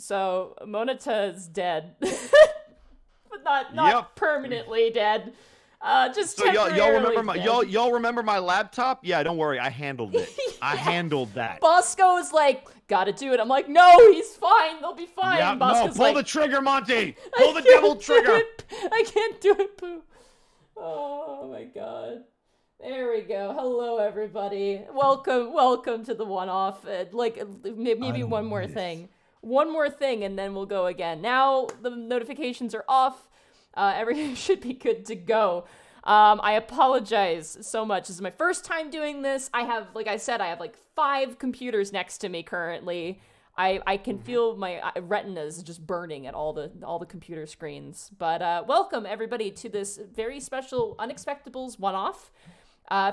So Moneta is dead, but not permanently dead. Just so temporarily y'all remember my laptop? Yeah, don't worry, I handled it. I handled that. Bosco's like, gotta do it. I'm like, no, he's fine. They'll be fine. Yeah, Bosco's pull the trigger, Monty. Pull the devil trigger. I can't do it, Pooh. Oh my god. There we go. Hello, everybody. Welcome to the one-off. Maybe one more thing. One more thing, and then we'll go again. Now the notifications are off. Everything should be good to go. I apologize so much. This is my first time doing this. I have, like I said, 5 computers next to me currently. I can feel my retinas just burning at all the computer screens. But welcome everybody to this very special Unexpectables one-off,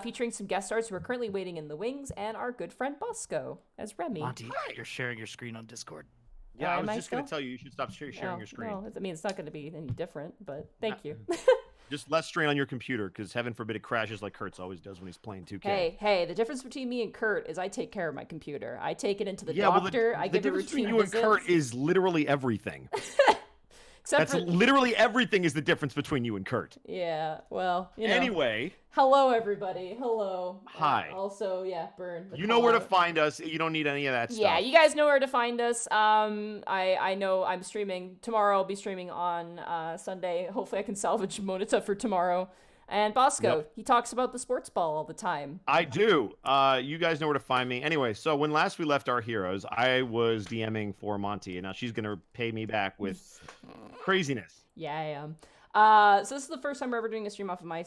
featuring some guest stars who are currently waiting in the wings, and our good friend Bosco as Remy. Monty, you're sharing your screen on Discord. Yeah, I was just going to tell you should stop sharing your screen. No, I mean, it's not going to be any different, but thank you. Just less strain on your computer, because heaven forbid it crashes like Kurtz always does when he's playing 2K. Hey, the difference between me and Kurt is I take care of my computer. I take it into the doctor, I give it routine visits. The difference between you and Kurt is literally everything. Literally everything is the difference between you and Kurt. Yeah, well, you know. Anyway. Hello, everybody. Hello. Hi. Also, yeah, Burn. You know where to find us. You don't need any of that stuff. Yeah, you guys know where to find us. I know I'm streaming. Tomorrow I'll be streaming on Sunday. Hopefully I can salvage Moneta for tomorrow. And Bosco, he talks about the sports ball all the time. I do. You guys know where to find me. Anyway, so when last we left our heroes, I was DMing for Monty, and now she's going to pay me back with craziness. Yeah, I am. So this is the first time we're ever doing a stream off of my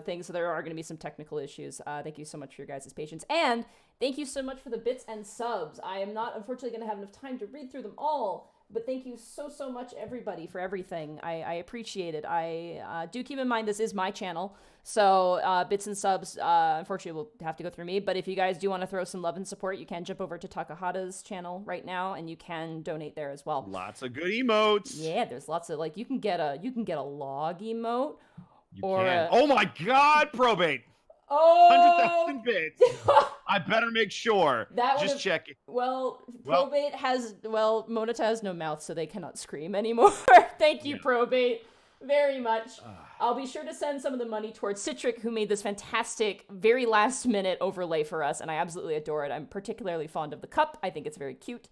thing, so there are going to be some technical issues. Thank you so much for your guys' patience. And thank you so much for the bits and subs. I am not, unfortunately, going to have enough time to read through them all. But thank you so much, everybody, for everything. I appreciate it. I do keep in mind this is my channel, so bits and subs, unfortunately, will have to go through me. But if you guys do want to throw some love and support, you can jump over to Takahata's channel right now, and you can donate there as well. Lots of good emotes. Yeah, there's lots of you can get a log emote. Oh my God, probate. Oh, 100,000 bits. I better make sure. Just check it. Well, probate Moneta has no mouth, so they cannot scream anymore. Thank you, probate, very much. I'll be sure to send some of the money towards Citric, who made this fantastic, very last-minute overlay for us, and I absolutely adore it. I'm particularly fond of the cup. I think it's very cute.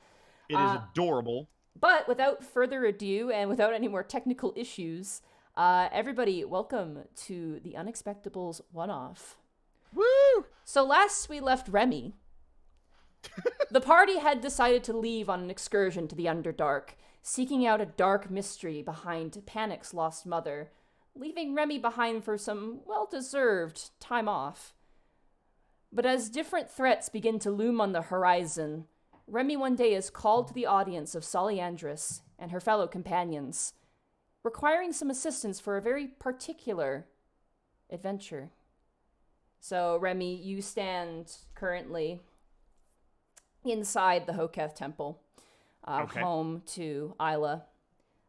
It is adorable. But without further ado, and without any more technical issues, everybody, welcome to the Unexpectables one-off. Woo! So last we left Remy, the party had decided to leave on an excursion to the Underdark, seeking out a dark mystery behind Panic's lost mother, leaving Remy behind for some well-deserved time off. But as different threats begin to loom on the horizon, Remy one day is called to the audience of Solyandris and her fellow companions, requiring some assistance for a very particular adventure. So, Remy, you stand currently inside the Hoketh Temple, home to Isla.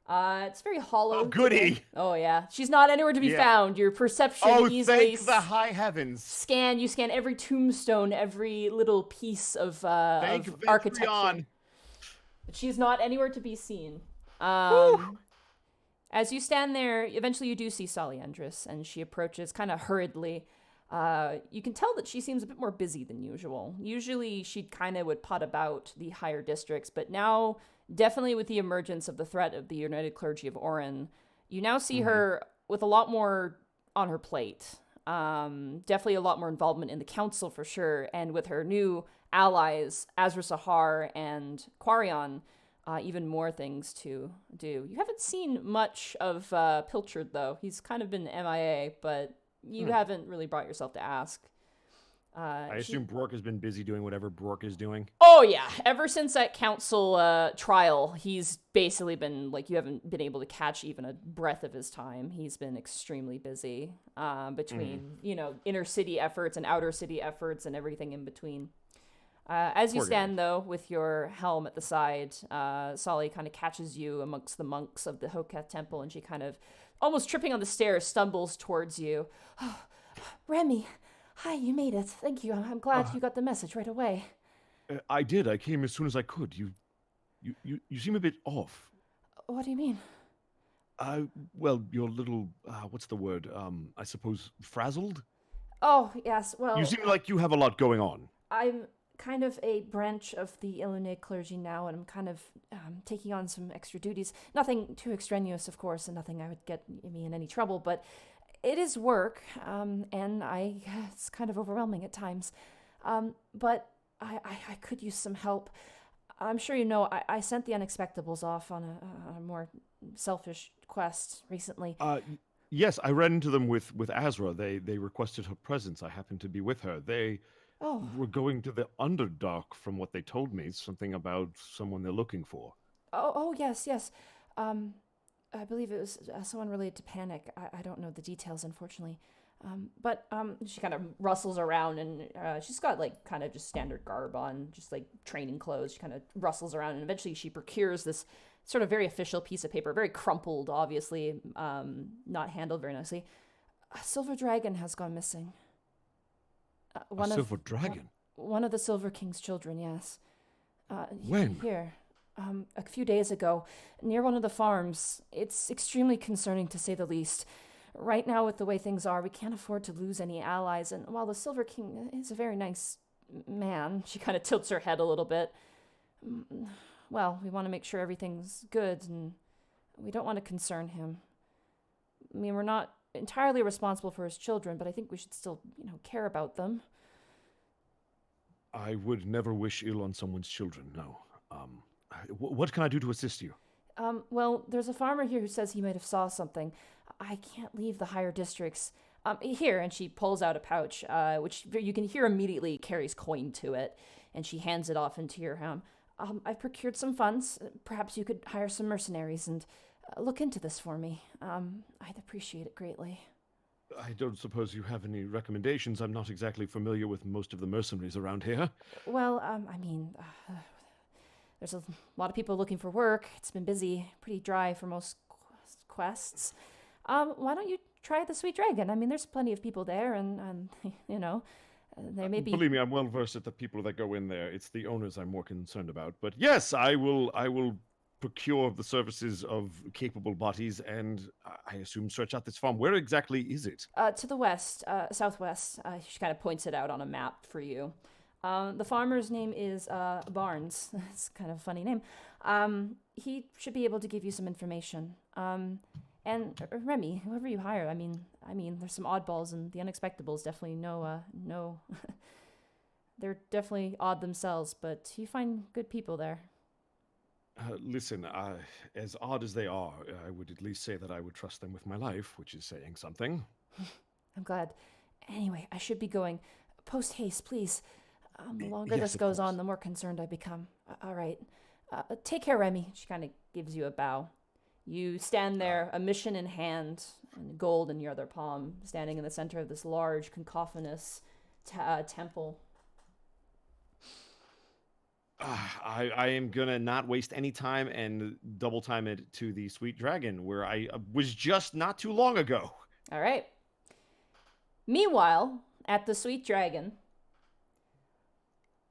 It's very hollow. Oh, goody! Oh, yeah. She's not anywhere to be found. Your perception easily... thank the high heavens. You scan every tombstone, every little piece of architecture. But she's not anywhere to be seen. As you stand there, eventually you do see Solyandris, and she approaches kind of hurriedly. You can tell that she seems a bit more busy than usual. Usually she kind of would pot about the higher districts, but now, definitely with the emergence of the threat of the United Clergy of Orin, you now see her with a lot more on her plate. Definitely a lot more involvement in the council for sure, and with her new allies, Azra Sahar and Quarion, even more things to do. You haven't seen much of Pilchard, though. He's kind of been MIA, but... You haven't really brought yourself to ask. I assume Brooke has been busy doing whatever Brooke is doing. Oh, yeah. Ever since that council trial, he's basically been, you haven't been able to catch even a breath of his time. He's been extremely busy between, inner city efforts and outer city efforts and everything in between. As you stand, though, with your helm at the side, Solly kind of catches you amongst the monks of the Hoketh Temple, and she kind of, almost tripping on the stairs, stumbles towards you. Oh, Remy, hi, you made it. Thank you. I'm glad you got the message right away. I did. I came as soon as I could. You You seem a bit off. What do you mean? Well, you're a little, what's the word? I suppose frazzled? Oh, yes, well... You seem like you have a lot going on. I'm kind of a branch of the Illinois clergy now, and I'm kind of taking on some extra duties. Nothing too extraneous, of course, and nothing I would get me in any trouble, but it is work, and it's kind of overwhelming at times. But I could use some help. I'm sure you know, I sent the Unexpectables off on a more selfish quest recently. Yes, I ran into them with Azra. They requested her presence. I happened to be with her. They were going to the Underdark, from what they told me. Something about someone they're looking for. Oh, yes. I believe it was someone related to panic. I don't know the details, unfortunately. But she kind of rustles around, and she's got like kind of just standard garb on, just like training clothes. She kind of rustles around, and eventually she procures this sort of very official piece of paper, very crumpled, obviously, not handled very nicely. A silver dragon has gone missing. Silver dragon? One of the Silver King's children, yes. When? Here. A few days ago, near one of the farms. It's extremely concerning, to say the least. Right now, with the way things are, we can't afford to lose any allies, and while the Silver King is a very nice man, she kind of tilts her head a little bit. Well, we want to make sure everything's good, and we don't want to concern him. I mean, we're not entirely responsible for his children, but I think we should still, care about them. I would never wish ill on someone's children, no. What can I do to assist you? Well, there's a farmer here who says he might have saw something. I can't leave the higher districts. Here, and she pulls out a pouch, which you can hear immediately carries coin to it, and she hands it off into your home. I've procured some funds. Perhaps you could hire some mercenaries and look into this for me. I'd appreciate it greatly. I don't suppose you have any recommendations. I'm not exactly familiar with most of the mercenaries around here. Well, there's a lot of people looking for work. It's been busy, pretty dry for most quests. Why don't you try the Sweet Dragon? I mean, there's plenty of people there, and there may be... Believe me, I'm well versed at the people that go in there. It's the owners I'm more concerned about. But yes, I will procure the services of capable bodies, and I assume search out this farm. Where exactly is it? To the west, southwest. She kind of points it out on a map for you. The farmer's name is Barnes. It's kind of a funny name. He should be able to give you some information. And Remy, whoever you hire, I mean, there's some oddballs, and the Unexpectables definitely no. They're definitely odd themselves, but you find good people there. Listen, as odd as they are, I would at least say that I would trust them with my life, which is saying something. I'm glad. Anyway, I should be going. Post haste, please. The longer Yes, this of goes course. on, the more concerned I become. All right. Take care, Remy. She kind of gives you a bow. You stand there, a mission in hand, and gold in your other palm, standing in the center of this large, cacophonous temple. I am gonna not waste any time and double time it to the Sweet Dragon, where I was just not too long ago. All right. Meanwhile, at the Sweet Dragon,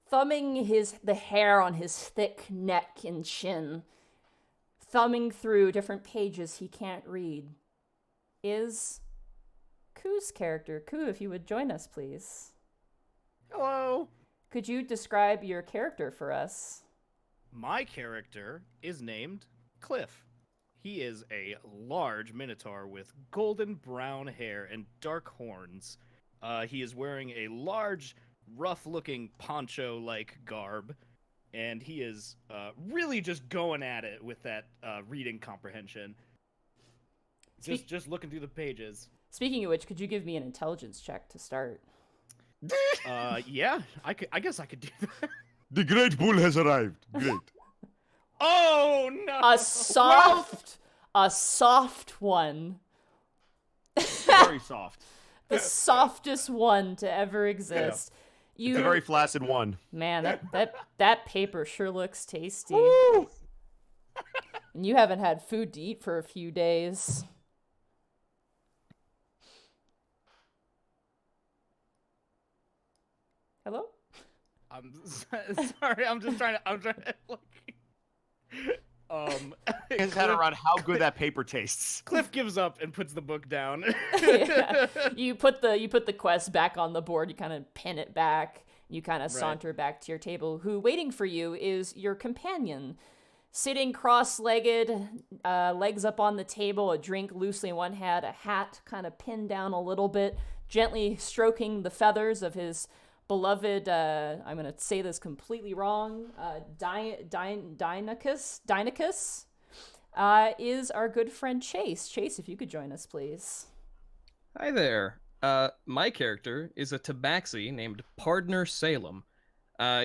thumbing the hair on his thick neck and chin, thumbing through different pages he can't read, is Koo's character. Koo, if you would join us, please. Hello. Could you describe your character for us? My character is named Cliff. He is a large minotaur with golden brown hair and dark horns. He is wearing a large, rough-looking poncho-like garb, and he is really just going at it with that reading comprehension. Just looking through the pages. Speaking of which, could you give me an intelligence check to start? Yeah, I guess I could do that. The great bull has arrived. Great. Oh no! A soft one. Very soft. The softest one to ever exist. It's a very flaccid one. Man, that paper sure looks tasty. And you haven't had food to eat for a few days. Hello? I'm sorry. I'm trying to look. His head around how good that paper tastes. Cliff gives up and puts the book down. Yeah. You put the quest back on the board. You kind of pin it back. You kind of saunter back to your table. Who waiting for you is your companion, sitting cross-legged, legs up on the table, a drink loosely in one hand, a hat kind of pinned down a little bit, gently stroking the feathers of his beloved, I'm going to say this completely wrong, Deinacus, is our good friend Chase. Chase, if you could join us, please. Hi there. My character is a tabaxi named Pardner Salem.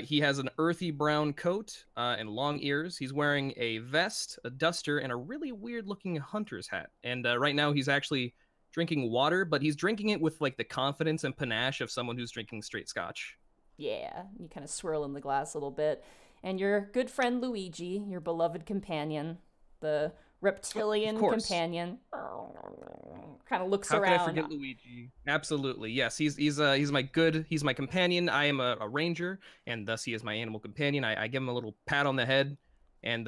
He has an earthy brown coat and long ears. He's wearing a vest, a duster, and a really weird-looking hunter's hat. And right now he's actually drinking water, but he's drinking it with like the confidence and panache of someone who's drinking straight scotch. Yeah, you kind of swirl in the glass a little bit. And your good friend Luigi, your beloved companion, the reptilian companion, kind of looks How around. How could I forget Luigi? Absolutely, yes. He's my companion. I am a ranger, and thus he is my animal companion. I give him a little pat on the head, and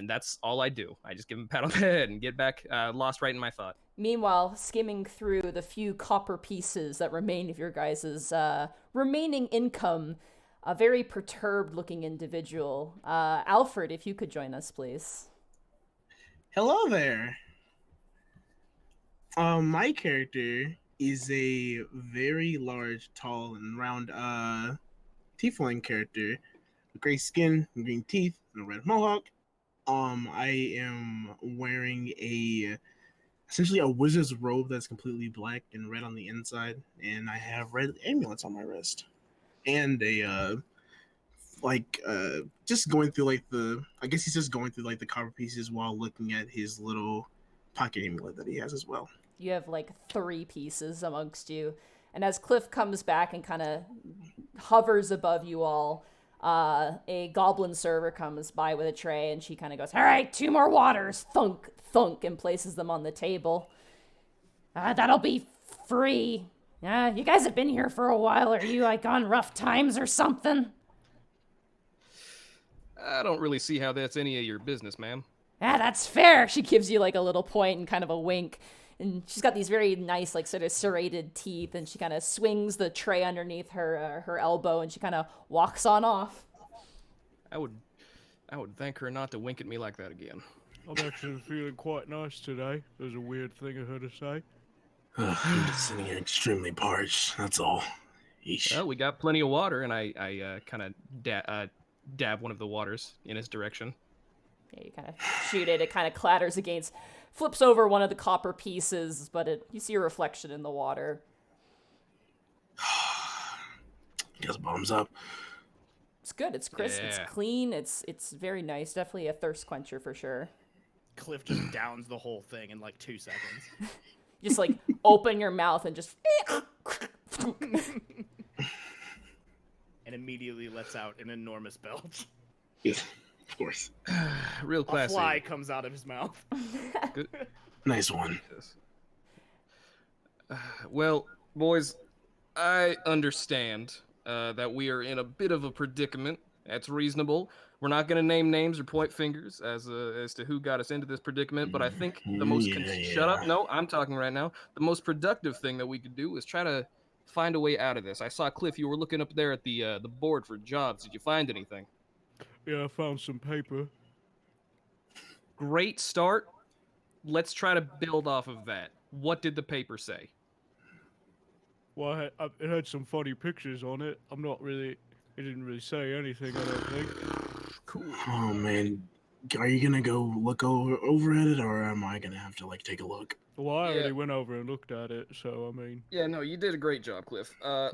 that's all I do. I just give him a pat on the head and get back lost right in my thought. Meanwhile, skimming through the few copper pieces that remain of your guys' remaining income, a very perturbed-looking individual. Alfred, if you could join us, please. Hello there. My character is a very large, tall, and round tiefling character, with gray skin, and green teeth, and a red mohawk. I am wearing essentially a wizard's robe that's completely black and red on the inside, and I have red amulets on my wrist, and just going through I guess he's just going through like the copper pieces while looking at his little pocket amulet that he has as well. You have like 3 pieces amongst you, and as Cliff comes back and kind of hovers above you all, a goblin server comes by with a tray, and she kind of goes, "All right, 2 more waters," thunk, thunk, and places them on the table. That'll be free. You guys have been here for a while. Are you like on rough times or something? I don't really see how that's any of your business, ma'am. That's fair. She gives you like a little point and kind of a wink. And she's got these very nice, like, sort of serrated teeth, and she kind of swings the tray underneath her elbow, and she kind of walks on off. I would thank her not to wink at me like that again. I'm actually feeling quite nice today. There's a weird thing I heard her say. I'm just sitting here extremely parched, that's all. Yeesh. Well, we got plenty of water, and I kind of dab one of the waters in his direction. Yeah, you kind of shoot it. It kind of clatters against, flips over one of the copper pieces, but you see a reflection in the water. Guess bottoms up. It's good. It's crisp. Yeah. It's clean. It's very nice. Definitely a thirst quencher for sure. Cliff just downs the whole thing in like 2 seconds. Just like open your mouth and just and immediately lets out an enormous belch. Yes, of course. Real classy. A fly comes out of his mouth. Good. Nice one. Well, boys, I understand that we are in a bit of a predicament. That's reasonable. We're not going to name names or point fingers as to who got us into this predicament, but I think the most... Shut up. No, I'm talking right now. The most productive thing that we could do is try to find a way out of this. I saw, Cliff, you were looking up there at the board for jobs. Did you find anything? Yeah, I found some paper. Great start. Let's try to build off of that. What did the paper say? Well, it had some funny pictures on it. It didn't really say anything, I don't think. Cool. Oh, man. Are you gonna go look over at it, or am I gonna have to, like, take a look? Well, I already went over and looked at it, so, I mean... Yeah, no, you did a great job, Cliff. I'll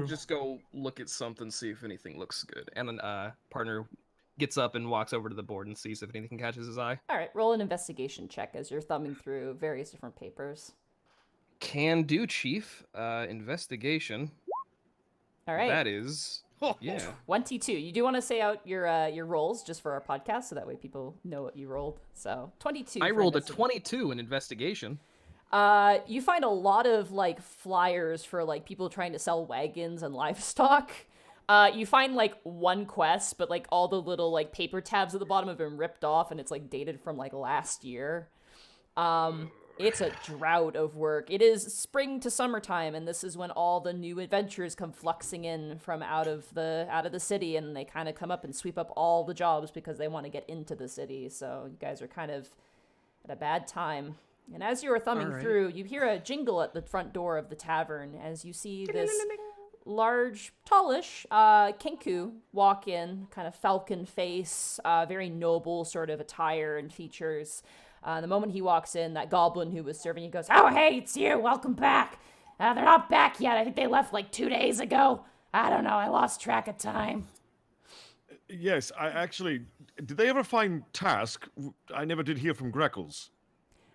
just go look at something, see if anything looks good. And then, partner gets up and walks over to the board and sees if anything catches his eye. All right, roll an investigation check as you're thumbing through various different papers. Can do, Chief. Investigation. All right. That is... Yeah. 22. You do want to say out your rolls just for our podcast, so that way people know what you rolled. So 22. I rolled a 22 in investigation. You find a lot of like flyers for like people trying to sell wagons and livestock, You find like one quest, but like all the little like paper tabs at the bottom have been ripped off, and it's like dated from like last year. It's a drought of work. It is spring to summertime, and this is when all the new adventurers come fluxing in from out of the city, and they kind of come up and sweep up all the jobs because they want to get into the city. So you guys are kind of at a bad time. And as you are thumbing through, you hear a jingle at the front door of the tavern as you see this large, tallish Kenku walk in, kind of falcon face, very noble sort of attire and features. The moment he walks in, that goblin who was serving you goes, "Oh, hey, it's you. Welcome back. They're not back yet. I think they left like 2 days ago. I don't know. I lost track of time." Yes, I actually... Did they ever find Task? I never did hear from Greckles.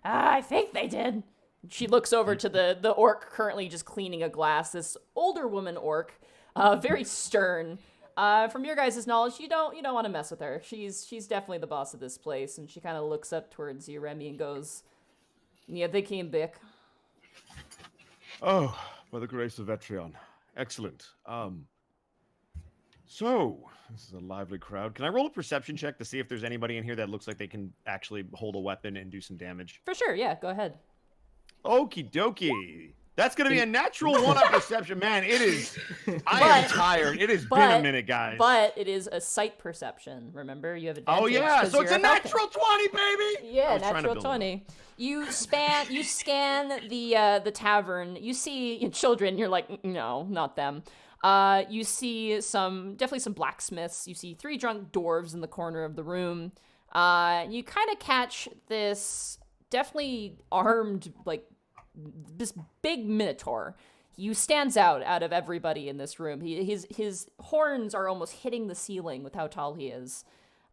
I think they did. She looks over to the orc currently just cleaning a glass. This older woman orc, very stern. From your guys' knowledge, you don't want to mess with her. She's definitely the boss of this place, and she kind of looks up towards you, Remy, and goes, "Yeah, they came back." Oh, by the grace of Etrion. Excellent. So, this is a lively crowd. Can I roll a perception check to see if there's anybody in here that looks like they can actually hold a weapon and do some damage? For sure, yeah, go ahead. Okie dokie. That's going to be a natural one on perception. Man, it is... I am tired. It has been a minute, guys. But it is a sight perception, remember? You have advantage. Oh, yeah, so it's a natural 20, baby! Yeah, natural 20. You scan the tavern. You see children. You're like, no, not them. You see definitely some blacksmiths. You see 3 drunk dwarves in the corner of the room. You kind of catch this definitely armed, like, this big minotaur. He stands out of everybody in this room. His horns are almost hitting the ceiling with how tall he is.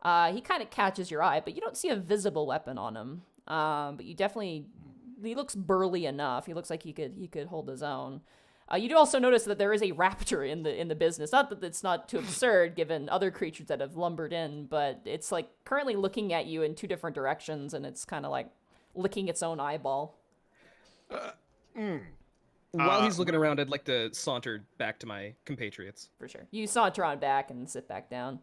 He kind of catches your eye, but you don't see a visible weapon on him. But he looks burly enough. He looks like he could hold his own. You do also notice that there is a raptor in the business. Not that it's not too absurd given other creatures that have lumbered in, but it's like currently looking at you in 2 different directions, and it's kind of like licking its own eyeball. While he's looking around, I'd like to saunter back to my compatriots. For sure. You saunter on back and sit back down.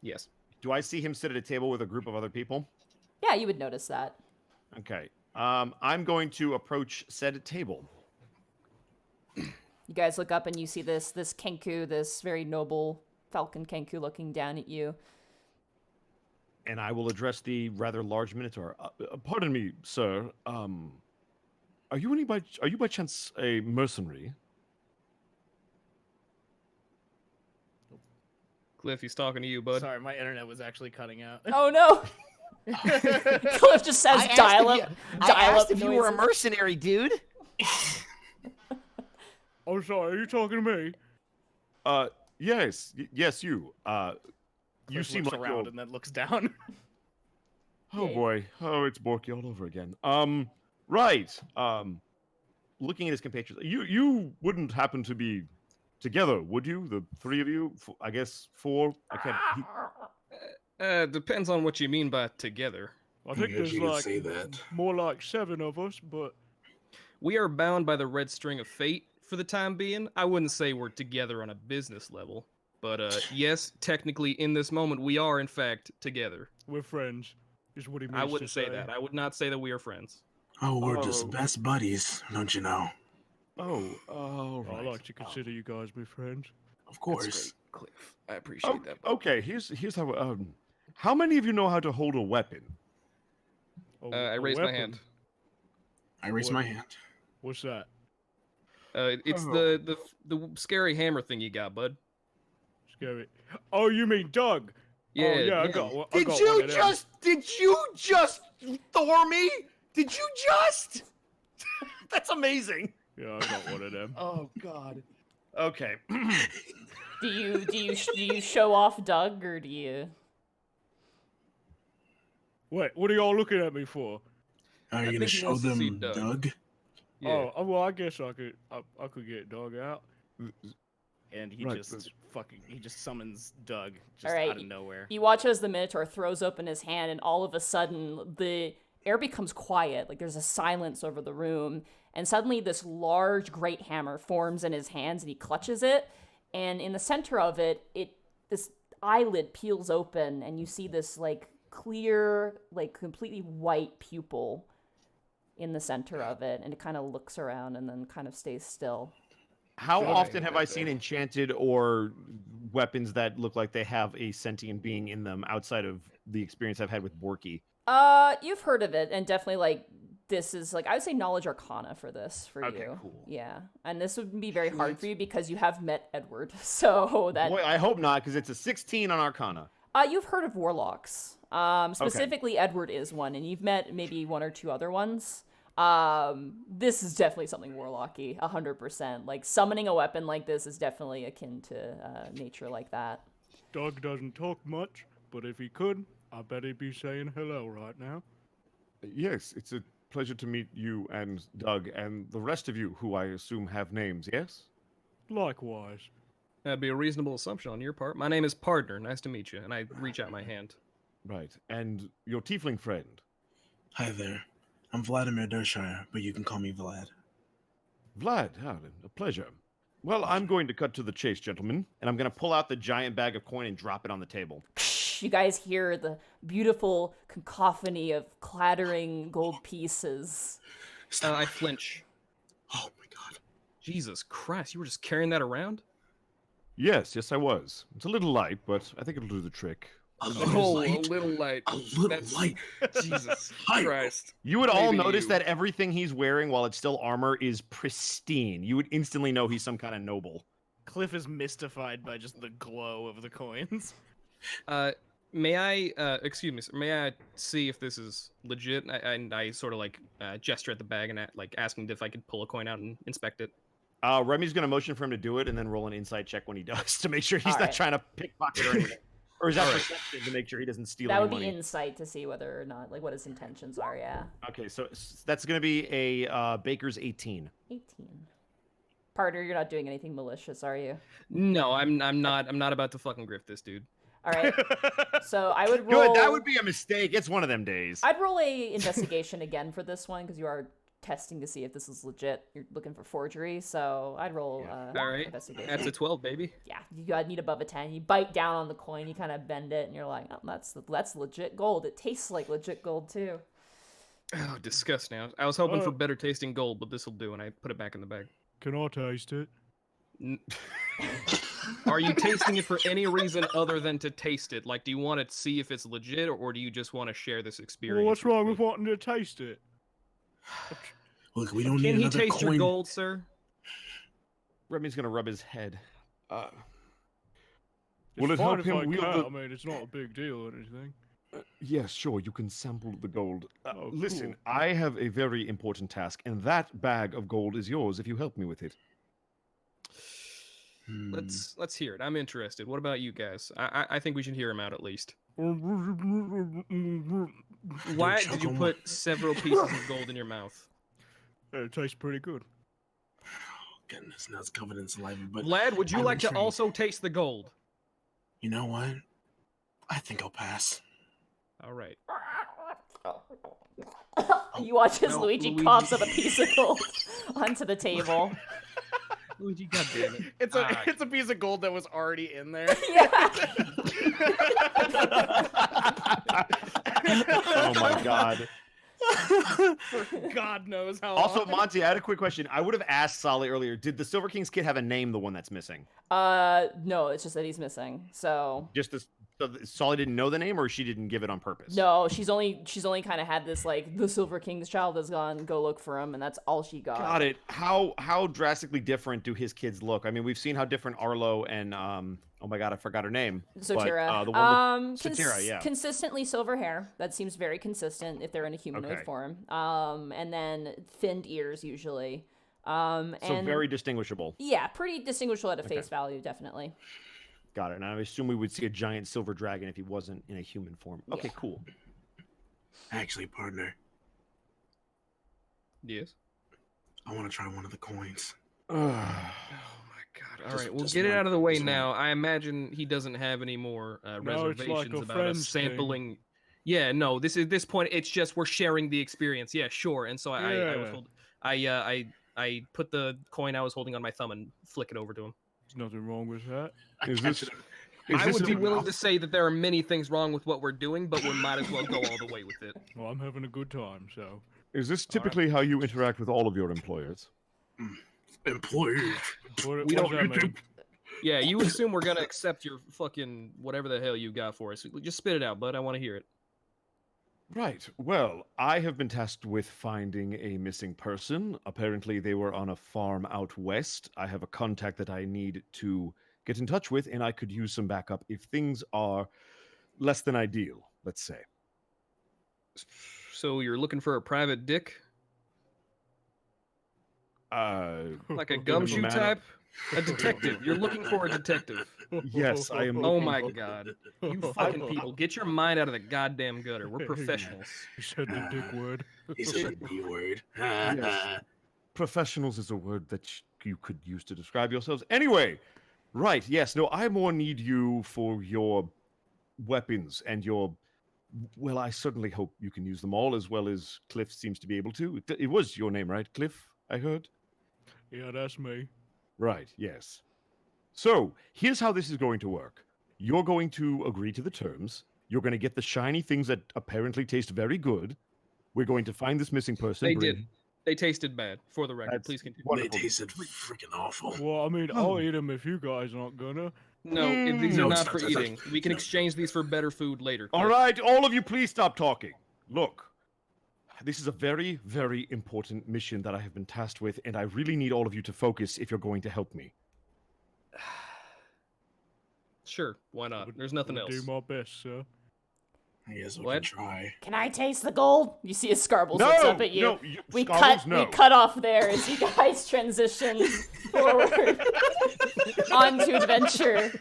Yes. Do I see him sit at a table with a group of other people? Yeah, you would notice that. Okay. I'm going to approach said table. You guys look up and you see this Kenku, this very noble falcon Kenku looking down at you. And I will address the rather large minotaur. Pardon me, sir. Are you by chance a mercenary? Cliff, he's talking to you, bud. Sorry, my internet was actually cutting out. Oh no! Cliff just says dial up. I asked if you were a mercenary, dude. I'm sorry, are you talking to me? Yes, you. You Cliff seem looks like around you're... and then looks down. Oh boy. Oh, it's Borky all over again. Right. Looking at his compatriots. You wouldn't happen to be together, would you? The 3 of you? I guess 4? I can't... Depends on what you mean by together. I think there's like more like 7 of us, but we are bound by the red string of fate for the time being. I wouldn't say we're together on a business level, but yes, technically in this moment we are in fact together. we're friends. Is what he means I wouldn't to say that. I would not say that we are friends. Oh, we're just best buddies, don't you know? Oh, all I right. like to consider you guys my friends. Of course. That's great, Cliff. I appreciate that. Okay, here's how many of you know how to hold a weapon? Oh, I a raise my weapon. hand. I raise my hand. What's that? It's the scary hammer thing you got, bud. Scary. Oh, you mean Doug? Yeah. Oh, yeah, I yeah. got one. Did you just Thor me? Did you just? That's amazing. Yeah, I got one of them. Oh God. Okay. Do you show off Doug, or do you? Wait, what are y'all looking at me for? Are you think gonna he show wants to see them Doug. Doug? Oh, well, I guess I could get Doug out. And he Right, just summons Doug just All right, out of nowhere. You watch as the Minotaur throws open his hand, and all of a sudden, the air becomes quiet. Like there's a silence over the room, and suddenly this large great hammer forms in his hands, and he clutches it, and in the center of it, this eyelid peels open, and you see this like clear, like completely white pupil in the center of it, and it kind of looks around and then kind of stays still. How Sure. often have I seen enchanted or weapons that look like they have a sentient being in them outside of the experience I've had with Borky? You've heard of it, and definitely like this is like I would say knowledge arcana for this for Okay, you. cool. Yeah, and this would be very hard for you because you have met Edward, so that Boy, I hope not, because it's a 16 on Arcana. you've heard of warlocks. Specifically, Edward is one, and you've met maybe one or two other ones. This is definitely something warlocky, 100%. Like summoning a weapon like this is definitely akin to nature like that. Doug doesn't talk much, but if he could, I bet he'd be saying hello right now. Yes, it's a pleasure to meet you and Doug and the rest of you who I assume have names, yes? Likewise. That'd be a reasonable assumption on your part. My name is Partner. Nice to meet you. And I reach out my hand. Right. And your tiefling friend? Hi there. I'm Vladimir Dershire, but you can call me Vlad. Vlad, a pleasure. Well, I'm going to cut to the chase, gentlemen. And I'm going to pull out the giant bag of coin and drop it on the table. You guys hear the beautiful cacophony of clattering gold pieces. I flinch. Oh my god. Jesus Christ, you were just carrying that around? Yes, I was. It's a little light, but I think it'll do the trick. A little light. a little light. A little light. Jesus Hi. Christ. You would all Maybe notice you. that everything he's wearing, while it's still armor, is pristine. You would instantly know he's some kind of noble. Cliff is mystified by just the glow of the coins. May I, excuse me, sir, may I see if this is legit? I sort of like gesture at the bag and like asking if I could pull a coin out and inspect it. Remy's going to motion for him to do it and then roll an insight check when he does to make sure he's All not right. trying to pickpocket or anything. Or is that perception to make sure he doesn't steal That any would be money? insight to see whether or not, like, what his intentions are, yeah. Okay, so that's going to be a Baker's 18. 18. Partner, you're not doing anything malicious, are you? No, I'm not about to fucking grift this dude. All right. So I would roll... Good, that would be a mistake. It's one of them days. I'd roll a investigation again for this one, because you are testing to see if this is legit. You're looking for forgery, so I'd roll All right, investigation. that's a 12, baby. Yeah, you gotta need above a 10. You bite down on the coin, you kind of bend it, and you're like, oh, that's legit gold. It tastes like legit gold, too. Oh, disgusting. I was hoping for better tasting gold, but this will do, and I put it back in the bag. Can I taste it? Are you tasting it for any reason other than to taste it? Like, do you want to see if it's legit, or do you just want to share this experience? Well, what's wrong with wanting to taste it? Look, we don't Can need he another taste coin. your gold, sir? Remy's going to rub his head. It's Will it fine help if him I wield can. the- I mean, it's not a big deal or anything. Yes, sure, you can sample the gold. Oh, Listen, cool. I have a very important task, and that bag of gold is yours if you help me with it. Let's hear it. I'm interested. What about you guys? I think we should hear him out at least. Why did you put several pieces of gold in your mouth? It tastes pretty good. Goodness, now it's covered in saliva. But Vlad, would you I'm like to intrigued. also taste the gold? You know what? I think I'll pass. All right. You watch as No, Luigi Luigi. coughs up a piece of gold onto the table. Luigi, goddammit. It's a piece of gold that was already in there. Yeah. Oh my god. God knows how. Also, long. Monty, I had a quick question. I would have asked Solly earlier, did the Silver King's kid have a name, the one that's missing? No, it's just that he's missing. So Just this, so Solly didn't know the name, or she didn't give it on purpose? no, she's only kind of had this like the Silver King's child has gone. Go look for him, and that's all she got. Got it. How drastically different do his kids look? I mean, we've seen how different Arlo and oh my god, I forgot her name. Sotira. But, the one with Cons- Sotira, yeah. Consistently silver hair. That seems very consistent if they're in a humanoid Okay. form. And then thinned ears usually. So And very distinguishable. yeah, pretty distinguishable at a face value, definitely. Got it. And I assume we would see a giant silver dragon if he wasn't in a human form. Okay, Yeah. cool. Actually, partner, Yes. I want to try one of the coins. Oh my god. All Just- right, we'll just get it one. out of the way Just one. now. I imagine he doesn't have any more No, it's reservations like a about us friends thing. sampling. Yeah, no. This point, it's just we're sharing the experience. Yeah, sure. And so I Yeah. I put the coin I was holding on my thumb and flick it over to him. There's nothing wrong with that. Is this? I would be willing enough? to say that there are many things wrong with what we're doing, but we might as well go all the way with it. Well, I'm having a good time, so. Is this typically how you interact with all of your employers? Employers. What We does don't that mean? Yeah, you assume we're gonna accept your fucking whatever the hell you got for us. Just spit it out, bud. I want to hear it. Right. Well, I have been tasked with finding a missing person. Apparently, they were on a farm out west. I have a contact that I need to get in touch with, and I could use some backup if things are less than ideal, let's say. So you're looking for a private dick, like a gumshoe man, type, a detective. You're looking for a detective. Yes, I am. Oh looking my for- god, you fucking people, get your mind out of the goddamn gutter. We're professionals. You said the dick word. He said the B word. Yes. Professionals is a word that you could use to describe yourselves. Anyway, right, yes, no, I more need you for your weapons and your. Well, I certainly hope you can use them all as well as Cliff seems to be able to. It was your name, right? Cliff, I heard? Yeah, that's me. Right, yes. So, here's how this is going to work. You're going to agree to the terms. You're going to get the shiny things that apparently taste very good. We're going to find this missing person. They bring- did. They tasted bad. For the record, That's please continue. They wonderful. tasted freaking awful. Well, I mean, I'll eat them if you guys aren't gonna. No, if these are No, not it's for not- eating. We can exchange these for better food later. All Cliff. right, all of you, please stop talking. Look, this is a very, very important mission that I have been tasked with, and I really need all of you to focus if you're going to help me. Sure, why not? There's nothing I'll else. do my best, sir. I guess we What? can try. Can I taste the gold? You see a Scarbles No, looks up at you. no, we Scarbles, no. cut off there as you guys transition forward onto adventure.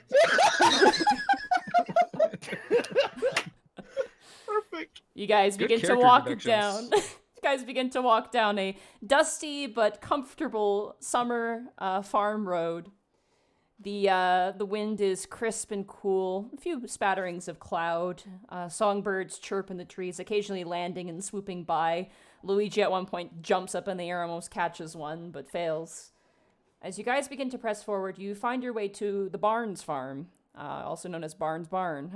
Perfect. You guys Good begin to character walk introductions. down. You guys begin to walk down a dusty but comfortable summer farm road. The wind is crisp and cool. A few spatterings of cloud. Songbirds chirp in the trees, occasionally landing and swooping by. Luigi at one point jumps up in the air, almost catches one, but fails. As you guys begin to press forward, you find your way to the Barnes farm, also known as Barnes Barn.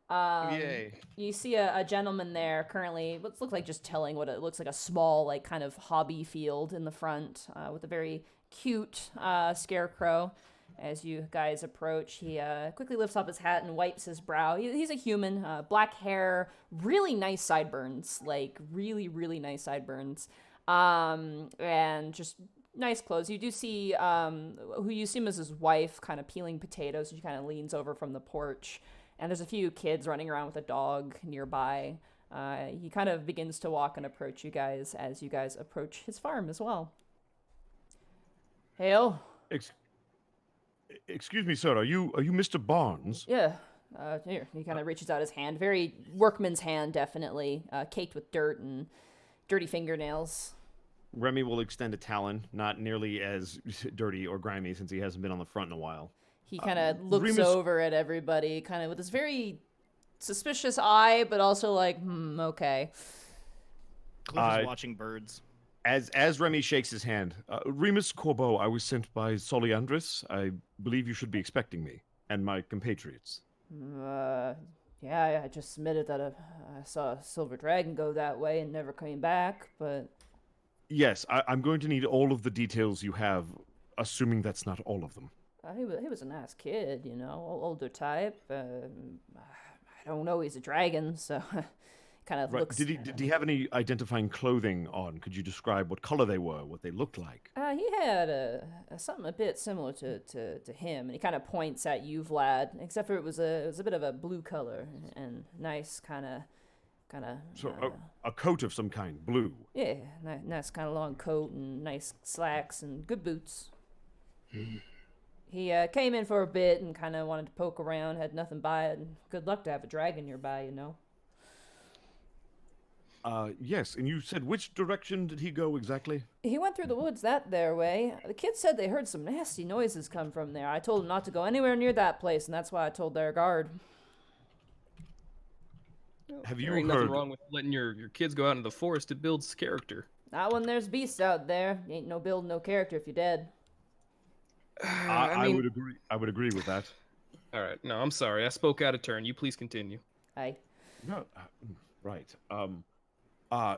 Yay. You see a gentleman there currently, what looks like just tilling what it looks like a small, like, kind of hobby field in the front, with a very cute scarecrow. As you guys approach, he quickly lifts up his hat and wipes his brow. He's a human, black hair, really nice sideburns, like really, really nice sideburns, and just nice clothes. You do see who you assume is his wife, kind of peeling potatoes. She kind of leans over from the porch, and there's a few kids running around with a dog nearby. He kind of begins to walk and approach you guys as you guys approach his farm as well. Hail. Excuse me, sir. Are you Mr. Barnes? Yeah. Here, he kind of reaches out his hand. Very workman's hand, definitely. Caked with dirt and dirty fingernails. Remy will extend a talon, not nearly as dirty or grimy since he hasn't been on the front in a while. He kind of looks Remus- over at everybody, kind of with this very suspicious eye, but also like, okay. Cliff is watching birds. As Remy shakes his hand, Remus Corbeau, I was sent by Soliandris. I believe you should be expecting me and my compatriots. Yeah, I just submitted that I saw a silver dragon go that way and never came back, but Yes, I'm going to need all of the details you have, assuming that's not all of them. he was a nice kid, you know, older type. I don't know he's a dragon, so kind of Right. looks. Did he have any identifying clothing on? Could you describe what color they were, what they looked like? He had something a bit similar to him, and he kind of points at you, Vlad. Except for it was a bit of a blue color and nice kind of. So a coat of some kind, blue. Yeah, nice kind of long coat and nice slacks and good boots. He came in for a bit and kind of wanted to poke around, had nothing by it, and good luck to have a dragon nearby, you know. Yes, and you said which direction did he go exactly? He went through the woods that there way. The kids said they heard some nasty noises come from there. I told them not to go anywhere near that place, and that's why I told their guard. Have There you ain't nothing heard? wrong with letting your kids go out into the forest. It builds character. Not when there's beasts out there. Ain't no building no character if you're dead. I mean, would agree. I would agree with that. all right. No, I'm sorry. I spoke out of turn. You please continue. Hi. No, right.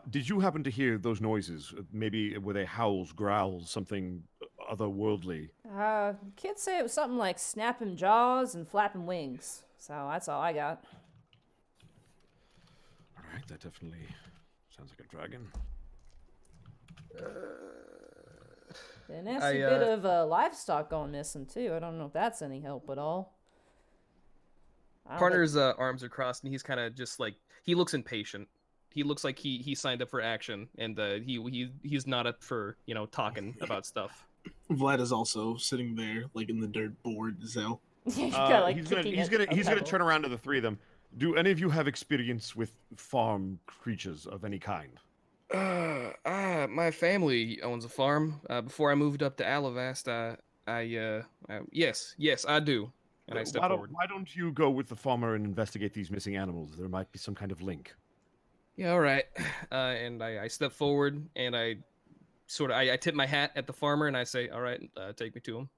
Did you happen to hear those noises? Maybe were they howls, growls, something otherworldly? Kids say it was something like snapping jaws and flapping wings. So that's all I got. All right, that definitely sounds like a dragon. A nasty bit of livestock going missing too. I don't know if that's any help at all. Partner's arms are crossed, and he's kind of just like, he looks impatient. He looks like he signed up for action, and he's not up for talking about stuff. Vlad is also sitting there, like in the dirt, bored as hell. He's gonna turn around to the three of them. Do any of you have experience with farm creatures of any kind? My family owns a farm. Before I moved up to Alavast, yes, I do. And I step forward. Why don't you go with the farmer and investigate these missing animals? There might be some kind of link. Yeah, all right. And I step forward, and I tip my hat at the farmer, and I say, all right, take me to him.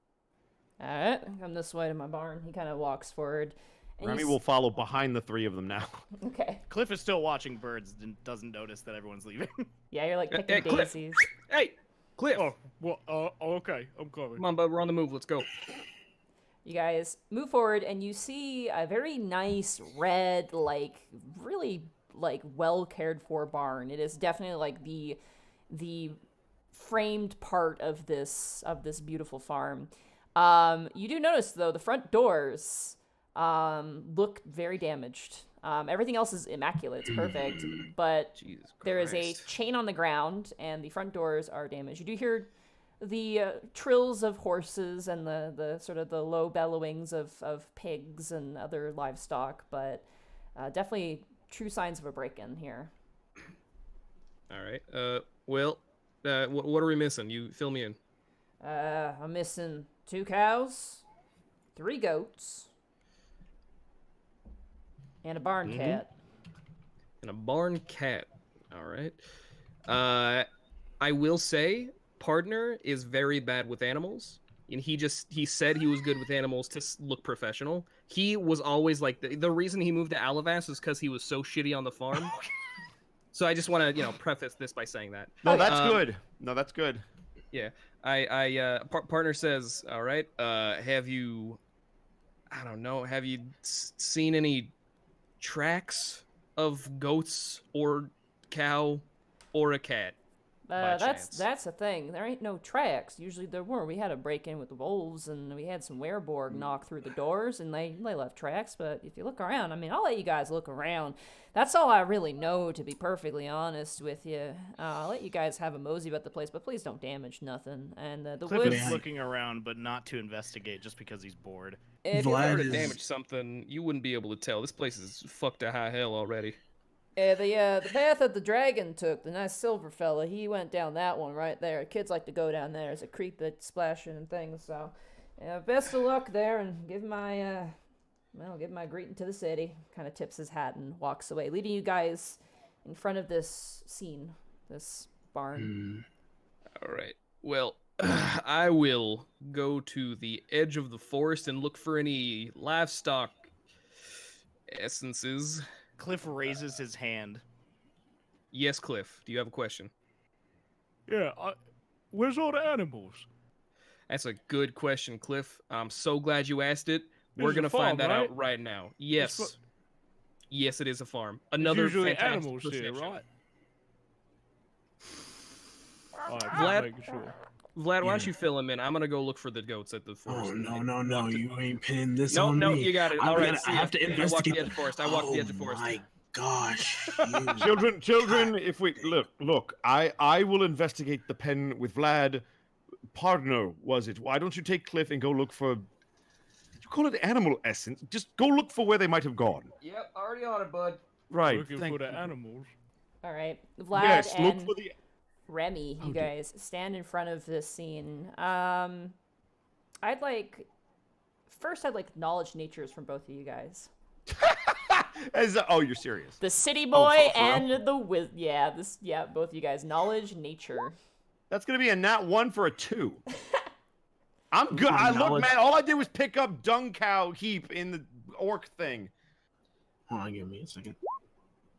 All right, come this way to my barn. He kind of walks forward. Remy will follow behind the three of them now. Okay. Cliff is still watching birds and doesn't notice that everyone's leaving. Yeah, you're like picking Cliff. daisies. Hey, Cliff. Oh, what? Okay, I'm coming. Come on, bud. We're on the move. Let's go. You guys move forward, and you see a very nice red, really well cared for barn. It is definitely like the framed part of this beautiful farm. You do notice though the front doors look very damaged. Everything else is immaculate, it's perfect, but there is a chain on the ground, and the front doors are damaged. You do hear the trills of horses and the sort of the low bellowings of pigs and other livestock, but definitely true signs of a break-in here. All right. What are we missing? You fill me in. I'm missing 2 cows, 3 goats, and a barn cat. And a barn cat. All right. I will say, partner is very bad with animals, and he said he was good with animals to look professional. He was always like the reason he moved to Alavast is because he was so shitty on the farm. So I just want to preface this by saying that. No, that's good. No, that's good. Yeah. Partner says, all right, have you seen any tracks of goats or cow or a cat? That's the thing. There ain't no tracks. Usually there were. We had a break-in with the wolves, and we had some wereborg knock through the doors, and they left tracks. But if you look around, I'll let you guys look around. That's all I really know, to be perfectly honest with you. I'll let you guys have a mosey about the place, but please don't damage nothing. And the Cliff woods. is looking around, but not to investigate, just because he's bored. If you were to damage something, you wouldn't be able to tell. This place is fucked to high hell already. The path that the dragon took, the nice silver fella, he went down that one right there. Kids like to go down there. There's a creek that's splashing and things. So, best of luck there, and give my greeting to the city. Kind of tips his hat and walks away, leading you guys in front of this scene, this barn. All right. Well, I will go to the edge of the forest and look for any livestock essences. Cliff raises his hand. Yes, Cliff. Do you have a question? Yeah, where's all the animals? That's a good question, Cliff. I'm so glad you asked it. We're going to find that out right now. Yes. Yes, it is a farm. Another usually fantastic animals perception. here, right? Vlad, why don't you fill him in? I'm going to go look for the goats at the forest. Oh, no, you ain't pinning this on me. No, you got it. All right, I have to investigate. I walk the edge of the forest. Oh my gosh. Children, if we look, I will investigate the pen with Vlad. Partner, was it? Why don't you take Cliff and go look for, did you call it animal essence? Just go look for where they might have gone. Yep, already on it, bud. Right. Looking for the animals. All right, Vlad Yes, and look for the. Remy, you guys stand in front of this scene. I'd like knowledge natures from both of you guys. Oh, you're serious? The city boy and the both of you guys. Knowledge nature. That's gonna be a nat 1 for a 2. I'm good. I look, knowledge. man. All I did was pick up dung cow heap in the orc thing. Hold on, give me a second.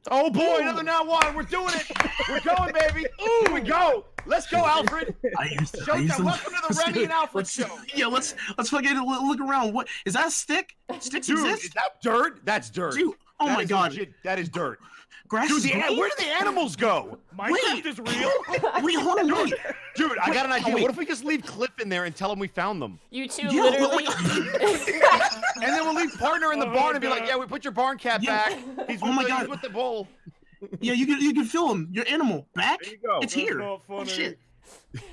Oh boy, another now one. We're doing it. We're going, baby. Here we go. Let's go, Alfred. Showtime. Welcome to the Remy and Alfred show. Yeah, let's fucking look around. What is that? Stick? Sticks Dude, exist? is that dirt? That's dirt. Dude, oh That my is god. legit- that is dirt. Grass Dude, is green? where do the animals go? Minecraft is real. Wait, hold on, wait. Dude, I got an idea. wait. What if we just leave Cliff in there and tell him we found them? You two Yeah, literally. And then we'll leave partner in the barn and be like, yeah, we put your barn cat Yeah. back. He's Oh with, my the, God. he's with the bull. Yeah, you can feel him. Your animal back. There you go. It's That's here. not Oh, funny. shit.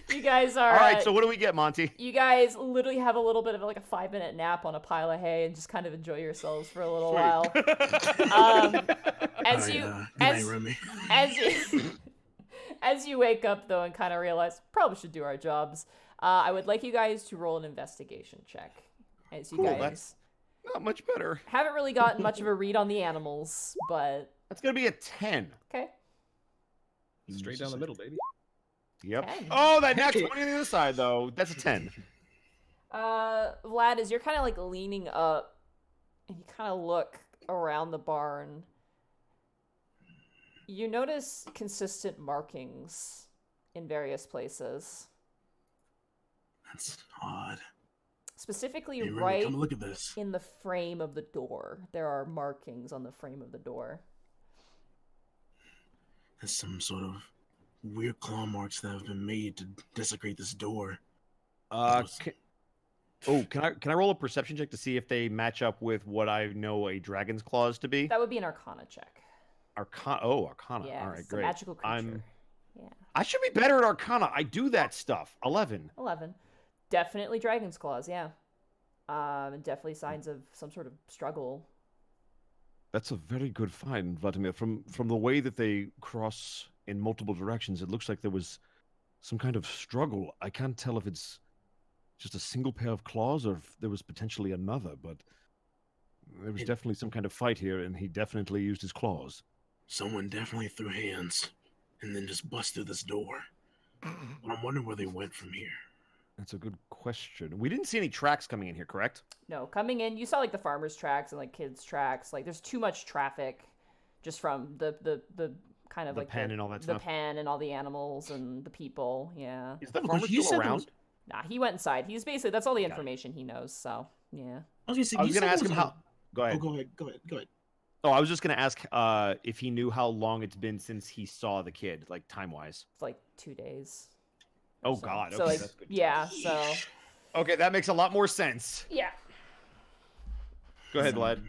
You guys are. All right, so what do we get, Monty? You guys literally have a little bit of like a 5-minute nap on a pile of hay and just kind of enjoy yourselves for a little while. As you, Good night, Remy. as you wake up though and kind of realize probably should do our jobs. I would like you guys to roll an investigation check. As you Cool, guys that's not much better. haven't really gotten much of a read on the animals, but That's going to be a 10. okay. Straight down the middle, baby. Yep. 10. Oh, that next 20 on the other side, though. That's a 10. Vlad, as you're kind of like leaning up and you kind of look around the barn, you notice consistent markings in various places. That's odd. Specifically, Hey, Remy, right come look at this. in the frame of the door. There are markings on the frame of the door. There's some sort of weird claw marks that have been made to desecrate this door. Can I roll a perception check to see if they match up with what I know a dragon's claws to be? That would be an Arcana check. Arcana. Yeah, All right, it's a great. magical creature. Yeah, I should be better at Arcana. I do that stuff. 11. 11. Definitely dragon's claws. Yeah. Definitely signs of some sort of struggle. That's a very good find, Vladimir. From the way that they cross in multiple directions, it looks like there was some kind of struggle. I can't tell if it's just a single pair of claws or if there was potentially another, but there was definitely some kind of fight here, and he definitely used his claws. Someone definitely threw hands and then just bust through this door. But I'm wondering where they went from here. That's a good question. We didn't see any tracks coming in here, correct? No, coming in, you saw like the farmers' tracks and like kids' tracks. Like there's too much traffic, just from the kind of The like pen and all that the stuff? pen and all the animals and the people. Yeah. Is the Oh, farmer you still said there around? was- Nah, he went inside. He's basically that's all the information he knows. So yeah. I was gonna say, I was you going to said ask him there how... Go was ahead. Oh, go ahead. Oh, I was just going to ask if he knew how long it's been since he saw the kid, like time-wise. It's like 2 days. or Oh, so. God. So Okay, like that's good. yeah. So Okay, that makes a lot more sense. yeah. Go ahead, Vlad.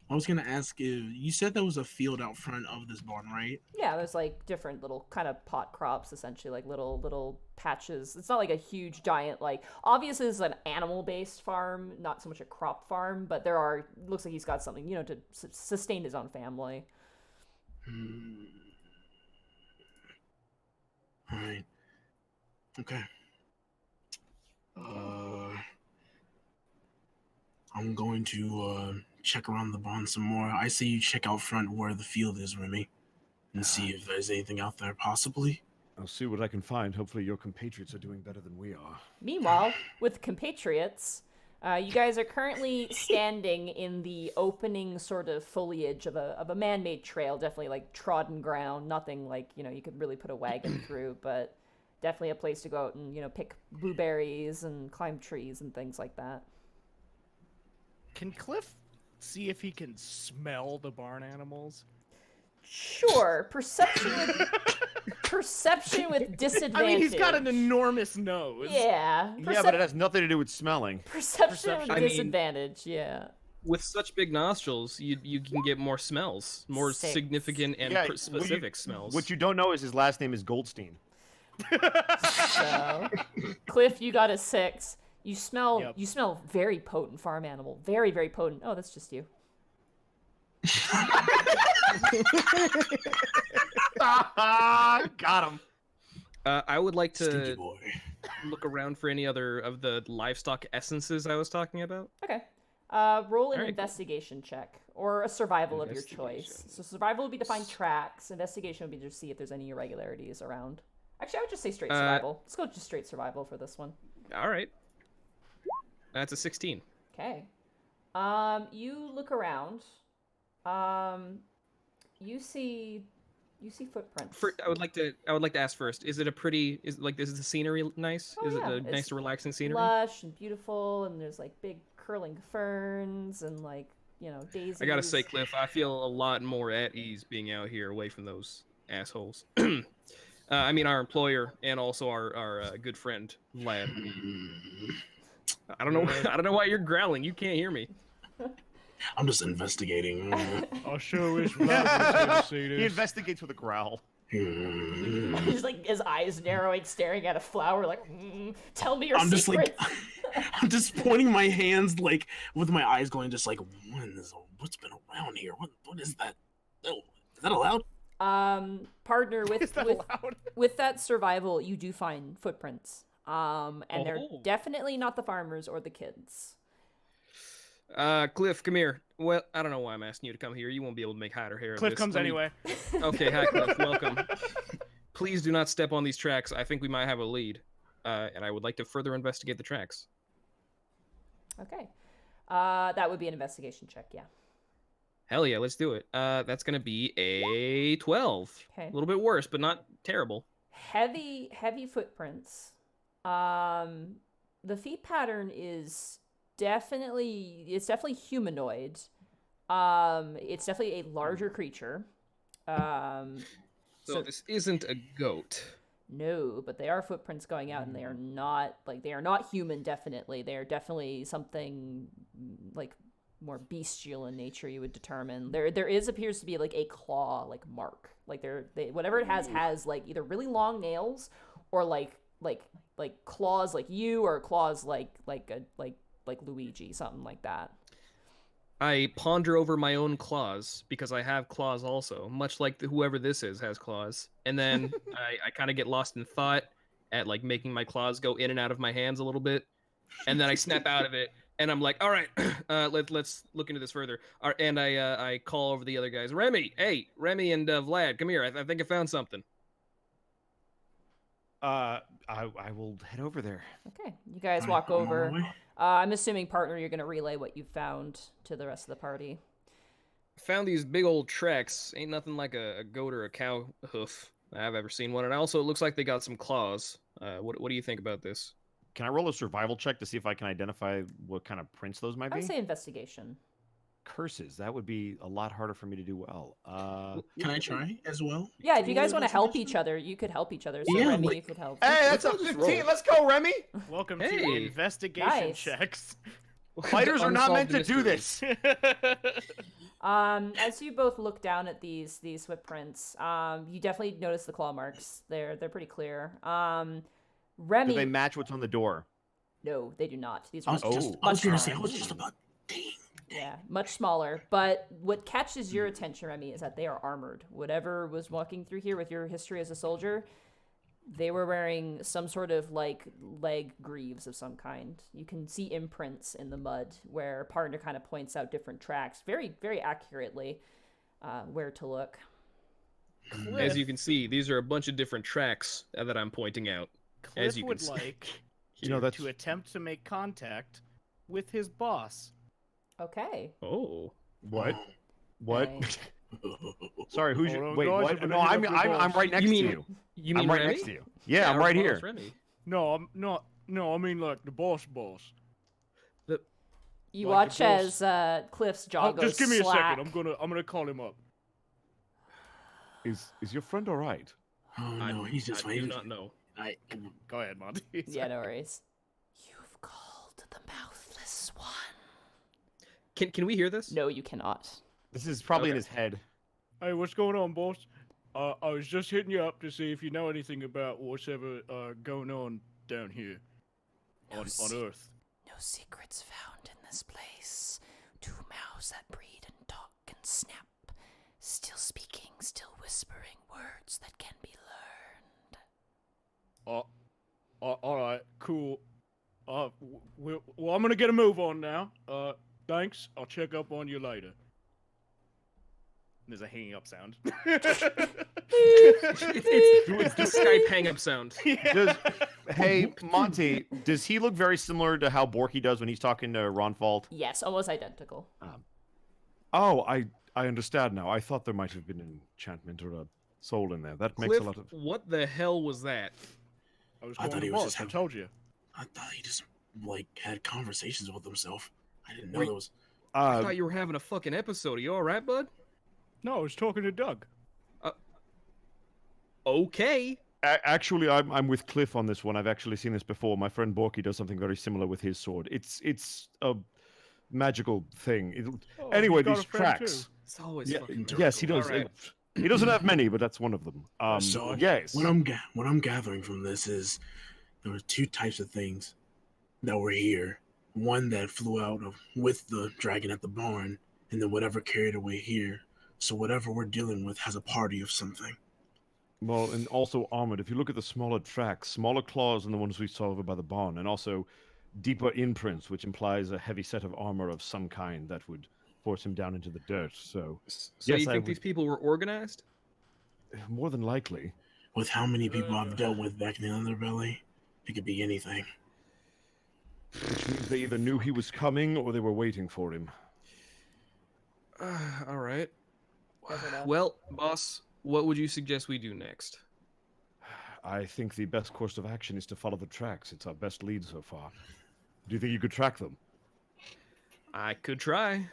I was gonna ask if you said there was a field out front of this barn, right? Yeah, there's like different little kind of pot crops, essentially, like little patches. It's not like a huge giant, like obviously this is an animal-based farm, not so much a crop farm, but there are looks like he's got something, to sustain his own family. All right. Okay. I'm going to check around the barn some more. I say you check out front where the field is, Remy, and see if there's anything out there, possibly. I'll see what I can find. Hopefully your compatriots are doing better than we are. Meanwhile, with compatriots, you guys are currently standing in the opening sort of foliage of a man-made trail, definitely like trodden ground, nothing like, you could really put a wagon through, but definitely a place to go out and, pick blueberries and climb trees and things like that. Can Cliff see if he can smell the barn animals? Sure, perception with disadvantage. I mean, he's got an enormous nose. Yeah. Yeah, but it has nothing to do with smelling. Perception with I mean- disadvantage, yeah. With such big nostrils, you can get more smells, more 6. significant and Yeah, specific smells. What you don't know is his last name is Goldstein. So, Cliff, you got a 6. You smell Yep. you smell very potent farm animal. Very, very potent. Oh, that's just you. Got him. I would like Stinky to boy. look around for any other of the livestock essences I was talking about. Okay. Roll an Alright, cool. investigation check or a survival of your choice. Investigation. So survival would be to find tracks. Investigation would be to see if there's any irregularities around. Actually, I would just say straight survival. Let's go just straight survival for this one. All right. That's a 16. Okay. You look around. You see footprints. I would like to ask first. Is it is the scenery nice? Oh, Is it yeah, a it's nice, relaxing scenery? lush and beautiful, and there's like big curling ferns and like daisies. I gotta say, Cliff, I feel a lot more at ease being out here away from those assholes. I mean, our employer and also our good friend Vlad. I don't know. I don't know why you're growling. You can't hear me. I'm just investigating. I sure wish Vlad was here to see this. He investigates with a growl. He's like his eyes narrowing, staring at a flower, like, tell me your I'm just like, secrets. I'm just pointing my hands, like with my eyes going, just like, what's been around here? What is that? Oh, is that allowed? Partner, Is that allowed? with that survival, you do find footprints. And they're Oh. definitely not the farmers or the kids. Cliff, come here. Well, I don't know why I'm asking you to come here. You won't be able to make hide or hair of Cliff this. comes Let me- anyway. Okay, hi Cliff, welcome. Please do not step on these tracks. I think we might have a lead. And I would like to further investigate the tracks. Okay. That would be an investigation check, yeah. Hell yeah, let's do it. That's gonna be a 12. Okay. A little bit worse, but not terrible. Heavy footprints. The feet pattern is definitely humanoid. It's definitely a larger creature. So this isn't a goat. No, but they are footprints going out, and they are not human. Definitely, they are definitely something like more bestial in nature. You would determine there appears to be like a claw like mark. Like they whatever it has like either really long nails or like claws like you, or claws like Luigi, something like that. I ponder over my own claws because I have claws also, much like whoever this is has claws. And then I kind of get lost in thought at like making my claws go in and out of my hands a little bit, and then I snap out of it, and I'm like, all right, let's look into this further. And I call over the other guys. Remy, hey, Remy and Vlad, come here. I think I found something. I will head over there. Okay, you guys walk over. I'm assuming, partner, you're gonna relay what you found to the rest of the party. Found these big old tracks. Ain't nothing like a goat or a cow hoof I've ever seen one. And also, it looks like they got some claws. What do you think about this? Can I roll a survival check to see if I can identify what kind of prints those might I be? would say investigation. Curses. That would be a lot harder for me to do well. Can I try as well? Yeah, if you guys want to help each other, you could help each other. So Yeah, Remy, like- you could help. Hey, that's a Let's just 15. roll. Let's go, Remy. Welcome Hey. to investigation Nice. checks. Fighters are not meant to Unsolved do mysteries. this. As you both look down at these footprints, you definitely notice the claw marks. They're pretty clear. Remy, Do they match what's on the door? no, they do not. These I are was much, just, much I was gonna say, smaller. I was just about, dang. Yeah, much smaller. But what catches your attention, Remy, is that they are armored. Whatever was walking through here with your history as a soldier, they were wearing some sort of like leg greaves of some kind. You can see imprints in the mud where partner kind of points out different tracks very, very accurately where to look. As you can see, these are a bunch of different tracks that I'm pointing out. Cliff As you can would see. like You know, that's to attempt to make contact with his boss. Okay. Oh. what? What? Okay. Sorry, who's Hold your? on, Wait, guys, what? I'm gonna No, hit I'm up your I'm boss. right next You to mean you. you mean I'm right Remy? next to you. Yeah, I'm our right boss, here. Remy. No, I'm not. No, I mean like the boss. You Like watch the boss. as Cliff's jaw goes Just give me slack. a second. I'm gonna call him up. Is your friend all right? Oh no, he's just I do waiting. not know. Go ahead, Monty. Yeah, no worries. You've called the mouthless one. Can we hear this? No, you cannot. This is probably in Okay. his head. Hey, what's going on, boss? I was just hitting you up to see if you know anything about what's ever going on down here on Earth. No secrets found in this place. Two mouths that breed and talk and snap. Still speaking, still whispering words that can be learned. All right, cool. Well, I'm gonna get a move on now. Thanks. I'll check up on you later. There's a hanging up sound. It's the Skype hang-up sound. Hey, Monty, does he look very similar to how Borky does when he's talking to Ronfalt? Yes, almost identical. Oh, I understand now. I thought there might have been an enchantment or a soul in there. That makes Cliff, a lot of... what the hell was that? I was I going thought to he was boss, just I having- told you. I thought he just like had conversations with himself. I didn't know Wait. there was. I thought you were having a fucking episode. Are you all right, bud? No, I was talking to Doug. Okay. Actually, I'm with Cliff on this one. I've actually seen this before. My friend Borky does something very similar with his sword. It's a magical thing. Oh, Anyway, he's got these a friend tracks. too. It's always Yeah, fucking yes, he magical. does. All right. He doesn't have many, but that's one of them. So Yes. what I'm gathering from this is there were two types of things that were here. One that flew out with the dragon at the barn, and then whatever carried away here. So whatever we're dealing with has a party of something. Well, and also armored. If you look at the smaller tracks, smaller claws than the ones we saw over by the barn, and also deeper imprints, which implies a heavy set of armor of some kind that would force him down into the dirt. So, So yes, you I think would- these people were organized? more than likely. With how many people I've dealt with back in the underbelly, it could be anything. Which means they either knew he was coming or they were waiting for him. All right. Guys are done. Well, boss, what would you suggest we do next? I think the best course of action is to follow the tracks. It's our best lead so far. Do you think you could track them? I could try,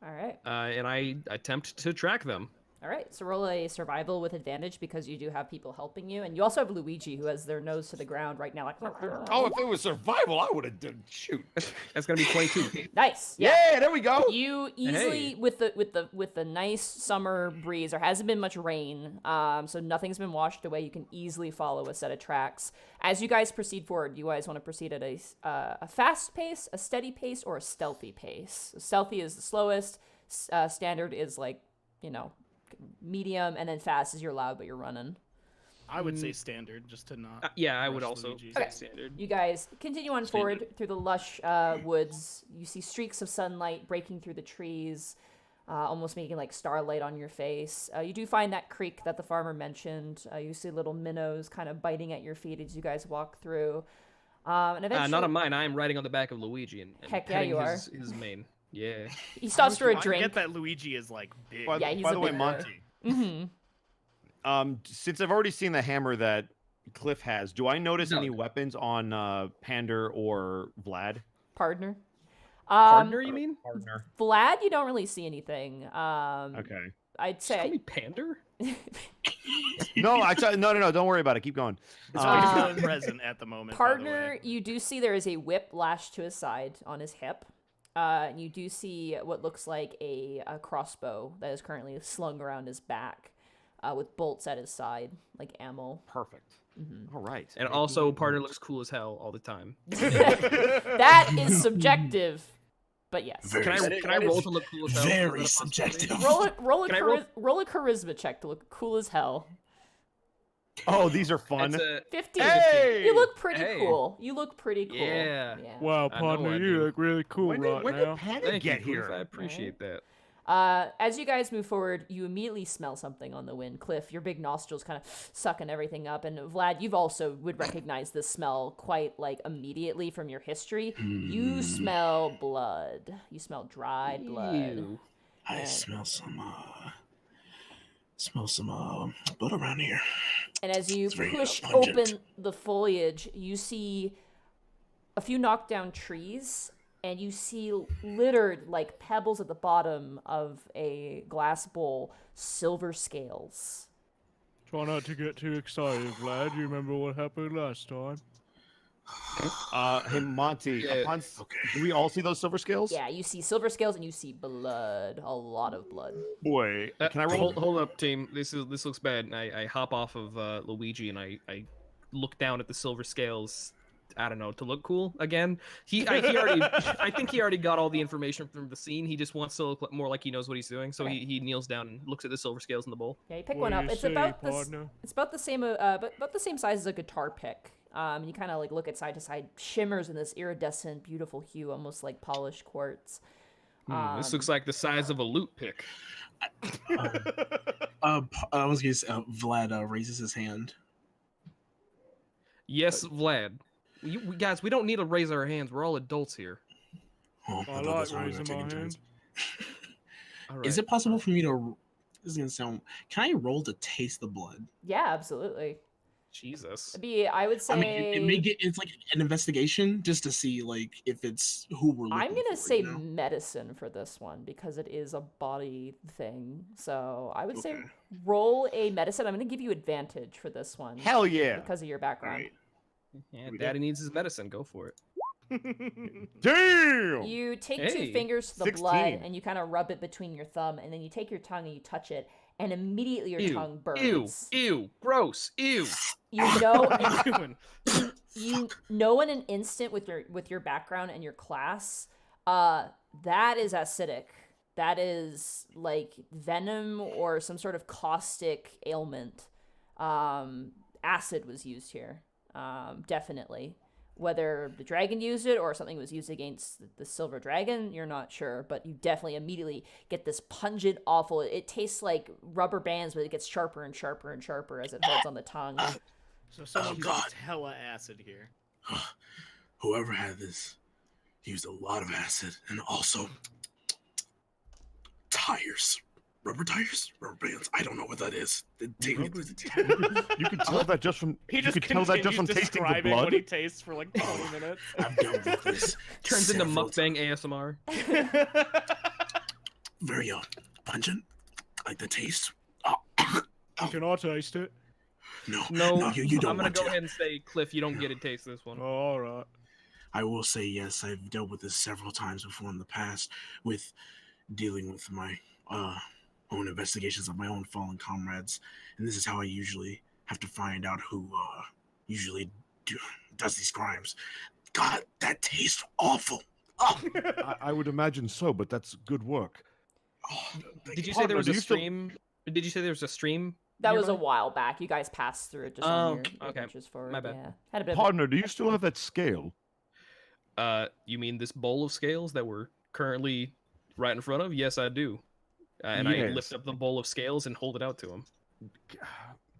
All right. and I attempt to track them. All right. So roll a survival with advantage because you do have people helping you, and you also have Luigi who has their nose to the ground right now, like. Oh, if it was survival, I would have done shoot. That's gonna be 22. Nice. Yeah. Yeah, there we go. You easily Hey. with the nice summer breeze. There hasn't been much rain, so nothing's been washed away. You can easily follow a set of tracks. As you guys proceed forward, you guys want to proceed at a fast pace, a steady pace, or a stealthy pace. Stealthy is the slowest. Standard is like medium, and then fast is you're loud but you're running. I would say standard, just to not. Yeah, I would rush also Luigi. say Okay. standard. You guys continue on forward through the lush woods. You see streaks of sunlight breaking through the trees, almost making like starlight on your face. You do find that creek that the farmer mentioned. You see little minnows kind of biting at your feet as you guys walk through. And eventually, Not on mine. I am riding on the back of Luigi and Heck yeah, petting you his mane. Yeah. he stops for a I drink. get that Luigi is like big. By, Yeah, he's by a the way, big boy. Monty, Mm-hmm. since I've already seen the hammer that Cliff has, do I notice No. any weapons on Pander or Vlad? Partner. Partner, you mean? Partner. Vlad, you don't really see anything. Okay. I'd Just call say me Pander? No, no. Don't worry about it. Keep going. It's Um, not present at the moment. by the Partner, way. you do see there is a whip lashed to his side on his hip. You do see what looks like a crossbow that is currently slung around his back with bolts at his side, like ammo. Perfect. All right. And also, partner looks cool as hell all the time. That is subjective, but yes. Very, Can I roll to look cool as hell? very Is that a possibility? subjective. Can I Roll a charisma check to look cool as hell. Oh, these are fun. That's a 15. Hey! You look pretty Hey. cool. You look pretty cool. Yeah. Wow, I know partner, I you do. look really cool when right did now. Pander Thank get you, Cliff. here? I appreciate that. As you guys move forward, you immediately smell something on the wind. Cliff, your big nostrils kind of sucking everything up, and Vlad, you've also would recognize this smell quite like immediately from your history. You smell blood. You smell dried blood. Ew. I smell some blood around here. And as you It's very, push pungent. open the foliage, you see a few knockdown trees, and you see littered like pebbles at the bottom of a glass bowl, silver scales. Try not to get too excited, Vlad. You remember what happened last time? Hey, Monty. Yeah. Do we all see those silver scales? Yeah, you see silver scales and you see blood, a lot of blood. Boy, can I roll? Hold up, team. This looks bad. And I hop off of Luigi and I look down at the silver scales. I don't know, to look cool again. I think he already got all the information from the scene. He just wants to look more like he knows what he's doing. So Okay. he kneels down and looks at the silver scales in the bowl. Yeah, you pick What one do up. you It's say, about partner? it's about the same about the same size as a guitar pick. You kind of like look at side to side, shimmers in this iridescent, beautiful hue, almost like polished quartz. This looks like the size of a loot pick. I was gonna say, Vlad raises his hand. Yes, Vlad. Guys, we don't need to raise our hands. We're all adults here. Oh, I thought like that's why we were raising my taking hand. turns. All right. Is it possible for me to? This is gonna sound. Can I roll to taste the blood? Yeah, absolutely. Jesus. I would say. I mean, it's like an investigation just to see like if it's who we're looking I'm gonna for, say you know? medicine for this one because it is a body thing. So I would say Okay. roll a medicine. I'm gonna give you advantage for this one Hell yeah. because of your background. Alright. Yeah, We Daddy needs his medicine. Go for it. Damn. You take Hey, 2 fingers to the 16. blood and you kind of rub it between your thumb, and then you take your tongue and you touch it, and immediately your tongue burns. Ew, gross, ew. You know, Doing? you know in an instant with your background and your class, that is acidic. That is like venom or some sort of caustic ailment. Acid was used here, definitely. Whether the dragon used it or something was used against the silver dragon, you're not sure, but you definitely immediately get this pungent, awful. It tastes like rubber bands, but it gets sharper and sharper and sharper as it holds on the tongue. So someone God. used hella acid here. Whoever had this used a lot of acid and also tires. Rubber tires? Rubber bands. I don't know what that is. Take me to the You can tell that just from He you just can tell that just from continues tasting the describing blood. what he tastes for like 20 minutes. I've dealt with this. Turns into several mukbang ASMR. Very pungent. Like the taste. Can I taste it? No, you don't I'm gonna want go to. ahead and say, Cliff, you don't get to taste this one. Oh, all right. I will say yes. I've dealt with this several times before in the past with dealing with my own investigations of my own fallen comrades, and this is how I usually have to find out who usually does these crimes. God, that tastes awful. Oh, I would imagine so, but that's good work. Did you say there Partner, was do a you still- stream? Did you say there was a stream? That was a nearby? while back. You guys passed through it just on your okay. adventures forward. My bad. Yeah. Had a bit of Partner, do you still have that scale? You mean this bowl of scales that we're currently right in front of? Yes, I do. And I Yes. lift up the bowl of scales and hold it out to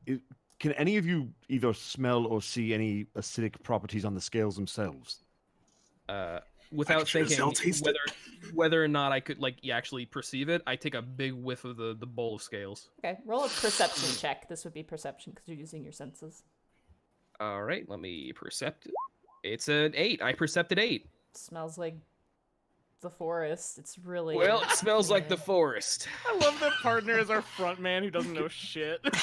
him. Can any of you either smell or see any acidic properties on the scales themselves? Without could sure as hell thinking taste it. whether or not I could actually perceive it, I take a big whiff of the bowl of scales. Okay, roll a perception check. This would be perception because you're using your senses. All right, let me percept it. It's an 8. I percepted 8. Smells like the forest. It's really Well, it smells like the yeah. forest. I love that partner is our front man who doesn't know shit. It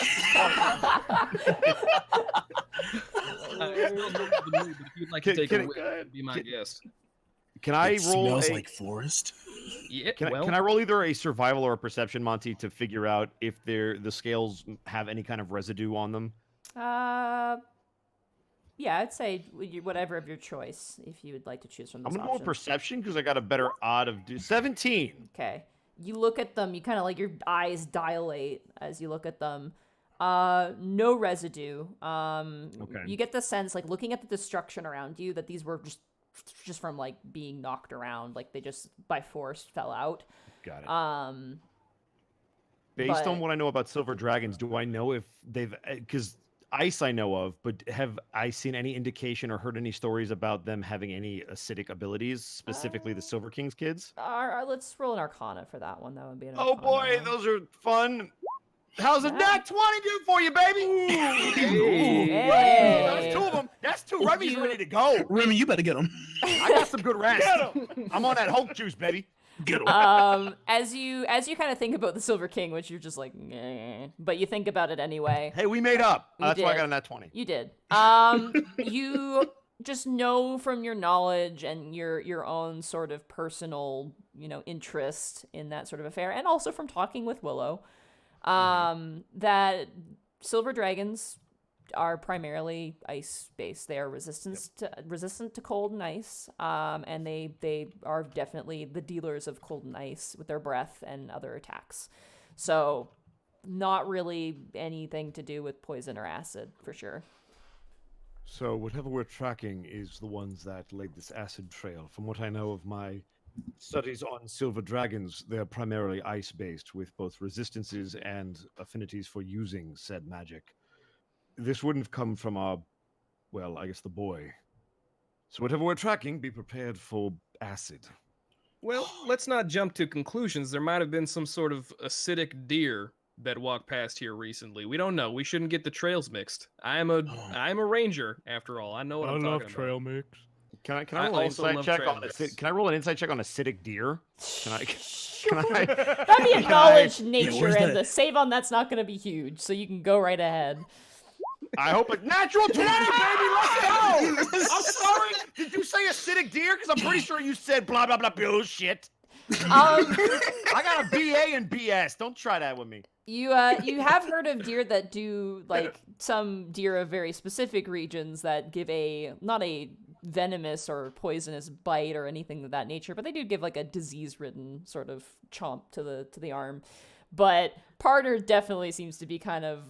smells like the mood, but if you'd like to take a whiff, be my guest. Can I it roll smells a, like forest. Yeah, Can well, I roll either a survival or a perception, Monty, to figure out if the scales have any kind of residue on them? Yeah, I'd say whatever of your choice, if you would like to choose from I'm those gonna go with options. perception because I got a better odd of 17. Okay. You look at them, you kind of like your eyes dilate as you look at them. No residue. Okay. You get the sense, like looking at the destruction around you, that these were just from like being knocked around, like they just by force fell out. Got it. But- Based on what I know about silver dragons, do I know if they've because ice I know of, but have I seen any indication or heard any stories about them having any acidic abilities, specifically the Silver King's kids? Let's roll an Arcana for that one. That would be an Oh Arcana boy, roll. those are fun. How's a Yeah. nat 20 do for you, baby? Hey. That's 2 of them. That's 2. Remy's ready to go. Remy, you better get him. I got some good rest. I'm on that Hulk juice, baby. Get him. As you kind of think about the Silver King, which you're just like, "Nah," but you think about it anyway. Hey, we made up. You That's why I did. got a nat 20. You did. You just know from your knowledge and your own sort of personal, interest in that sort of affair, and also from talking with Willow, that silver dragons are primarily ice-based. They are resistant to cold and ice, and they are definitely the dealers of cold and ice with their breath and other attacks. So, not really anything to do with poison or acid, for sure. So whatever we're tracking is the ones that laid this acid trail. From what I know of my Studies on silver dragons, they're primarily ice-based, with both resistances and affinities for using said magic. This wouldn't have come from our, well, I guess the boy. So whatever we're tracking, be prepared for acid. Well, let's not jump to conclusions. There might have been some sort of acidic deer that walked past here recently. We don't know. We shouldn't get the trails mixed. I'm a ranger, after all. I know what I I'm love talking trail mix. Can I I roll an also insight love check trail on mix. can I roll an insight check on acidic deer? Can I? Sure. Can I? That'd be a Can knowledge Yeah, nature, where's and that? the save on that's not going to be huge, so you can go right ahead. I hope it natural 20, baby. Let's go. I'm sorry. Did you say acidic deer? Because I'm pretty sure you said blah blah blah bullshit. I got a BA and BS. Don't try that with me. You have heard of deer that do, like, some deer of very specific regions that give not a venomous or poisonous bite or anything of that nature, but they do give like a disease-ridden sort of chomp to the arm. But Partner definitely seems to be kind of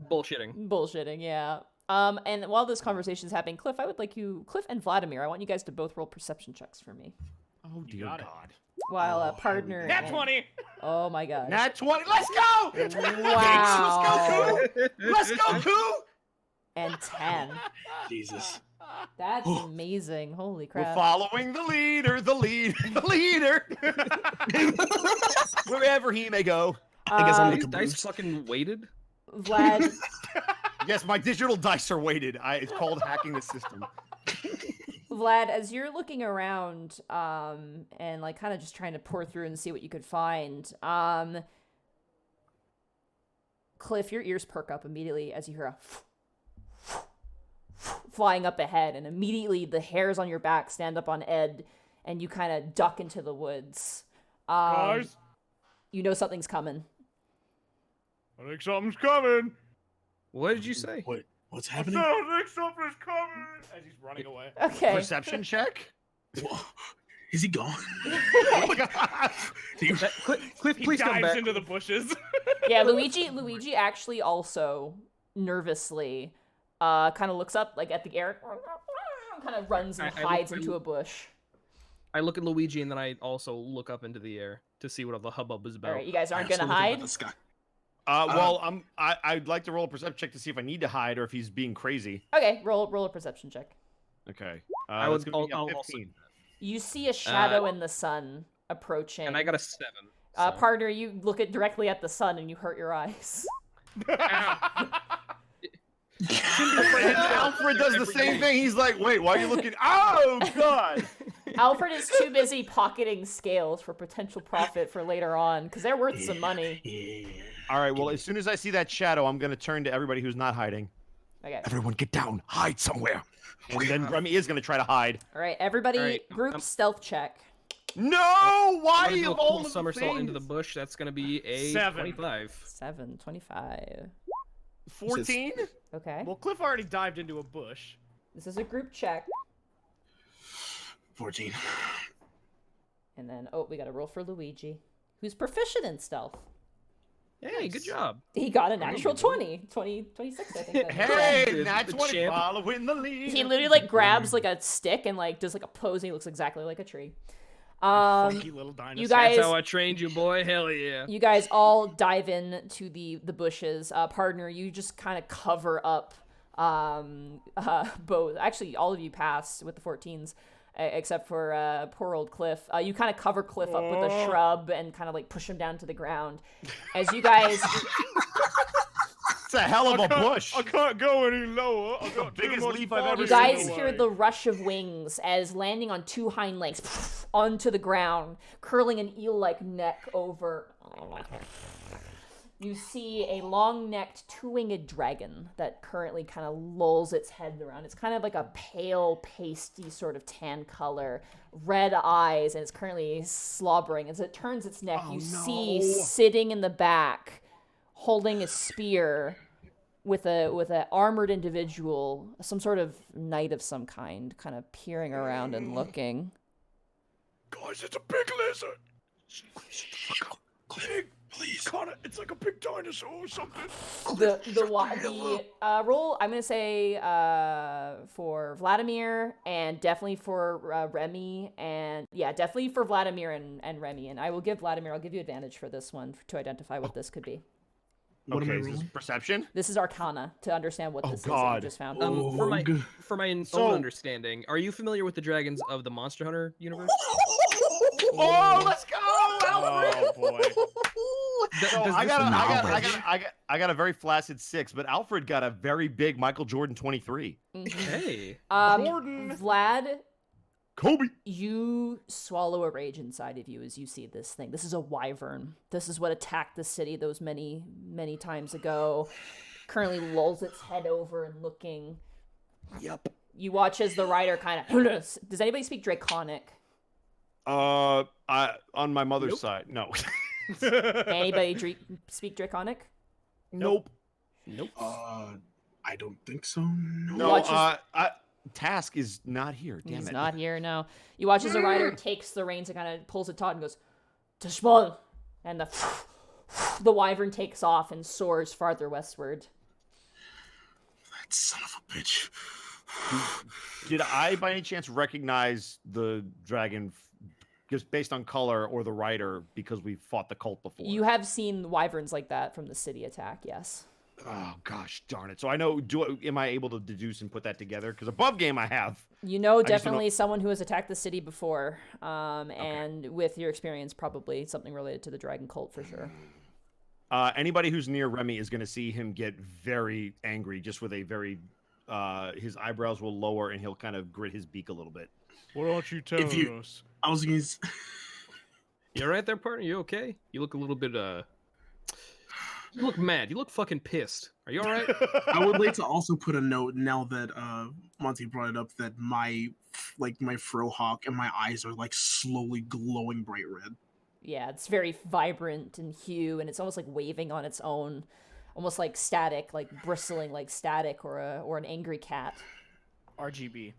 bullshitting, yeah. And while this conversation is happening, Cliff and Vladimir, I want you guys to both roll perception checks for me. Oh dear got it. God. While Partner Nat and- 20. Oh my God. Nat 20. Let's go. Wow. Let's go, Coo. And 10. Jesus. That's amazing. Holy crap. We're following the leader. Wherever he may go. I guess I'm These the dice caboose. fucking weighted? Vlad, Yes, my digital dice are weighted. It's called hacking the system. Vlad, as you're looking around, and like kind of just trying to pour through and see what you could find, Cliff, your ears perk up immediately as you hear a flying up ahead, and immediately the hairs on your back stand up on end, and you kind of duck into the woods. Guys, You know something's coming. I think something's coming. What did you say? What's I happening? think something's coming. As he's running away. Okay. Perception check. Is he gone? Oh my God. Cliff, He please come dives back. into the bushes. Yeah, Luigi actually also nervously kind of looks up like at the air, kind of runs and I hides look- into a bush. I look at Luigi and then I also look up into the air to see what the hubbub is about. All right, you guys aren't I'm still gonna looking at hide. the sky. Well, I'd like to roll a perception check to see if I need to hide or if he's being crazy. Okay, roll a perception check. Okay. I That's would- gonna be a I'll also 15. You see a shadow in the sun approaching. And I got a 7. so- Partner, you look directly at the sun and you hurt your eyes. And Alfred does the same thing. He's like, wait, why are you looking? Oh, God. Alfred is too busy pocketing scales for potential profit for later on, because they're worth some money. Yeah. All right, well, as soon as I see that shadow, I'm going to turn to everybody who's not hiding. Okay. Everyone get down. Hide somewhere. And then Remy is going to try to hide. All right, everybody, All right, group stealth check. No! I'm Why gonna do of a all cool of the somersault into the things? bush. That's gonna be a 7. 25. 7, 25. 14? Okay. Well, Cliff already dived into a bush. This is a group check. 14. And then, we got to roll for Luigi, who's proficient in stealth. Hey, good job. He got a natural 26, I think. that is. Hey, The Nat 20 champ. following the lead. He literally like grabs like a stick and like does like a pose and he looks exactly like a tree. Funky little dinosaur. You guys, That's how I trained you, boy. Hell yeah. you guys all dive in to the bushes. Partner, you just kind of cover up both. Actually, all of you pass with the 14s. Except for poor old Cliff. You kind of cover Cliff up with a shrub and kind of like push him down to the ground. As you guys, It's a hell of a bush. I can't go any lower. I got too biggest much leaf I've body ever you seen. guys weight. hear the rush of wings as landing on two hind legs onto the ground, curling an eel-like neck over. You see a long-necked, two-winged dragon that currently kind of lolls its head around. It's kind of like a pale, pasty sort of tan color, red eyes, and it's currently slobbering. As it turns its neck, you see sitting in the back, holding a spear, with a armored individual, some sort of knight of some kind, kind of peering around and looking. Guys, it's a big lizard. Please. Connor, it's like a big dinosaur or something. The roll, I'm gonna say for Vladimir and definitely for Remy, and yeah, definitely for Vladimir and Remy. And I will give Vladimir, I'll give you advantage for this one to identify what this could be. What am I is this rolling? perception? This is Arcana to understand what Oh, this is that God. you just found. For my So- own understanding, are you familiar with the dragons of the Monster Hunter universe? Oh, let's go, Oh boy. So Does I this got a very flaccid 6, but Alfred got a very big Michael Jordan 23. Hey. Vlad, Kobe. you swallow a rage inside of you as you see this thing. This is a wyvern. This is what attacked the city those many, many times ago. Currently lulls its head over and looking. Yep. You watch as the rider kind of... Does anybody speak Draconic? On my mother's side, no. Anybody speak Draconic? Nope. I don't think so. No. No. Watch Task is not here. Damn He's it. not here now. You watch as the rider takes the reins and kind of pulls it taut and goes, Tashmol! And the wyvern takes off and soars farther westward. That son of a bitch. Did I, by any chance, recognize the dragon just based on color or the rider because we fought the cult before? You have seen wyverns like that from the city attack, yes. Oh gosh, darn it! So I know. Am I able to deduce and put that together? Because above game I have. You know just don't definitely someone who has attacked the city before, and with your experience, probably something related to the dragon cult for sure. Anybody who's near Remy is going to see him get very angry, just with a very. His eyebrows will lower and he'll kind of grit his beak a little bit. What aren't you telling us? I was gonna. You alright there, partner? You okay? You look a little bit, You look mad. You look fucking pissed. Are you alright? I would like to also put a note now that Monty brought it up that my frohawk and my eyes are like slowly glowing bright red. Yeah, it's very vibrant in hue, and it's almost like waving on its own, almost like static, like bristling like static or an angry cat. RGB.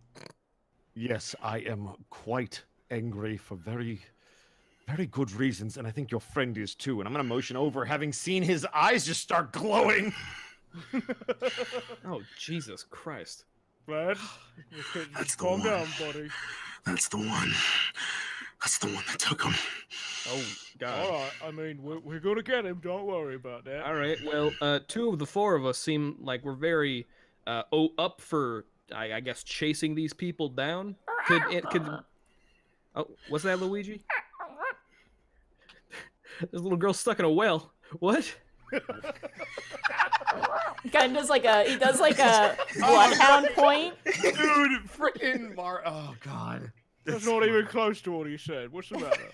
Yes, I am quite angry for very, very good reasons, and I think your friend is too. And I'm gonna motion over, having seen his eyes just start glowing. Oh, Jesus Christ. Vlad, That's the calm one. down, buddy. That's the one. That's the one that took him. Oh, God. All right, I mean, we're gonna get him. Don't worry about that. All right. Well, two of the four of us seem like we're very up for, I guess, chasing these people down. Could oh, what's that, Luigi? There's a little girl stuck in a well. What? He kind of does like a bloodhound point. Dude, freaking Oh God. That's not even close to what he said. What's the matter?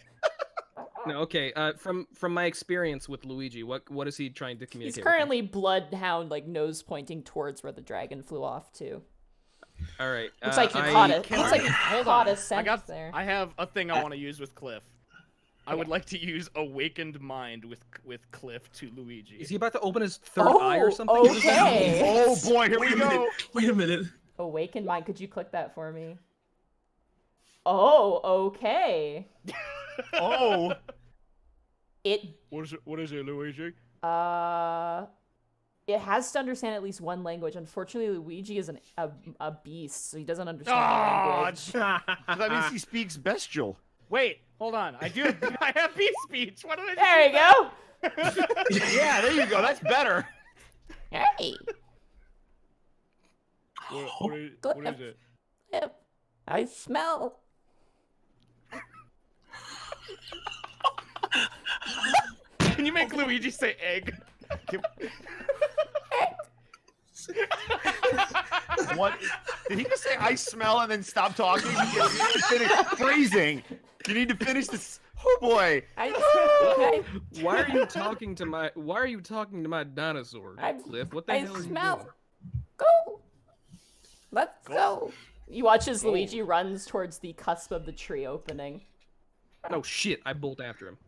No. Okay. From my experience with Luigi, what is he trying to communicate? He's with me? currently bloodhound, like nose pointing towards where the dragon flew off to. All right. Looks like you caught it. can Looks like you Hold caught on. a scent there. I have a thing I want to use with Cliff. I would like to use Awakened Mind with Cliff to Luigi. Is he about to open his third eye or something? Okay. Oh boy, here we go. Wait a minute. Awakened mind. Could you click that for me? Oh, okay. Oh. What is it, Luigi? It has to understand at least one language. Unfortunately, Luigi is a beast, so he doesn't understand the Oh, language. that means he speaks bestial. Wait, hold on. I have beast speech. What did I There you go. Yeah, there you go. That's better. Hey. What is it? I smell. Can you make Luigi say egg? What? Did he just say I smell and then stop talking? You need to finish phrasing. You need to finish this. Oh boy. Why are you talking to my dinosaur, Cliff? What the hell are you doing? Go. Let's go. You watch as Luigi runs towards the cusp of the tree opening. Oh shit! I bolt after him.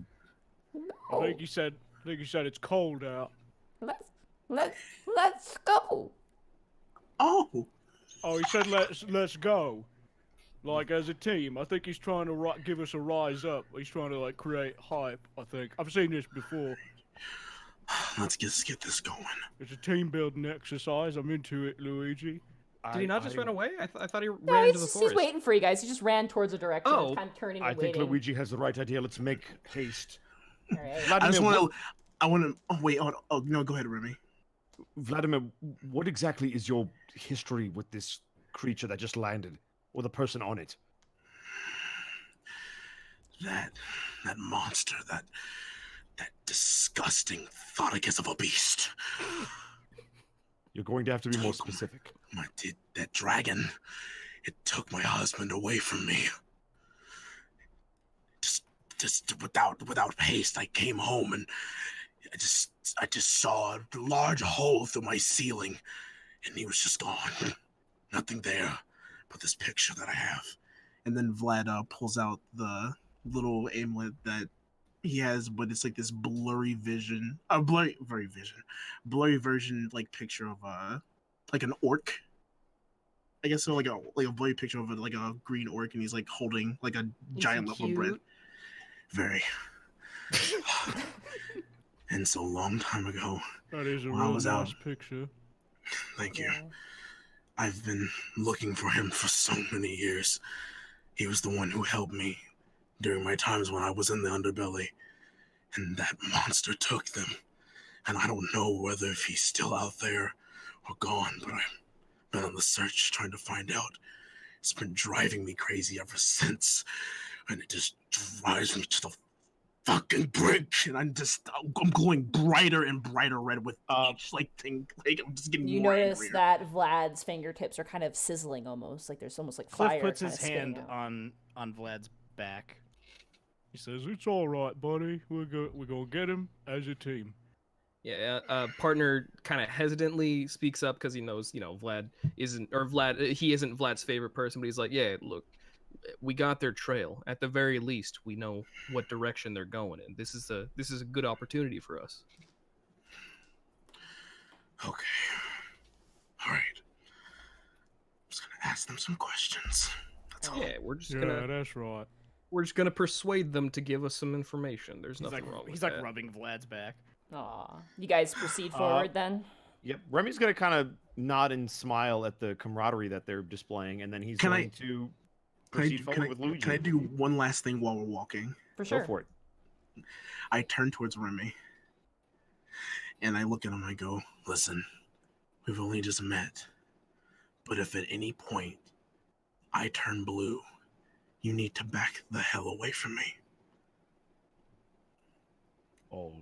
I think you said it's cold out. Let's go. Oh. Oh, he said let's go. Like as a team. I think he's trying to give us a rise up. He's trying to like create hype. I think I've seen this before. Let's get this going. It's a team building exercise. I'm into it, Luigi. Did he not just run away? I thought he No, ran into the he's forest. waiting for you guys. He just ran towards a direction. Oh. Kind of turning I and think waiting. Luigi has the right idea. Let's make haste. All right. I just Vladimir, want to. I want to. Oh wait. Oh no. Go ahead, Remy. Vladimir, what exactly is your history with this creature that just landed, or the person on it? That monster. That disgusting thoticus of a beast. You're going to have to be more specific. That dragon. It took my husband away from me. Just without haste, I came home and I just saw a large hole through my ceiling, and he was just gone. Nothing there but this picture that I have. And then Vlad pulls out the little amulet that he has, but it's like this blurry version, like picture of like an orc. I guess so, like a blurry picture of like a green orc, and he's like holding like a giant loaf of bread. Very. And so long time ago. That is a When I real was nice out. picture. Thank you. Yeah. I've been looking for him for so many years. He was the one who helped me during my times when I was in the underbelly. And that monster took them. And I don't know whether if he's still out there or gone, but I've been on the search trying to find out. It's been driving me crazy ever since. And it just drives me to the fucking brink. And I'm glowing brighter and brighter red with each thing. Like, I'm just getting You more notice angrier. that Vlad's fingertips are kind of sizzling almost. Like there's almost like fire. Cliff puts kind his of spitting hand out. on Vlad's back. He says, "It's all right, buddy. We're gonna get him as a team." Yeah, partner kind of hesitantly speaks up because he knows, Vlad isn't Vlad's favorite person, but he's like, yeah, look, we got their trail. At the very least, we know what direction they're going in. This is a good opportunity for us. Okay. All right. I'm just gonna ask them some questions. That's all. Yeah, we're just Yeah, that's right. gonna persuade them to give us some information. There's nothing wrong with He's that. like rubbing Vlad's back. Aw. You guys proceed forward then? Yep. Remy's going to kind of nod and smile at the camaraderie that they're displaying, and then he's Can I- going to Can proceed forward with I Luigi. do one last thing while we're walking? For sure. Go for it. I turn towards Remy and I look at him and I go, listen, we've only just met, but if at any point I turn blue, you need to back the hell away from me. All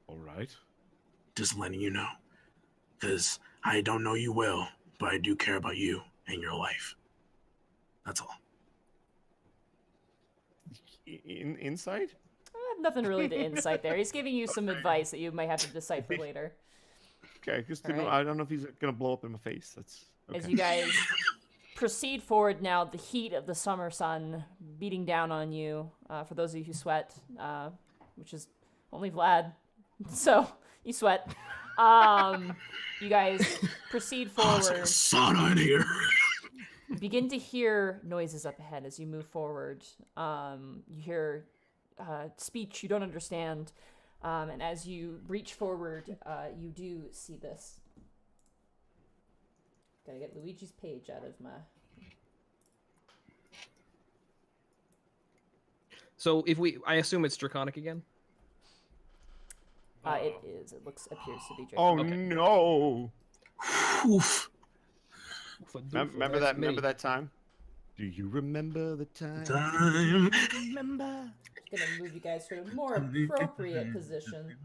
right. Just letting you know. Because I don't know you well, but I do care about you and your life. That's all. Insight? Nothing really to insight there. He's giving you some advice that you might have to decipher later. Okay, just All right. I don't know if he's going to blow up in my face. That's okay. As you guys proceed forward now, the heat of the summer sun beating down on you. For those of you who sweat, which is only Vlad, so you sweat. You guys proceed Oh, it's like a forward. sauna in here. Begin to hear noises up ahead as you move forward. You hear speech you don't understand, and as you reach forward, you do see this. Gotta get Luigi's page out of my. So I assume it's Draconic again. It is. It appears to be. Oh Draconic. Okay. no! Oof. Remember that time? Do you remember the time? Time. Remember? Gonna move you guys to a more appropriate position.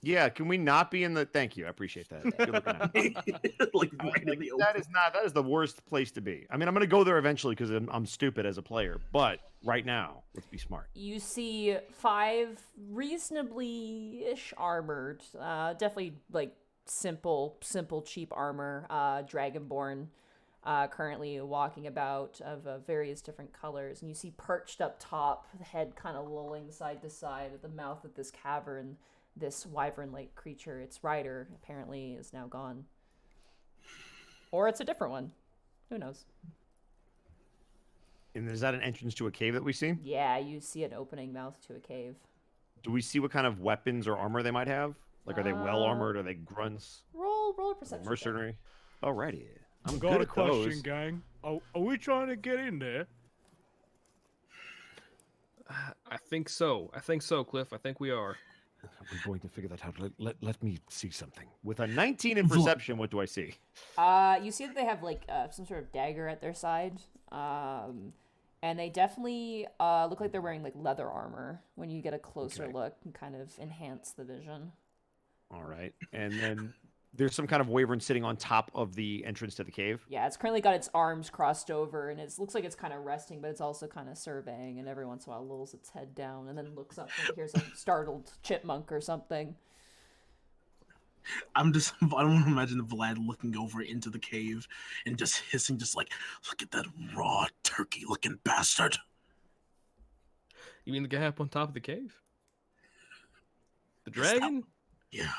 Yeah, can we not be in the? Thank you, I appreciate that. Good looking out. Like right in the open. That is the worst place to be. I mean, I'm gonna go there eventually because I'm stupid as a player, but right now, let's be smart. You see 5 reasonably-ish armored, definitely like simple, cheap armor, dragonborn, currently walking about of various different colors. And you see perched up top, the head kind of lolling side to side at the mouth of this cavern, this wyvern-like creature. Its rider apparently is now gone. Or it's a different one. Who knows? And is that an entrance to a cave that we see? Yeah, you see an opening mouth to a cave. Do we see what kind of weapons or armor they might have? Like, are they well armored? Are they grunts? Roll a perception check. Mercenary? Alrighty. I'm Got good a at question, those. gang. Are we trying to get in there? I think so. I think so, Cliff. I think we are. We're going to figure that out. Let me see something. With a 19 in perception, what do I see? You see that they have like some sort of dagger at their side, and they definitely look like they're wearing like leather armor. When you get a closer look, and kind of enhance the vision. All right, and then there's some kind of wyvern sitting on top of the entrance to the cave. Yeah, it's currently got its arms crossed over, and it looks like it's kind of resting, but it's also kind of surveying, and every once in a while lolls its head down, and then looks up and hears a startled chipmunk or something. I don't want to imagine Vlad looking over into the cave and just hissing, just like, look at that raw turkey-looking bastard. You mean the guy up on top of the cave? The dragon? Yeah.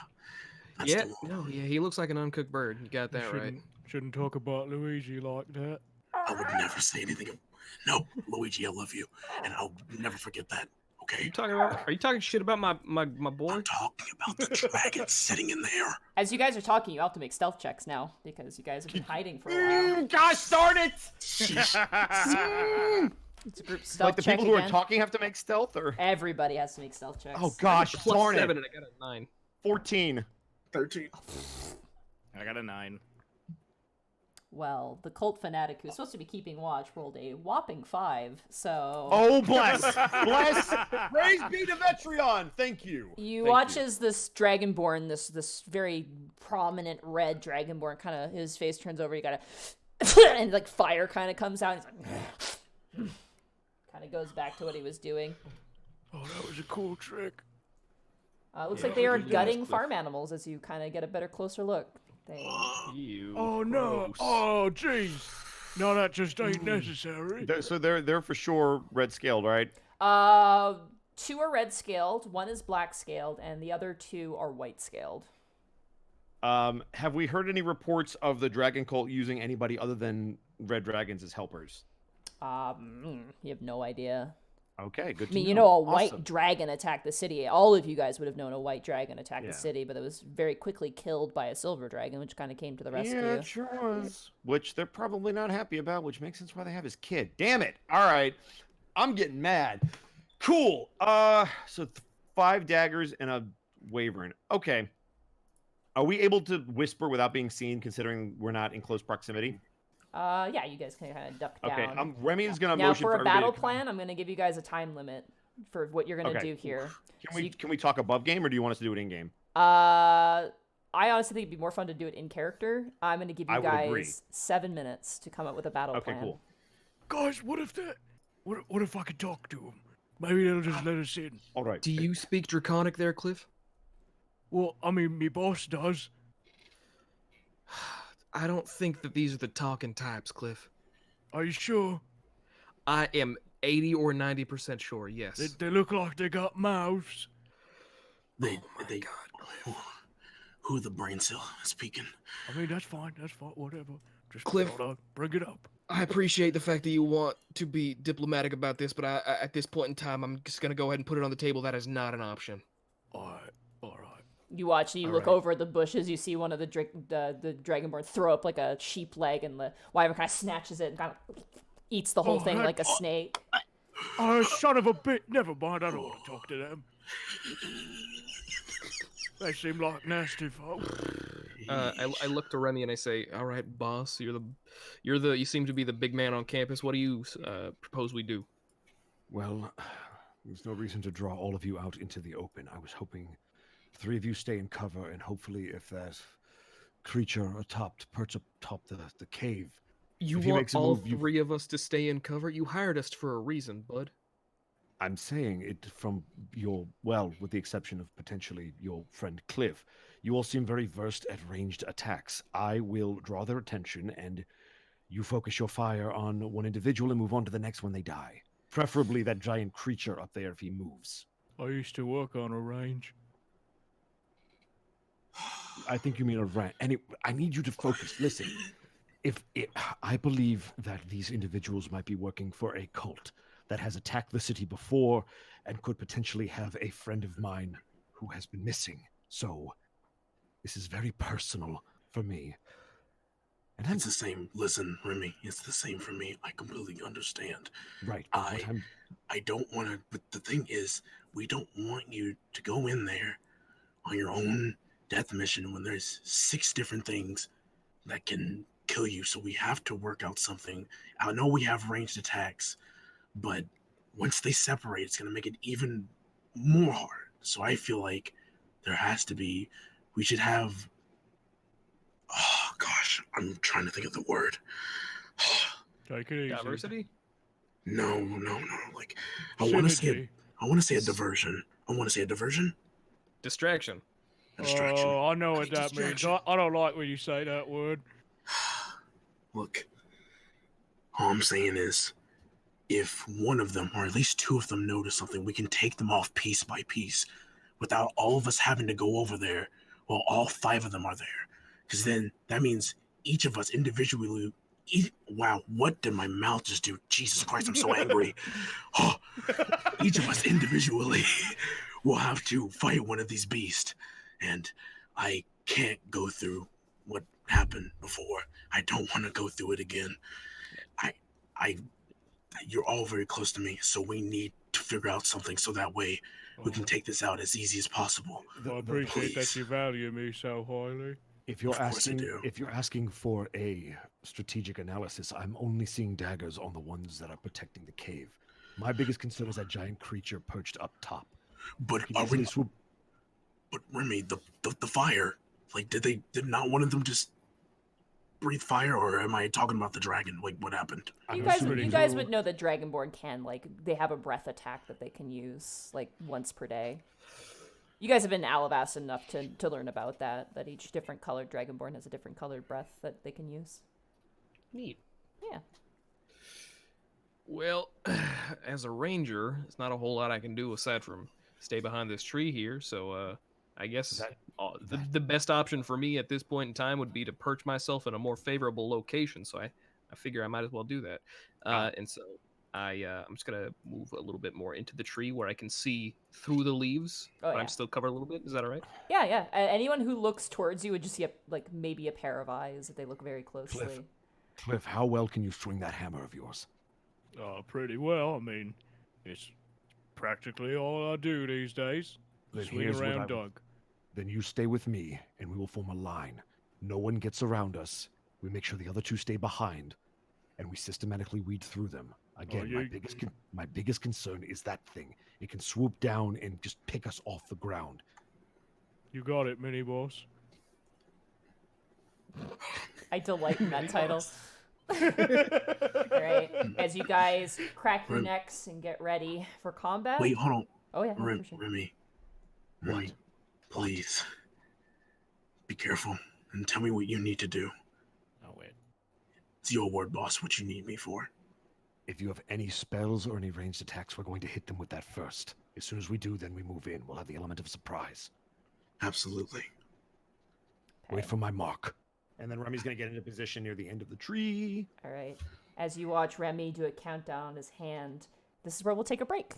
Yeah, no, yeah, he looks like an uncooked bird. You got that right. Shouldn't talk about Luigi like that. I would never say anything. No, Luigi, I love you, and I'll never forget that. Okay. Are you talking shit about my boy? I'm talking about the dragon sitting in there. As you guys are talking, you have to make stealth checks now because you guys have been hiding for a while. Gosh darn it! It's a group stealth Like the check people who again. are talking have to make stealth, or Everybody has to make stealth checks. oh gosh, darn it! 7 and I got a 9. 14. 13. I got a 9. Well, the cult fanatic who's supposed to be keeping watch rolled a whopping 5, so... Oh, bless! Bless! Praise be to Vetreon! Thank you! You watch as this dragonborn, this very prominent red dragonborn, kind of, his face turns over, you gotta... and, like, fire kind of comes out, and he's like... kind of goes back to what he was doing. Oh, that was a cool trick. Looks like they are gutting farm animals as you kind of get a better, closer look. They... Ew. Oh no! Gross. Oh jeez! No, that just ain't necessary. So they're for sure red scaled, right? 2 are red scaled, 1 is black scaled, and the other 2 are white scaled. Have we heard any reports of the dragon cult using anybody other than red dragons as helpers? You have no idea. Okay, good to I mean, know. you know, a white Awesome. dragon attacked the city. All of you guys would have known a white dragon attacked Yeah. the city, but it was very quickly killed by a silver dragon, which kind of came to the rescue. Yeah, it sure was. Which they're probably not happy about, which makes sense why they have his kid. Damn it! All right, I'm getting mad. Cool. So 5 daggers and a wyvern. Okay. Are we able to whisper without being seen, considering we're not in close proximity? Yeah, you guys can kind of duck down. Okay. Remian's gonna Now, motion for a everybody battle to- plan, I'm going to give you guys a time limit for what you're going to Okay. do here. Can we talk above game, or do you want us to do it in game? I honestly think it'd be more fun to do it in character. I'm going to give I you would agree. guys 7 minutes to come up with a battle Okay, plan. cool. Guys, what if I could talk to him? Maybe they'll just let us in. All right. Do you speak Draconic there, Cliff? Well, I mean, me boss does. I don't think that these are the talking types, Cliff. Are you sure? I am 80 or 90% sure, yes. They look like they got mouths. They, who the brain cell speaking? I mean, that's fine. That's fine. Whatever. Just Cliff. hold on, bring it up. I appreciate the fact that you want to be diplomatic about this, but I at this point in time, I'm just going to go ahead and put it on the table. That is not an option. All right. You watch, you look right. over at the bushes, you see one of the dragonborn throw up like a sheep leg, and the wyvern kind of snatches it and kind of eats the whole thing like a snake. Oh, son of a bitch. Never mind. I don't want to talk to them. They seem like nasty folk. I look to Remy and I say, "All right, boss, you seem to be the big man on campus. What do you propose we do?" Well, there's no reason to draw all of you out into the open. I was hoping 3 of you stay in cover, and hopefully if that creature perch up top the cave. You If he want makes a all move, you- 3 of us to stay in cover? You hired us for a reason, bud. I'm saying it from with the exception of potentially your friend Cliff. You all seem very versed at ranged attacks. I will draw their attention, and you focus your fire on one individual and move on to the next when they die. Preferably that giant creature up there if he moves. I used to work on a range. I think you mean a rat. I need you to focus. Listen, I believe that these individuals might be working for a cult that has attacked the city before and could potentially have a friend of mine who has been missing. So this is very personal for me. And It's the same. Listen, Remy, it's the same for me. I completely understand. right. I don't want to, but the thing is, we don't want you to go in there on your own death mission when there's 6 different things that can kill you. So we have to work out something. I know we have ranged attacks, but once they separate, it's going to make it even more hard. So I feel like there has to be, we should have, oh gosh, I'm trying to think of the word. Take it easy. Diversity? No. Like, I want to say a diversion. Distraction. A distraction. Oh, I know I what mean, that means. distraction. I don't like when you say that word. Look, all I'm saying is, if one of them, or at least 2 of them, notice something, we can take them off piece by piece without all of us having to go over there while all 5 of them are there. Because then that means each of us individually. Wow, what did my mouth just do? Jesus Christ, I'm so angry. Oh, each of us individually will have to fight one of these beasts. And I can't go through what happened before. I don't want to go through it again. You're all very close to me, so we need to figure out something so that way we can take this out as easy as possible. I appreciate that Please. you value me so highly. If you're Of course I asking for a strategic analysis, I'm only seeing daggers on the ones that are protecting the cave. My biggest concern is that giant creature perched up top. But Can easily swoop. But Remy, the fire, like, did not one of them just breathe fire, or am I talking about the dragon? Like, what happened? You guys would know that Dragonborn can, like, they have a breath attack that they can use, like, once per day. You guys have been Alabast enough to learn about that each different colored Dragonborn has a different colored breath that they can use. Neat. Yeah. Well, as a ranger, there's not a whole lot I can do aside from stay behind this tree here. So I guess the best option for me at this point in time would be to perch myself in a more favorable location. So I figure I might as well do that. And so I'm just going to move a little bit more into the tree where I can see through the leaves, but I'm still covered a little bit. Is that all right? Yeah. Anyone who looks towards you would just see maybe a pair of eyes if they look very closely. Cliff, how well can you swing that hammer of yours? Pretty well. I mean, it's practically all I do these days. Then Swing here's what around Doug. Then you stay with me, and we will form a line. No one gets around us. We make sure the other 2 stay behind, and we systematically weed through them. Again, my biggest concern is that thing. It can swoop down and just pick us off the ground. You got it, mini boss. I delight in that title. Alright, as you guys crack your necks and get ready for combat. Wait, hold on. Oh yeah, Remy, please be careful and tell me what you need to do. Oh wait. It's your word, boss. What you need me for? If you have any spells or any ranged attacks, we're going to hit them with that first. As soon as we do, then we move in. We'll have the element of surprise. Absolutely. Wait for my mark. And then Remy's going to get into position near the end of the tree. All right. As you watch Remy do a countdown on his hand, this is where we'll take a break.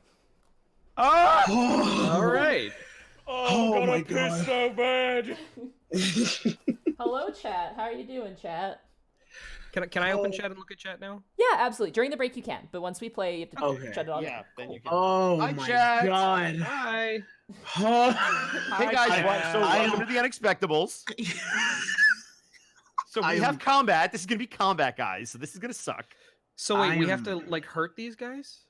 All right. Oh my piss God. so bad. Hello, chat. How are you doing, chat? Can I open chat and look at chat now? Yeah, absolutely. During the break, you can. But once we play, you have to shut it off. Yeah, then you can. Oh Hi, my chat. God. Hi. Hey guys, so welcome to the Unexpectables. So we have combat. This is going to be combat, guys. So this is going to suck. So wait, we have to like hurt these guys?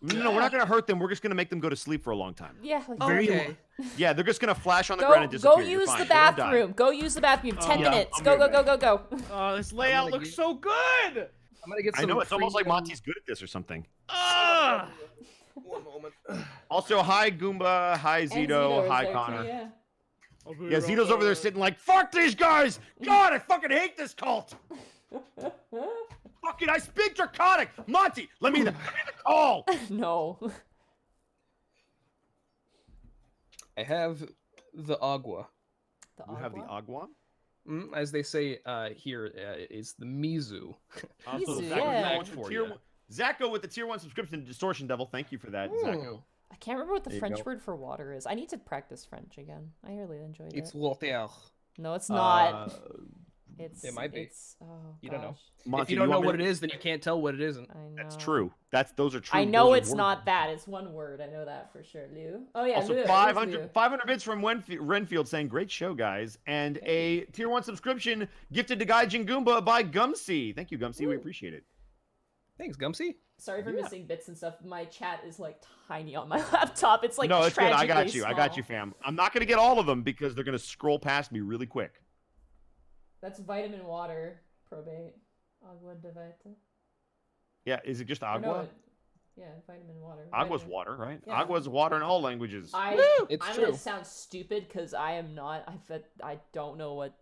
No, we're not going to hurt them. We're just going to make them go to sleep for a long time. Yeah. Like, Okay. Yeah, they're just going to flash on the ground and disappear. Go You're use fine. the They don't die. bathroom. Go use the bathroom. 10 yeah, minutes. I'm Go. good, Oh, this layout looks so good. I'm gonna get some. I know, it's almost like premium- Monty's good at this or something. Ah! One moment. Also, hi Goomba, hi And Zito, is hi there Connor. too, yeah. Yeah, Zito's over there sitting like, fuck these guys! God, I fucking hate this cult! Fucking, I speak Draconic! Monty, let me the call! No. I have the agua. You have the Agua? As they say here, is the Mizu. Mizu, So yeah. for you. Zacko with the tier 1 subscription to Distortion Devil. Thank you for that, Zacko. I can't remember what the There you French go. word for water is. I need to practice French again. I really enjoyed It's it. water. No, it's not. It might be. It's, oh, You don't know. gosh. Monty, If you don't know want me what to- it is, then you can't tell what it isn't. I know. That's true. Those are true. I know those are it's words. not that. It's one word. I know that for sure. Liu. Oh yeah, Also, Liu. It is 500 Liu. 500 bits from Renfield saying, great show, guys. And a tier 1 subscription gifted to Guy Jingoomba by Gumsy. Thank you, Gumsy. We appreciate it. Thanks, Gumsy. Sorry for missing bits and stuff. My chat is like tiny on my laptop. It's like No, it's good. I got tragically you. I small. got you, fam. I'm not going to get all of them because they're going to scroll past me really quick. That's vitamin water. Probate. Agua de vita. Yeah, is it just Or no, agua? yeah, vitamin water. Agua's Vitamin- water, right? Yeah. Agua's water in all languages. I'm It's gonna true. sound stupid because I am not. I don't know what.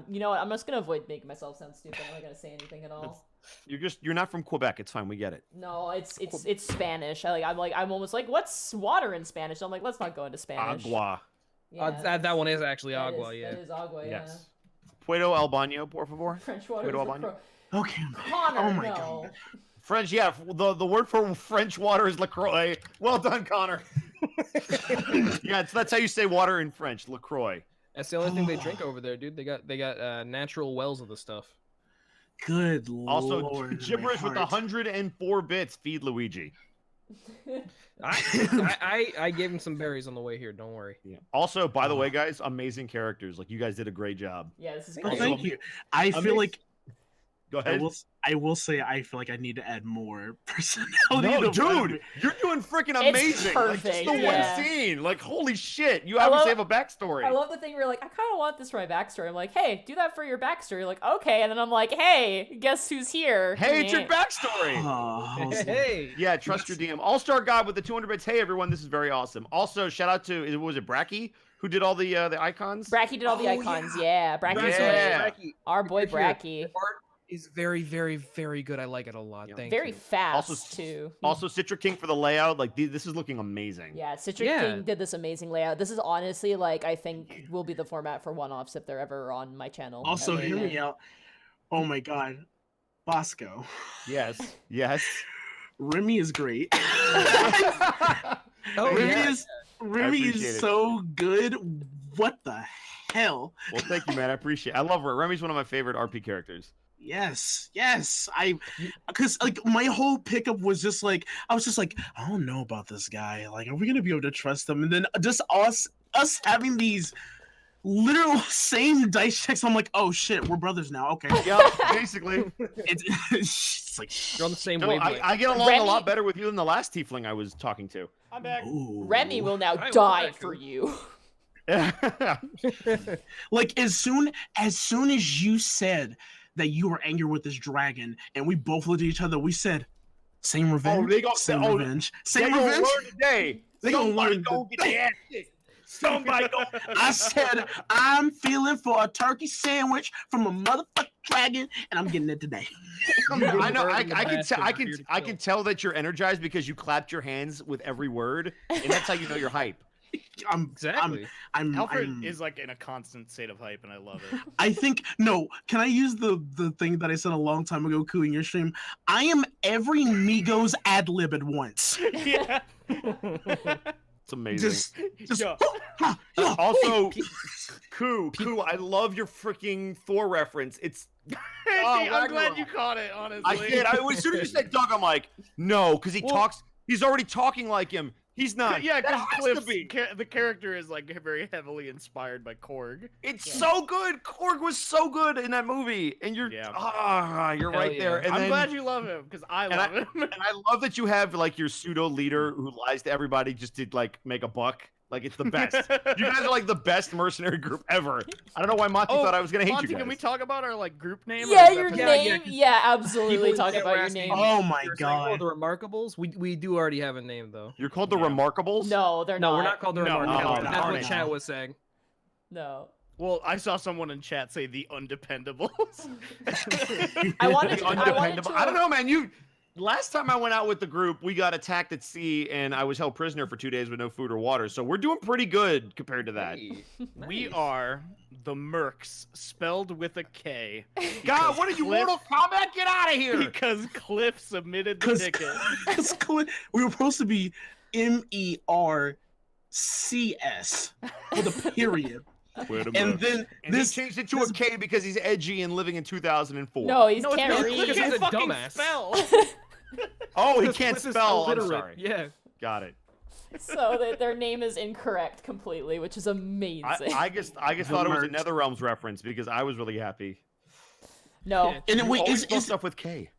You know what? I'm just gonna avoid making myself sound stupid. I'm not gonna say anything at all. You're not from Quebec. It's fine. We get it. No, it's Spanish. I'm almost like, what's water in Spanish? I'm like, let's not go into Spanish. Agua. Yeah, That one is actually that agua, is- yeah. That is agua. Yes. Puedo al baño, por favor. Yeah. French water. Puedo is al baño. Okay. Connor, Oh my no. god. French, yeah. The word for French water is LaCroix. Well done, Connor. Yeah, that's how you say water in French, LaCroix. That's the only thing they drink over there, dude. They got natural wells of the stuff. Good Also, lord. my gibberish with heart. 104 bits. Feed Luigi. I gave him some berries on the way here. Don't worry. Yeah. Also, by the way, guys, amazing characters. Like you guys did a great job. Yeah, this is Oh, great. thank you. I feel like Go I ahead. will say I feel like I need to add more personality. No, to my- dude, you're doing freaking It's amazing. Like, just perfect, the yeah. one scene. Like, holy shit, you I obviously love- have a backstory. I love the thing where you're like, I kind of want this for my backstory. I'm like, hey, do that for your backstory. You're like, okay. And then I'm like, hey, guess who's here? Hey, it's your Yeah. backstory. Oh, Hey. Yeah, trust your DM. All-Star God with the 200 bits. Hey, everyone, this is very awesome. Also, shout out to, was it Bracky who did all the icons? Bracky did all the Oh, icons. Yeah, Bracky's Yeah. like our boy You're here. Bracky. Art is very, very, very good. I like it a lot. Yeah. Thank Very you. fast Also- too. Also, Citric King for the layout. Like, this is looking amazing. Yeah, Citric Yeah. King did this amazing layout. This is honestly like I think will be the format for one-offs if they're ever on my channel. Also, ever hear me again. out. Oh my god, Bosco. Yes. Yes. Remy is great. Oh, Remy yeah. is Remy appreciate is it. so good. What the hell? Well, thank you, man. I appreciate it. I love her. Remy's one of my favorite RP characters. Yes. Because like my whole pickup was just like I was just like I don't know about this guy. Like, are we gonna be able to trust him? And then just us having these literal same dice checks. I'm like, oh shit, we're brothers now. Okay. Yeah, basically. It's like You're on the same No, wavelength. I get along a Remy- lot better with you than the last tiefling I was talking to. I'm back. ooh. Remy will now I die like for him. you. Like as soon as you said that you were angry with this dragon, and we both looked at each other, we said, "Same revenge, they got- same oh, revenge, They same gonna revenge." learn today. They gonna Somebody learn go get today. their ass kicked. Somebody go. I said, "I'm feeling for a turkey sandwich from a motherfucking dragon, and I'm getting it today." I know. Burn the I can. basket I for can. you to I kill. can tell that you're energized because you clapped your hands with every word, and that's how you know you're hype. Exactly. Alfred I'm is like in a constant state of hype, and I love it. I think no. Can I use the thing that I said a long time ago, Koo, in your stream? I am every Migos ad lib at once. yeah. It's amazing. Just Yeah. Also, Koo, I love your freaking Thor reference. It's. I'm glad Ragnarok. you caught it. Honestly, I did. As soon as you said Doug, I'm like, no, because he talks. He's already talking like him. He's not. Yeah, that because has to be. the character is like very heavily inspired by Korg. It's so good. Korg was so good in that movie, and you're Yeah. You're Hell right yeah. there. And I'm then, glad you love him because I love him. and I love that you have like your pseudo leader who lies to everybody just to like make a buck. Like it's the best. You guys are like the best mercenary group ever. I don't know why Monty thought I was gonna hate Monty, you guys. can we talk about our like group name? or Yeah, is that your for- name. Yeah, absolutely. People Talk that about were your asking name. me Oh my You're saying, god. the Remarkables. We do already have a name though. You're called the Yeah. Remarkables. No, they're No, not. we're not called the No, Remarkables. no, That's no, what no. chat was saying. No. Well, I saw someone in chat say the Undependables. I wanted The to. I wanted undependable. to. I don't know, man. Last time I went out with the group, we got attacked at sea, and I was held prisoner for 2 days with no food or water. So we're doing pretty good compared to that. Hey, We nice. are the Merkz, spelled with a K. God, what are you, Mortal Kombat? Get out of here! Because Cliff submitted the ticket. Because we were supposed to be MERCS with a period. And then And this he changed it to a K because he's edgy and living in 2004. No, he No, it's can't because read. Cliff He's can't a fucking dumbass. spell. Oh, he Because can't Cliff is spell. I'm illiterate. sorry. Yeah. Got it. So their name is incorrect completely, which is amazing. I just thought it was a NetherRealms reference because I was really happy. No. and then You wait, always spell is stuff with K.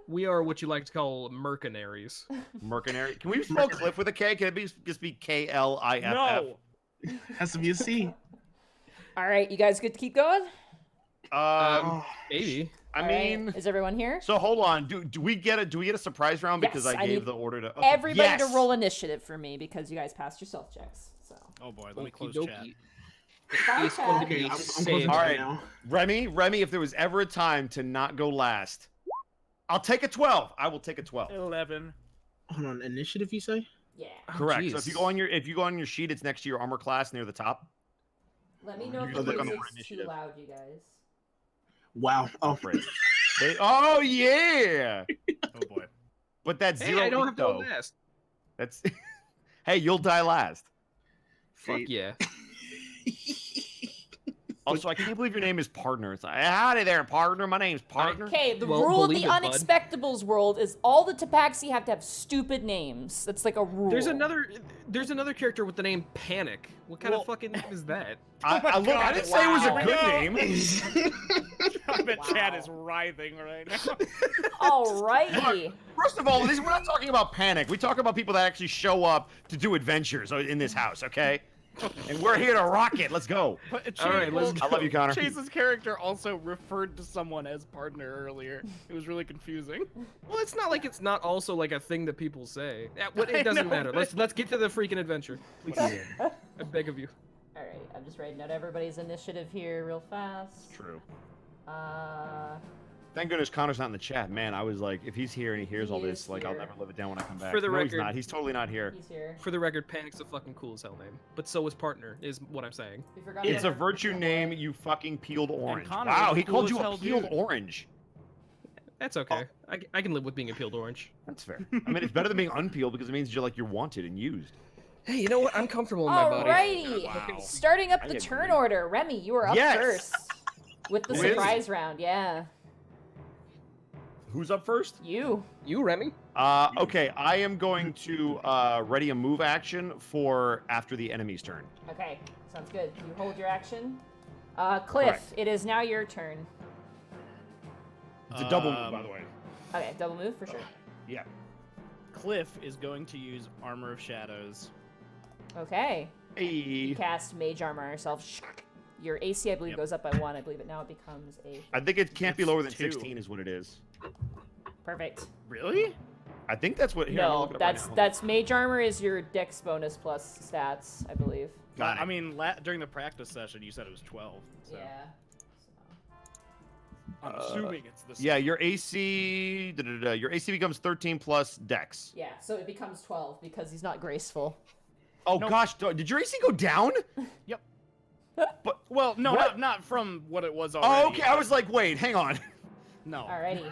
We are what you like to call mercenaries. Mercenary. Can we spell Cliff with a K? Can it just be KLIFF? No. has to be a C. All right, you guys good to keep going? Maybe. I All right, mean, is everyone here? so hold on. Do we get a surprise round because Yes, I I gave need the order to okay. Everybody Yes! to roll initiative for me because you guys passed your self checks. So. Oh boy, let me close Okey chat. dokey. Bye, It's going to Chad. be Okay, I'm saved. closing All it right. now. Remy, if there was ever a time to not go last, I'll take a 12. I will take a 12. 11. Hold on, initiative you say? Yeah. Correct. So if jeez. you go on your sheet, it's next to your armor class near the top. Let me know You if can the look on the music's word too initiative. loud, you guys. Wow. Oh, Great. Oh yeah. Oh boy. But that's Hey, zero. I don't weak, have to go though. last. That's. Hey, you'll die last. Fuck Great. yeah. Also, I can't believe your name is Partner. It's like, howdy there, Partner. My name's Partner. Okay, the Well, rule of the believe it, bud. Unexpectables world is all the Tabaxi have to have stupid names. That's like a rule. There's another character with the name Panic. What kind Well- of fucking name is that? I look. I didn't say it was a Wow. good name. I bet Chad Wow. is writhing right now. Alrighty. First of all, we're not talking about panic. We talk about people that actually show up to do adventures in this house, okay? And we're here to rock it. Let's go. But All right, let's I love you, Connor. Chase's character also referred to someone as partner earlier. It was really confusing. Well, it's not like it's not also like a thing that people say. Yeah, it I doesn't know, matter. but- Let's get to the freaking adventure. Please. yeah. I beg of you. Alright, I'm just writing out everybody's initiative here real fast. True. Uh, Thank goodness Connor's not in the chat. Man, I was like, if he's here and he hears all He this, is like, I'll here. never live it down when I come back. For the no, he's record- not. He's totally not here. he's here. For the record, Panic's a fucking cool as hell name. But so is Partner, is what I'm saying. We forgot It's a about virtue our- name, you fucking peeled orange. Connor Wow, is he cool called as you a hell, peeled dude. orange. That's okay. I can live with being a peeled orange. That's fair. I mean, it's better than being unpeeled because it means you're wanted and used. Hey, you know what? I'm comfortable in my body. Alrighty. Wow. Starting up I the agree. turn order. Remy, you are up Yes. first. With the Who is? surprise round, yeah. Who's up first? You. You, Remy? Okay, I am going to ready a move action for after the enemy's turn. Okay, sounds good. You hold your action. Cliff, Correct. it is now your turn. It's a double move, by the way. Okay, double move for sure. Yeah. Cliff is going to use Armor of Shadows. Okay. Hey. Cast Mage Armor on yourself. Your AC, I believe, Yep. goes up by 1. I believe it now it becomes a... I think it can't be It's lower than 2. 16 is what it is. Perfect. Really? I think that's what. Here, I'm gonna No, look it up right now. that's Mage Armor is your Dex bonus plus stats, I believe. Got it. I mean, during the practice session, you said it was 12. So Yeah. I'm assuming it's the same. Yeah, your AC. Your AC becomes 13 plus Dex. Yeah, so it becomes 12 because he's not graceful. Oh Nope. gosh, did your AC go down? Yep. But Well, no, What? not from what it was already. oh, okay. I was like, wait, hang on. No. Alrighty.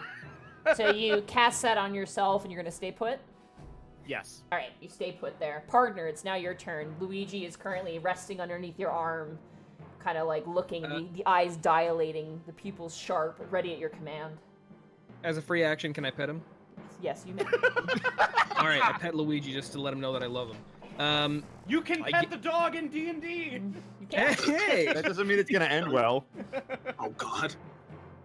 So you cast that on yourself and you're going to stay put? Yes. Alright, you stay put there. Partner, it's now your turn. Luigi is currently resting underneath your arm, kind of like looking, the eyes dilating, the pupils sharp, ready at your command. As a free action, can I pet him? Yes, you may. All right, I pet Luigi just to let him know that I love him. You can I pet get- the dog in D&D. You can. Hey! That doesn't mean it's gonna end well. Oh God.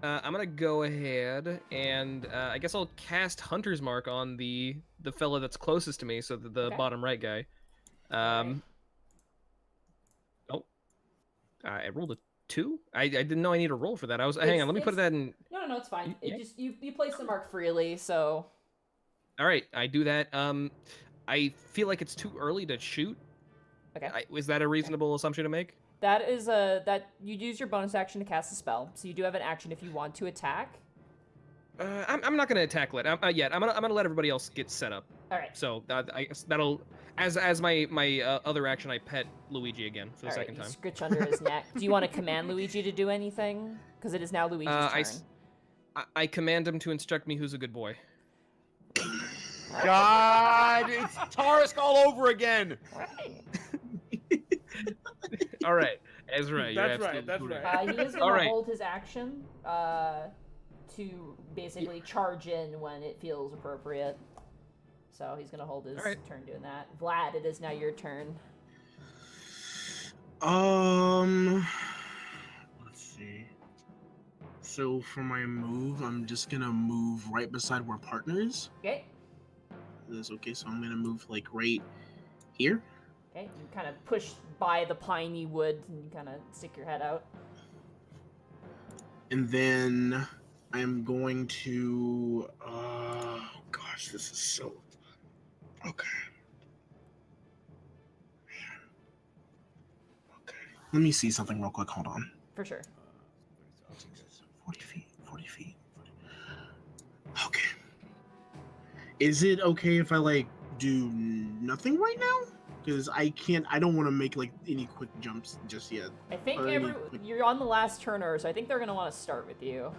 I'm gonna go ahead and I guess I'll cast Hunter's Mark on the fella that's closest to me, so the Okay. bottom right guy. Oh, I rolled a 2. I didn't know I need a roll for that. Hang on, let me put that in. No, it's fine. It Yeah. just you place the mark freely, so All right, I do that. I feel like it's too early to shoot. okay. Is that a reasonable assumption to make? That is that you use your bonus action to cast a spell, so you do have an action if you want to attack. I'm not gonna tackle it yet. I'm gonna let everybody else get set up. All right. So I guess that'll as my other action, I pet Luigi again for the second You time. scritch under his neck. Do you want to command Luigi to do anything? Because it is now Luigi's turn. I command him to instruct me who's a good boy. God, it's Tarisk all over again. All right, Ezra, you're That's right. absolutely That's correct. right. He is going to hold his action to basically charge in when it feels appropriate. So he's going to hold his turn doing that. Vlad, it is now your turn. Let's see. So for my move, I'm just gonna move right beside where partner is. Okay. That's okay. So I'm gonna move like right here. Okay. You kind of push by the piney wood and you kind of stick your head out. And then I'm going to. Gosh, this is so. Okay. Okay. Let me see something real quick. Hold on. For sure. 40 feet. 40 feet. Okay. Is it okay if I like do nothing right now? Because I don't want to make like any quick jumps just yet. I think Or you're on the last turn order, so I think they're going to want to start with you.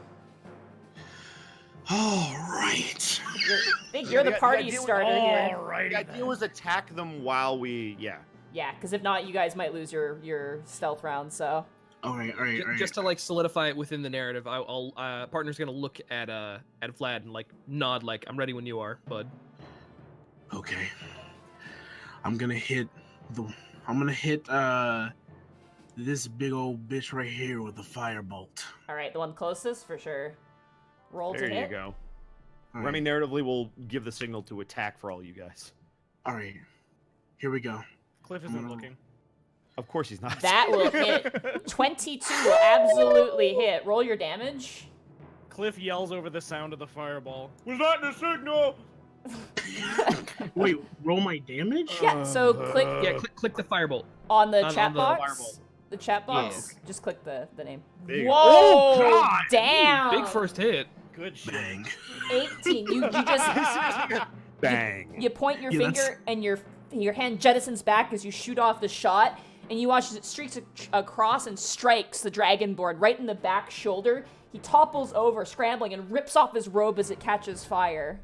All right. I think you're the party starter here. The idea was attack them while we, Yeah, because if not, you guys might lose your stealth round, so. All right. Just to like solidify it within the narrative, I'll partner's gonna look at Vlad and like nod like I'm ready when you are, bud. Okay. I'm gonna hit this big old bitch right here with the firebolt. All right, the one closest for sure. Roll to there hit. you go. All Remy right. narratively will give the signal to attack for all you guys. All right. Here we go. Cliff isn't looking. Of course he's not. That will hit. 22 will absolutely hit. Roll your damage. Cliff yells over the sound of the fireball. Was that the signal? Wait, roll my damage? Yeah, so click click the firebolt on the on chat the box. firebolt. The chat box. Just click the name. There you go. Whoa! Oh, God! Damn! Big first hit. Good shit. Bang. 18. You just Bang. you point your Yeah, that's- finger and your hand jettisons back as you shoot off the shot, and you watch as it streaks across and strikes the dragonborn right in the back shoulder. He topples over, scrambling, and rips off his robe as it catches fire.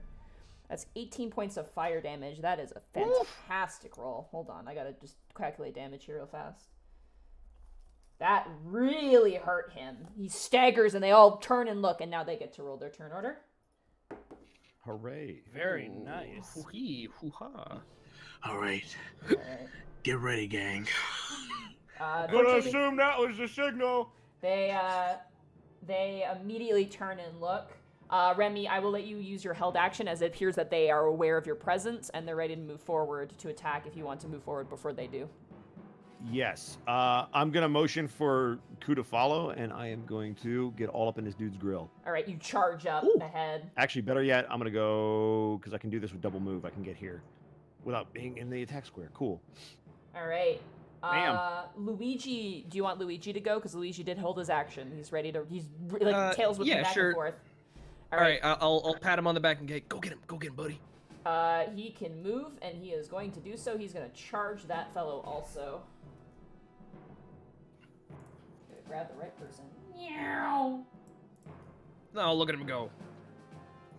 That's 18 points of fire damage. That is a fantastic roll. Hold on, I gotta just calculate damage here real fast. That really hurt him. He staggers, and they all turn and look, and now they get to roll their turn order. Hooray. Very nice. Hoo-hee, hoo-ha. All right. All right. Get ready, gang. Gonna Unfortunately, assume that was the signal. they immediately turn and look. Remy, I will let you use your held action as it appears that they are aware of your presence and they're ready to move forward to attack if you want to move forward before they do. Yes. I'm going to motion for Ku to follow, and I am going to get all up in this dude's grill. All right, you charge up ahead. Actually, better yet, I'm going to go, because I can do this with double move. I can get here without being in the attack square. Cool. All right. Bam. Luigi, do you want Luigi to go? Because Luigi did hold his action. He's ready to, like tails whipping back and forth. All right, I'll pat him on the back and go get him, buddy. He can move, and he is going to do so. He's going to charge that fellow also. Grab the right person. Meow. No, look at him go.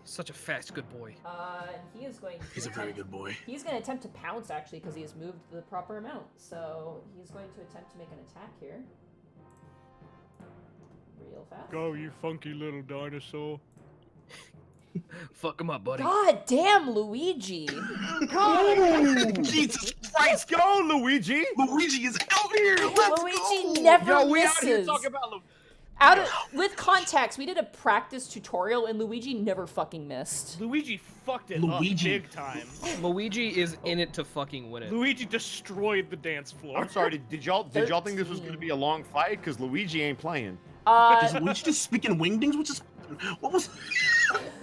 Such a fast, good boy. He is going to. He's a very good boy. He's going to attempt to pounce actually because he has moved the proper amount. So he's going to attempt to make an attack here. Real fast. Go, you funky little dinosaur. Fuck him up, buddy. God damn, Luigi! Jesus Christ! Go, Luigi! Luigi is out here! Let's Luigi go! never We misses. out here talking about With context, we did a practice tutorial and Luigi never fucking missed. Luigi fucked it Luigi. up big time. Luigi is in it to fucking win it. Luigi destroyed the dance floor. I'm sorry, did y'all think this was going to be a long fight? Because Luigi ain't playing. Does Luigi just speak in wingdings? Which is What was?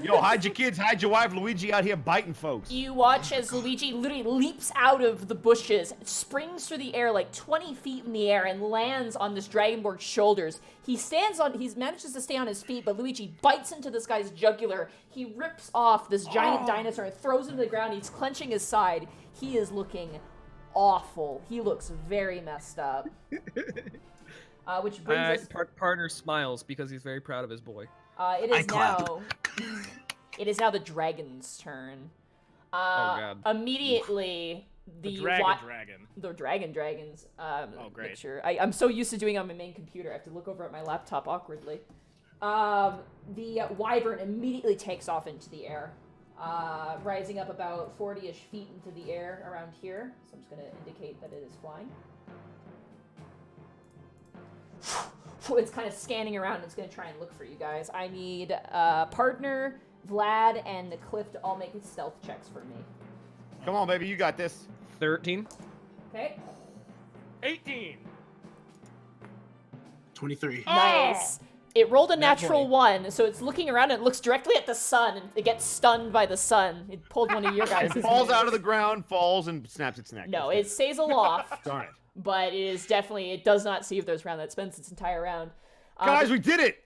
Yo, hide your kids, hide your wife. Luigi out here biting folks. You watch as Luigi literally leaps out of the bushes, springs through the air like 20 feet in the air, and lands on this dragonborn's shoulders. He manages to stay on his feet, but Luigi bites into this guy's jugular. He rips off this giant dinosaur and throws him to the ground. He's clenching his side. He is looking awful. He looks very messed up. Which brings us... Partner smiles because he's very proud of his boy. It is now the dragon's turn. Oh god. Immediately, the dragons. Great. Make sure. I'm so used to doing it on my main computer. I have to look over at my laptop awkwardly. The wyvern immediately takes off into the air, rising up about 40-ish feet into the air around here. So I'm just going to indicate that it is flying. It's kind of scanning around. It's going to try and look for you guys. I need partner, Vlad, and Cliff to all make stealth checks for me. Come on, baby, you got this. 13. Okay. 18. 23. Nice. It rolled a natural 1, so it's looking around and it looks directly at the sun, and it gets stunned by the sun. It pulled one of your guys' It falls out of the ground, falls, and snaps its neck. No, it stays aloft. Darn it. But it does not see if there's round that spends its entire round. Guys, we did it!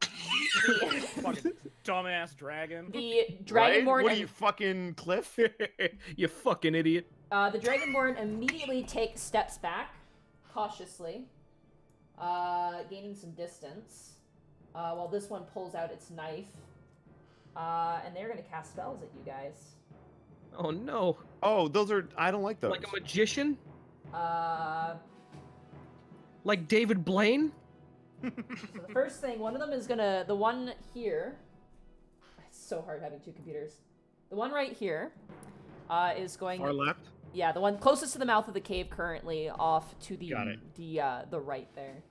Fucking dumbass dragon. The Right? Dragonborn... What are you, fucking Cliff? You fucking idiot. The Dragonborn immediately takes steps back, cautiously, gaining some distance, while this one pulls out its knife. And they're going to cast spells at you guys. Oh no. Oh, those are... I don't like those. Like a magician? So Like David Blaine? the first thing, one of them is gonna, the one here, it's so hard having two computers. The one right here is going... Far left? Yeah, the one closest to the mouth of the cave currently, off to the Got it. The right there.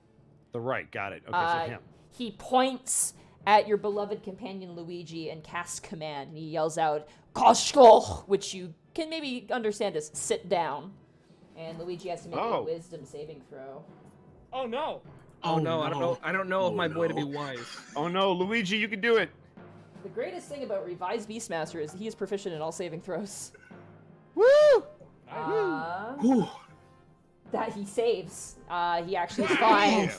The right, got it. Okay, so him. He points at your beloved companion Luigi and casts command, and he yells out, "Koshko," which you can maybe understand as "sit down." And Luigi has to make a wisdom saving throw. Oh no! Oh no, I don't know if my boy to be wise. Oh no, Luigi, you can do it. The greatest thing about Revised Beastmaster is he is proficient in all saving throws. Woo! That he saves. He actually is fine.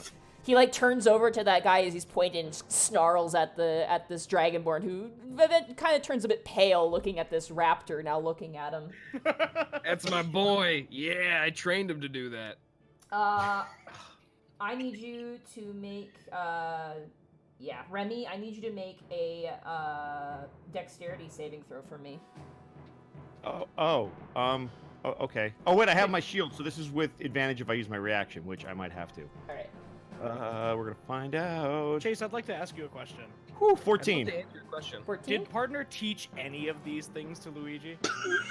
He like turns over to that guy as he's pointing, snarls at this dragonborn who then kind of turns a bit pale, looking at this raptor now looking at him. That's my boy. Yeah, I trained him to do that. I need you to make Remy, I need you to make a dexterity saving throw for me. Okay. Oh wait, I have my shield, so this is with advantage if I use my reaction, which I might have to. All right. We're gonna find out. Chase, I'd like to ask you a question. Whew, 14. I'd love to answer your question. 14? Did partner teach any of these things to Luigi?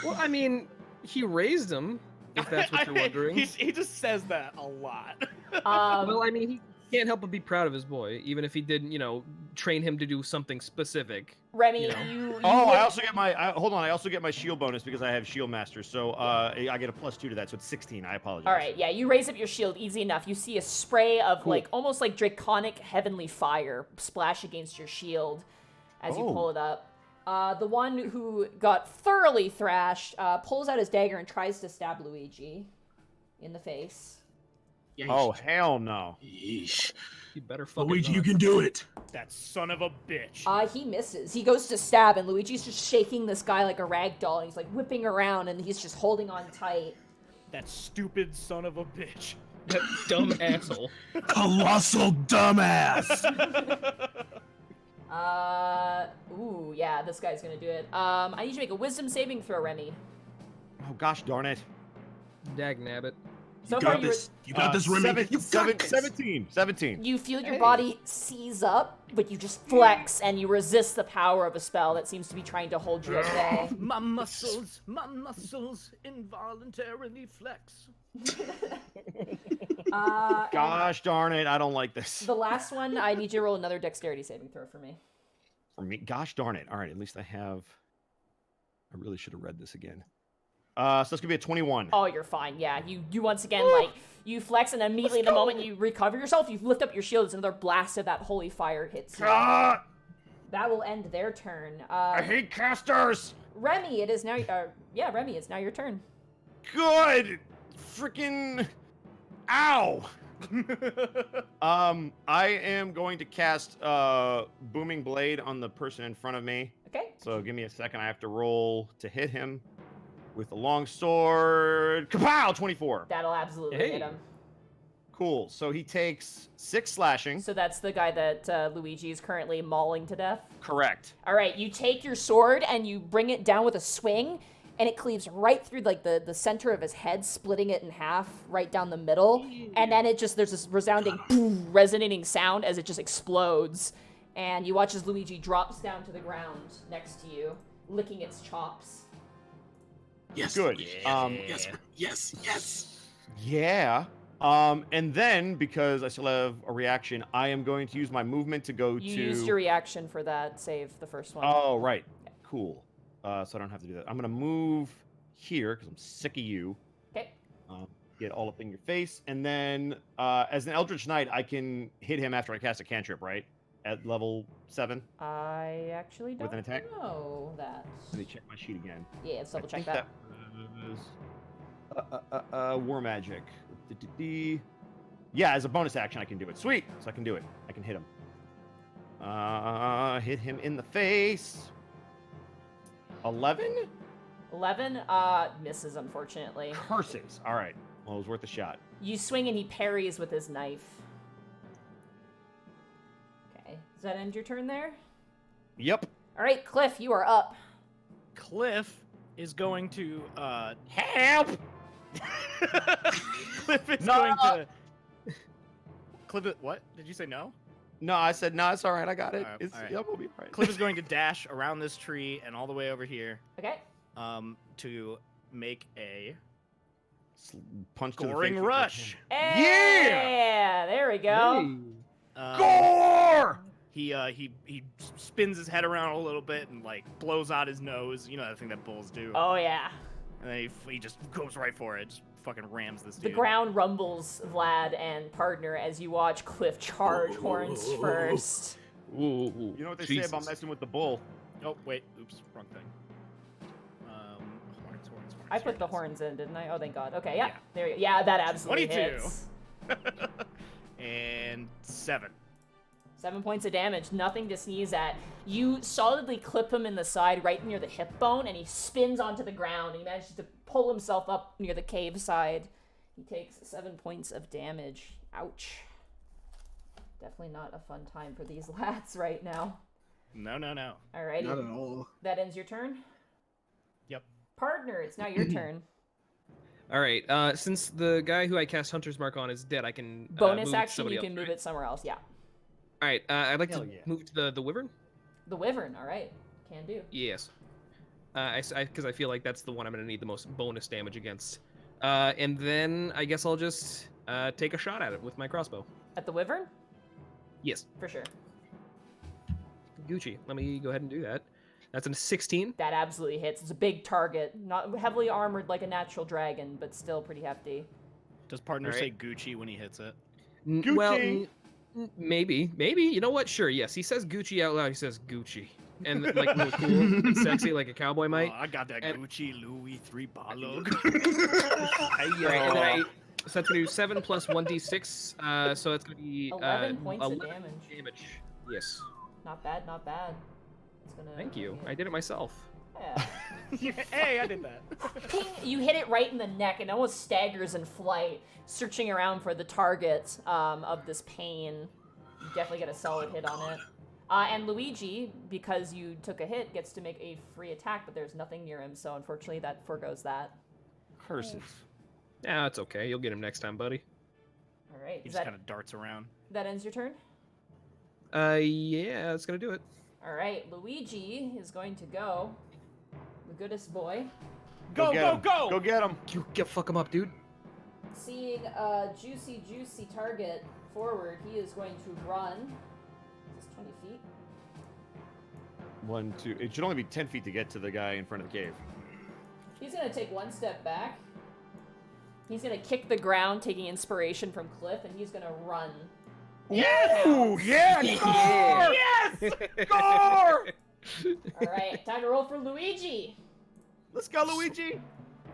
Well, I mean, he raised him, if that's what you're wondering. He just says that a lot. Well, I mean, he can't help but be proud of his boy, even if he didn't, train him to do something specific. Remy, I also get my I also get my shield bonus because I have shield master, so I get a +2 to that, so it's 16. I apologize. All right, yeah, you raise up your shield easy enough. You see a spray of almost like draconic heavenly fire splash against your shield as you pull it up. The one who got thoroughly thrashed pulls out his dagger and tries to stab Luigi in the face. Oh, hell no. Yeesh. You better fucking Luigi, run. you can do it. That son of a bitch. He misses. He goes to stab, and Luigi's just shaking this guy like a rag doll. And he's like whipping around, and he's just holding on tight. That stupid son of a bitch. That dumb asshole. Colossal dumbass. Ooh, yeah, this guy's gonna do it. I need you to make a wisdom saving throw, Remy. Oh gosh darn it. Dag nabbit. So You far, got this. You got this, Remy. You got this. 17. you feel your body seize up, but you just flex and you resist the power of a spell that seems to be trying to hold you at bay. My muscles involuntarily flex. Gosh darn it, I don't like this. The last one, I need you to roll another dexterity saving throw for me. For me, gosh darn it. All right, at least I really should have read this again. So it's gonna be a 21. Oh, you're fine. Yeah, you once again you flex, and immediately the moment you recover yourself, you lift up your shield. It's another blast of that holy fire hits you. that will end their turn. I hate casters. Remy, it is now. Remy, it's now your turn. Good. Freaking. Ow. I am going to cast Booming Blade on the person in front of me. Okay. So give me a second. I have to roll to hit him with the long sword. Kapow! 24. That'll absolutely hit him. Cool. So he takes 6 slashing. So that's the guy that Luigi is currently mauling to death? Correct. All right, you take your sword and you bring it down with a swing, and it cleaves right through like the center of his head, splitting it in half right down the middle. And then there's this resounding boom, resonating sound as it just explodes. And you watch as Luigi drops down to the ground next to you, licking its chops. Yes. Good. Yes. Yeah. And then, because I still have a reaction, I am going to use my movement to go You to... used your reaction for that save, the first one. Oh, right. Cool. So I don't have to do that. I'm going to move here, because I'm sick of you. Okay. Get all up in your face. And then, as an Eldritch Knight, I can hit him after I cast a cantrip, right? At level 7? I actually don't With an attack? know that. Let me check my sheet again. Yeah, let's double I check think that. was War Magic. Yeah, as a bonus action, I can do it. Sweet! So I can do it. I can hit him. Hit him in the face. 11? 11 misses, unfortunately. Curses. All right. Well, it was worth a shot. You swing and he parries with his knife. Okay. Does that end your turn there? Yep. All right, Cliff, you are up. Cliff is going to Help! Cliff is No! going to. Cliff, what? Did you say no? No, I said, no, it's all right. I got it. All right, It's, all right. Yep, we'll be all right. Cliff is going to dash around this tree and all the way over here, Okay. to make a Punch to the goring face with rush. Yeah! There we go. Gore! He spins his head around a little bit and like blows out his nose. You know that thing that bulls do. Oh, yeah. And then he just goes right for it. Just fucking rams this The dude. ground rumbles, Vlad and partner, as you watch Cliff charge horns first. Ooh, You know what they say about messing with the bull? Oh wait, oops, wrong thing. Horns. I put the horns in, didn't I? Oh, thank God. Okay, yeah. Yeah. There you go. Yeah, that absolutely 22. hits. And 7. 7 points of damage, nothing to sneeze at. You solidly clip him in the side right near the hip bone, and he spins onto the ground, and he manages to pull himself up near the cave side. He takes 7 points of damage. Ouch. Definitely not a fun time for these lads right now. No. Alrighty. Not at all. That ends your turn? Yep. Partner, it's now your turn. All right. Since the guy who I cast Hunter's Mark on is dead, I can Bonus move action, somebody you can else, move right? it somewhere else, yeah. All right. I'd like Hell to yeah. move to the wyvern. The wyvern, alright. Can do. Yes. Because I feel like that's the one I'm gonna need the most bonus damage against. And then I guess I'll just take a shot at it with my crossbow. At the wyvern? Yes. For sure. Gucci. Let me go ahead and do that. That's a 16. That absolutely hits. It's a big target. Not heavily armored like a natural dragon, but still pretty hefty. Does partner All say right. Gucci when he hits it? Well, Gucci. maybe. You know what? Sure. Yes. He says Gucci out loud. He says Gucci, and like real cool, and sexy, like a cowboy might. Oh, I got that And- Gucci Louis 3 bottle. Right, and so that's gonna do 7 plus 1d6. So it's gonna be 11 points of 11 damage. Yes. Not bad, not bad. It's gonna. Thank you. I did it myself. Yeah. Hey, I did that. Ping! You hit it right in the neck and almost staggers in flight, searching around for the target of this pain. You definitely get a solid hit on it. And Luigi, because you took a hit, gets to make a free attack, but there's nothing near him, so unfortunately that forgoes that. Curses. Yeah, that's okay. You'll get him next time, buddy. All right. He Is just that kind of darts around. that ends your turn? Yeah, that's gonna do it. All right. Luigi is going to go. The goodest boy. Go, get go, him. go! Go get him. You fuck him up, dude. Seeing a juicy target forward, he is going to run. Is this 20 feet? 1, 2. It should only be 10 feet to get to the guy in front of the cave. He's going to take one step back. He's going to kick the ground, taking inspiration from Cliff, and he's going to run Ooh, yeah, score! Yes! Score! All right, time to roll for Luigi. Let's go, Luigi.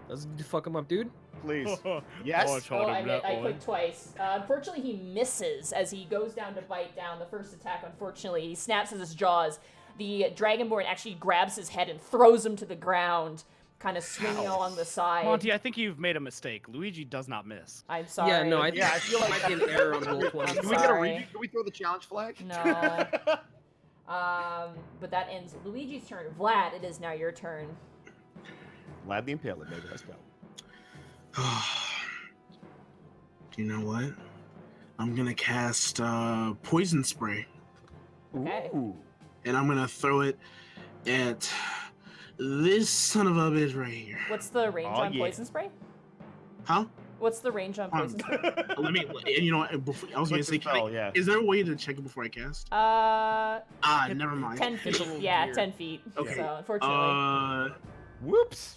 Let's fuck him up, dude. Please. Oh, Yes. I taught him that I one. clicked twice. Unfortunately, he misses as he goes down to bite down. The first attack, unfortunately, he snaps at his jaws. The Dragonborn actually grabs his head and throws him to the ground, kind of swinging along the side. Monty, I think you've made a mistake. Luigi does not miss. I'm sorry. Yeah, no, I feel like might be an error on roll 20. I'm Can we get a sorry. redo? Can we throw the challenge flag? No. But that ends Luigi's turn. Vlad, it is now your turn. Vlad the Impaler, baby. Let's go. Do you know what? I'm gonna cast poison spray, Okay. Ooh. and I'm gonna throw it at this son of a bitch right here. What's the range Oh, on yeah. poison spray? Huh? What's the range on poison spray? Let me. And you know what? Before, I was gonna Quick say, can I- spell, yeah. is there a way to check it before I cast? Never mind. 10 feet. a little Yeah, weird. 10 feet. Okay. So, unfortunately. Whoops.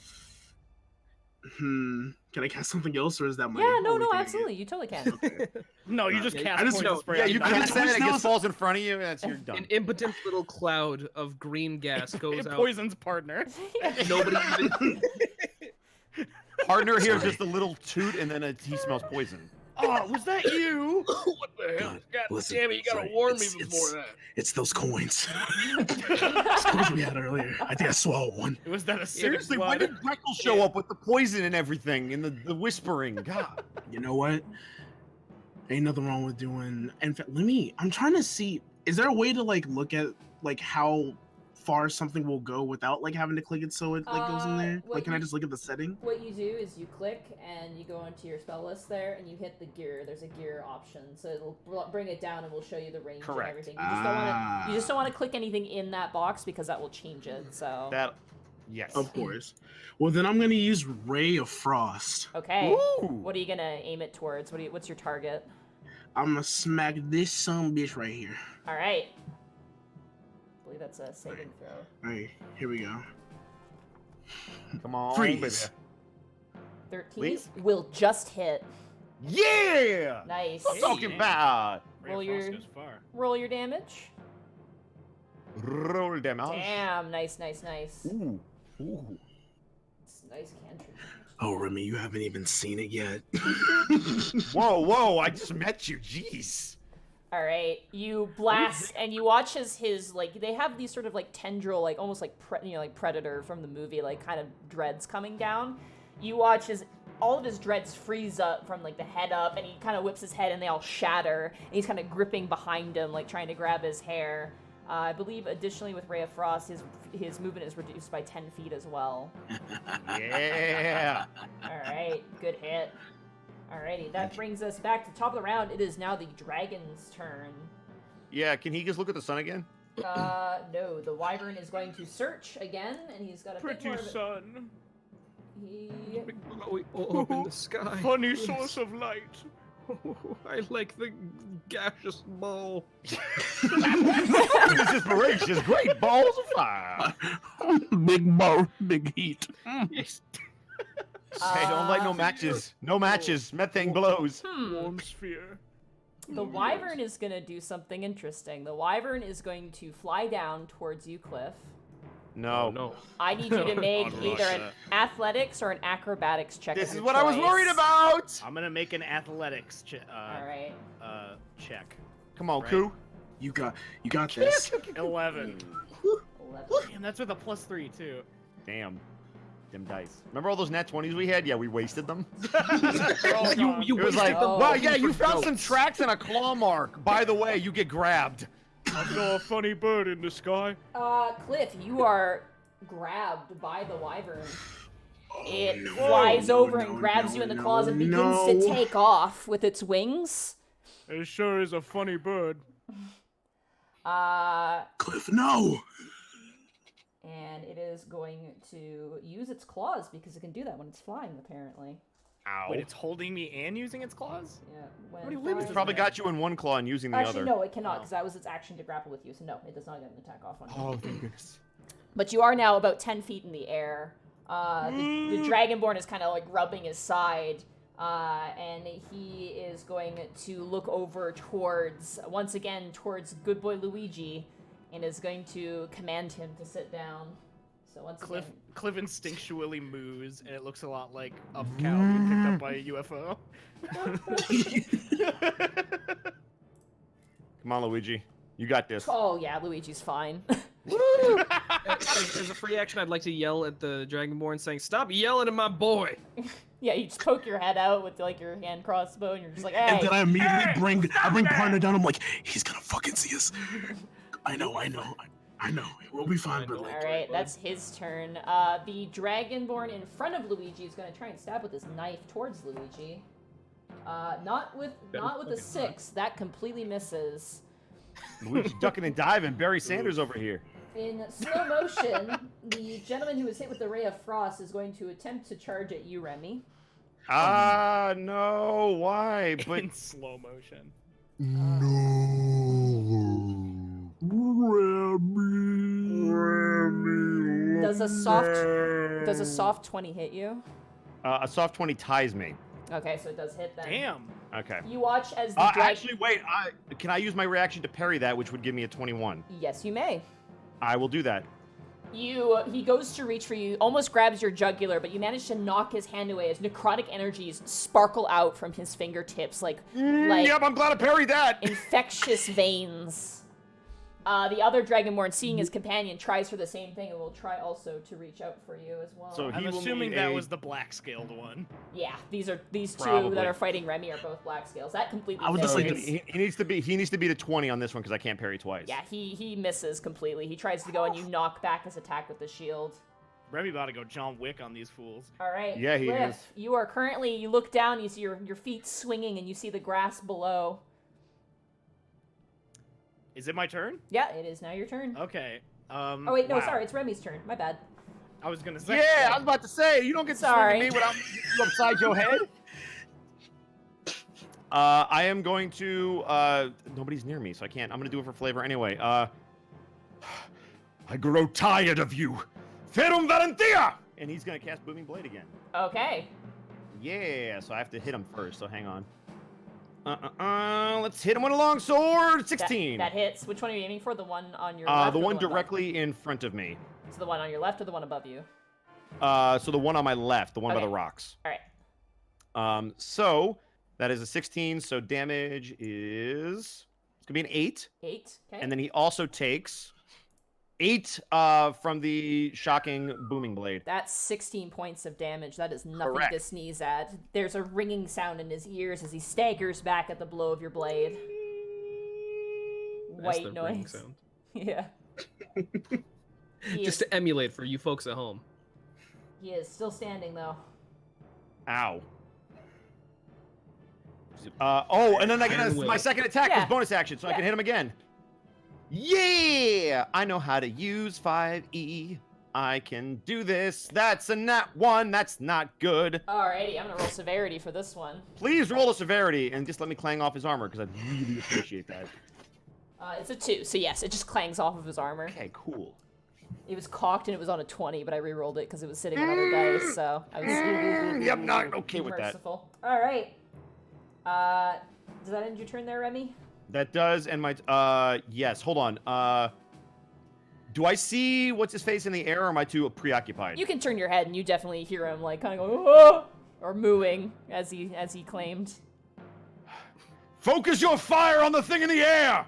Can I cast something else, or is that my? Yeah, no, only thing I get? absolutely. You totally can. Okay. No, you just Yeah, cast I just- poison no, spray. Yeah, on you the cast dinosaur. that, it Now gets it's- falls in front of you, and that's you're done. An impotent little cloud of green gas goes It out. poisons partner. Nobody even. Partner here is Sorry. just a little toot, and then he smells poison. Oh, was that you? What the hell? God, God listen, damn it, you gotta sorry, warn me it's- before that. It's those coins. Those coins we had earlier. I think I swallowed one. Was that a Seriously, when did Greckle show up with the poison and everything, and the whispering? God. You know what? Ain't nothing wrong with doing. In fact, I'm trying to see. Is there a way to like look at like how far something will go without like having to click it so it like goes in there? what Like, can I you- just look at the setting? What you do is you click and you go into your spell list there and you hit the gear. There's a gear option, so it'll bring it down and will show you the range Correct. and everything. You just don't want to click anything in that box because that will change it. So That. Yes. Of course. Well, then I'm gonna use Ray of Frost. okay. Ooh. What are you gonna aim it towards? What's your target? I'm gonna smack this son bitch right here. All right. I believe that's a saving throw. All right, here we go. Come on, Freeze. baby. 13 Please? will just hit. Yeah. Nice. I'm talking about. Roll Ray of Frost your- goes far. Roll your damage. Roll damage. Damn. Nice. Ooh. Ooh. It's nice cantrip. Oh, Remy, you haven't even seen it yet. Whoa! I just met you. Jeez. All right, you blast and you watch as his like they have these sort of like tendril, like almost like like Predator from the movie, like kind of dreads coming down. You watch as all of his dreads freeze up from like the head up, and he kind of whips his head, and they all shatter. And he's kind of gripping behind him, like trying to grab his hair. I believe additionally with Ray of Frost, his movement is reduced by 10 feet as well. Yeah. All right, good hit. Alrighty, that brings us back to top of the round. It is now the dragon's turn. Yeah. Can he just look at the sun again? No, the wyvern is going to search again, and he's got a bit Pretty more of it. sun. He... Big glowy orb in the sky. Funny source of light. I like the gaseous ball. This is voracious. Great balls of fire. Big ball, big heat. Hey, don't light no matches. No matches. Methane blows. Warm sphere. The wyvern is going to do something interesting. The wyvern is going to fly down towards you, Cliff. No. no. I need you to make Unrush either an that. athletics or an acrobatics check. This of is your what I was choice. worried about. I'm gonna make an athletics All right. check. Come on, Right. Koo. You got this. 11. 11. Damn, that's with a +3 too. Damn. Them dice. Remember all those nat 20s we had? Yeah, we wasted them. You It was wasted like, Oh. wow, yeah, you for found some notes. tracks and a claw mark. By the way, you get grabbed. I saw a funny bird in the sky. Cliff, you are grabbed by the wyvern. It no. flies No, over no, and grabs you in the no, claws and begins no. to take off with its wings. It sure is a funny bird. Cliff, no. And it is going to use its claws because it can do that when it's flying, apparently. Ow. Wait, it's holding me and using its claws? Yeah. When many flying- limits It's probably got you in one claw and using the Actually, other. no, it cannot Oh. because that was its action to grapple with you. So no, it does not get an attack off on you. Oh, thank goodness. But you are now about 10 feet in the air. The Dragonborn is kind of like rubbing his side. And he is going to look over once again towards good boy Luigi, and is going to command him to sit down. So once again, Cliff instinctually moves, and it looks a lot like a cow being picked up by a UFO. Come on, Luigi. You got this. oh yeah, Luigi's fine. As a free action, I'd like to yell at the Dragonborn saying, "Stop yelling at my boy!" Yeah, you just poke your head out with like your hand crossbow, and you're just like, hey. And then I immediately bring partner down. I'm like, he's gonna fucking see us. I know. We'll be fine, but like. All right, that's his turn. The Dragonborn in front of Luigi is going to try and stab with his knife towards Luigi. Not with a 6. That completely misses. Luigi ducking and diving. Barry Sanders over here. In slow motion, the gentleman who was hit with the Ray of Frost is going to attempt to charge at you, Remy. No. Why? But In slow motion. Does a soft 20 hit you? a soft 20 ties me. Okay, so it does hit then. Damn. Okay. You watch as the Actually, wait. Can I use my reaction to parry that, which would give me a 21? Yes, you may. I will do that. He goes to reach for you, almost grabs your jugular, but you manage to knock his hand away as necrotic energies sparkle out from his fingertips like Yep, I'm glad I parried that. infectious veins. The other Dragonborn, seeing his companion, tries for the same thing and will try also to reach out for you as well. So I'm he will assuming need that a- was the black scaled one. yeah, these two Probably. that are fighting Remy are both black scales. That completely I would just misses. like to- He needs to be the 20 on this one because I can't parry twice. Yeah, he misses completely. He tries to go and you knock back his attack with the shield. Remy about to go John Wick on these fools. All right. Yeah, he Cliff, is. you are currently, you look down, you see your feet swinging, and you see the grass below. Is it my turn? Yeah, it is now your turn. Okay. Oh wait, no, wow. sorry, it's Remy's turn. My bad. I was gonna say. Yeah, I was about to say, you don't get to swing Sorry. at me without you upside your head. I am going to, nobody's near me, so I can't. I'm going to do it for flavor anyway. I grow tired of you. Ferum Valentia! And he's going to cast Booming Blade again. Okay. Yeah, so I have to hit him first, so hang on. Let's hit him with a long sword. 16. That hits. Which one are you aiming for? The one on your left? The or one above? directly in front of me. So the one on your left or the one above you? So the one on my left, the one by Okay. the rocks. All right. So that is a 16. So damage is it's gonna be an 8. 8. Okay. And then he also takes 8 from the shocking booming blade. That's 16 points of damage. That is nothing Correct. to sneeze at. There's a ringing sound in his ears as he staggers back at the blow of your blade. That's White the ringing noise. sound. Yeah. He Just is, to emulate for you folks at home. he is still standing though. Ow. And then I get Iron Will. my second attack Yeah. is bonus action, so I Yeah. can hit him again. Yeah! I know how to use 5E. I can do this. That's a nat 1. That's not good. Alrighty, I'm gonna roll severity for this one. Please roll a severity and just let me clang off his armor, because I'd really appreciate that. It's a 2, so yes, it just clangs off of his armor. Okay, cool. It was cocked and it was on a 20, but I re-rolled it because it was sitting on other dice, so I was Yep, not okay with that. merciful. Alright. Does that end your turn there, Remy? That does, and my yes. Hold on. Do I see what's his face in the air, or am I too preoccupied? You can turn your head and you definitely hear him like kind of going, oh! Or mooing as he claimed. Focus your fire on the thing in the air!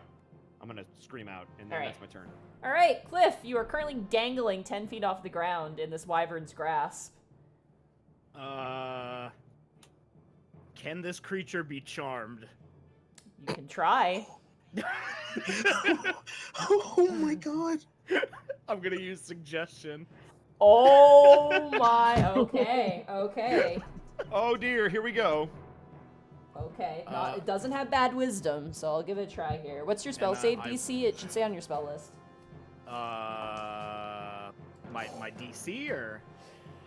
I'm gonna scream out, and then All right. that's my turn. All right, Cliff, you are currently dangling 10 feet off the ground in this wyvern's grasp. Can this creature be charmed? You can try. Oh my god. I'm gonna use suggestion. Oh my, okay. Oh dear, here we go. Okay, it doesn't have bad wisdom, so I'll give it a try here. What's your spell save DC? It should say on your spell list. My DC or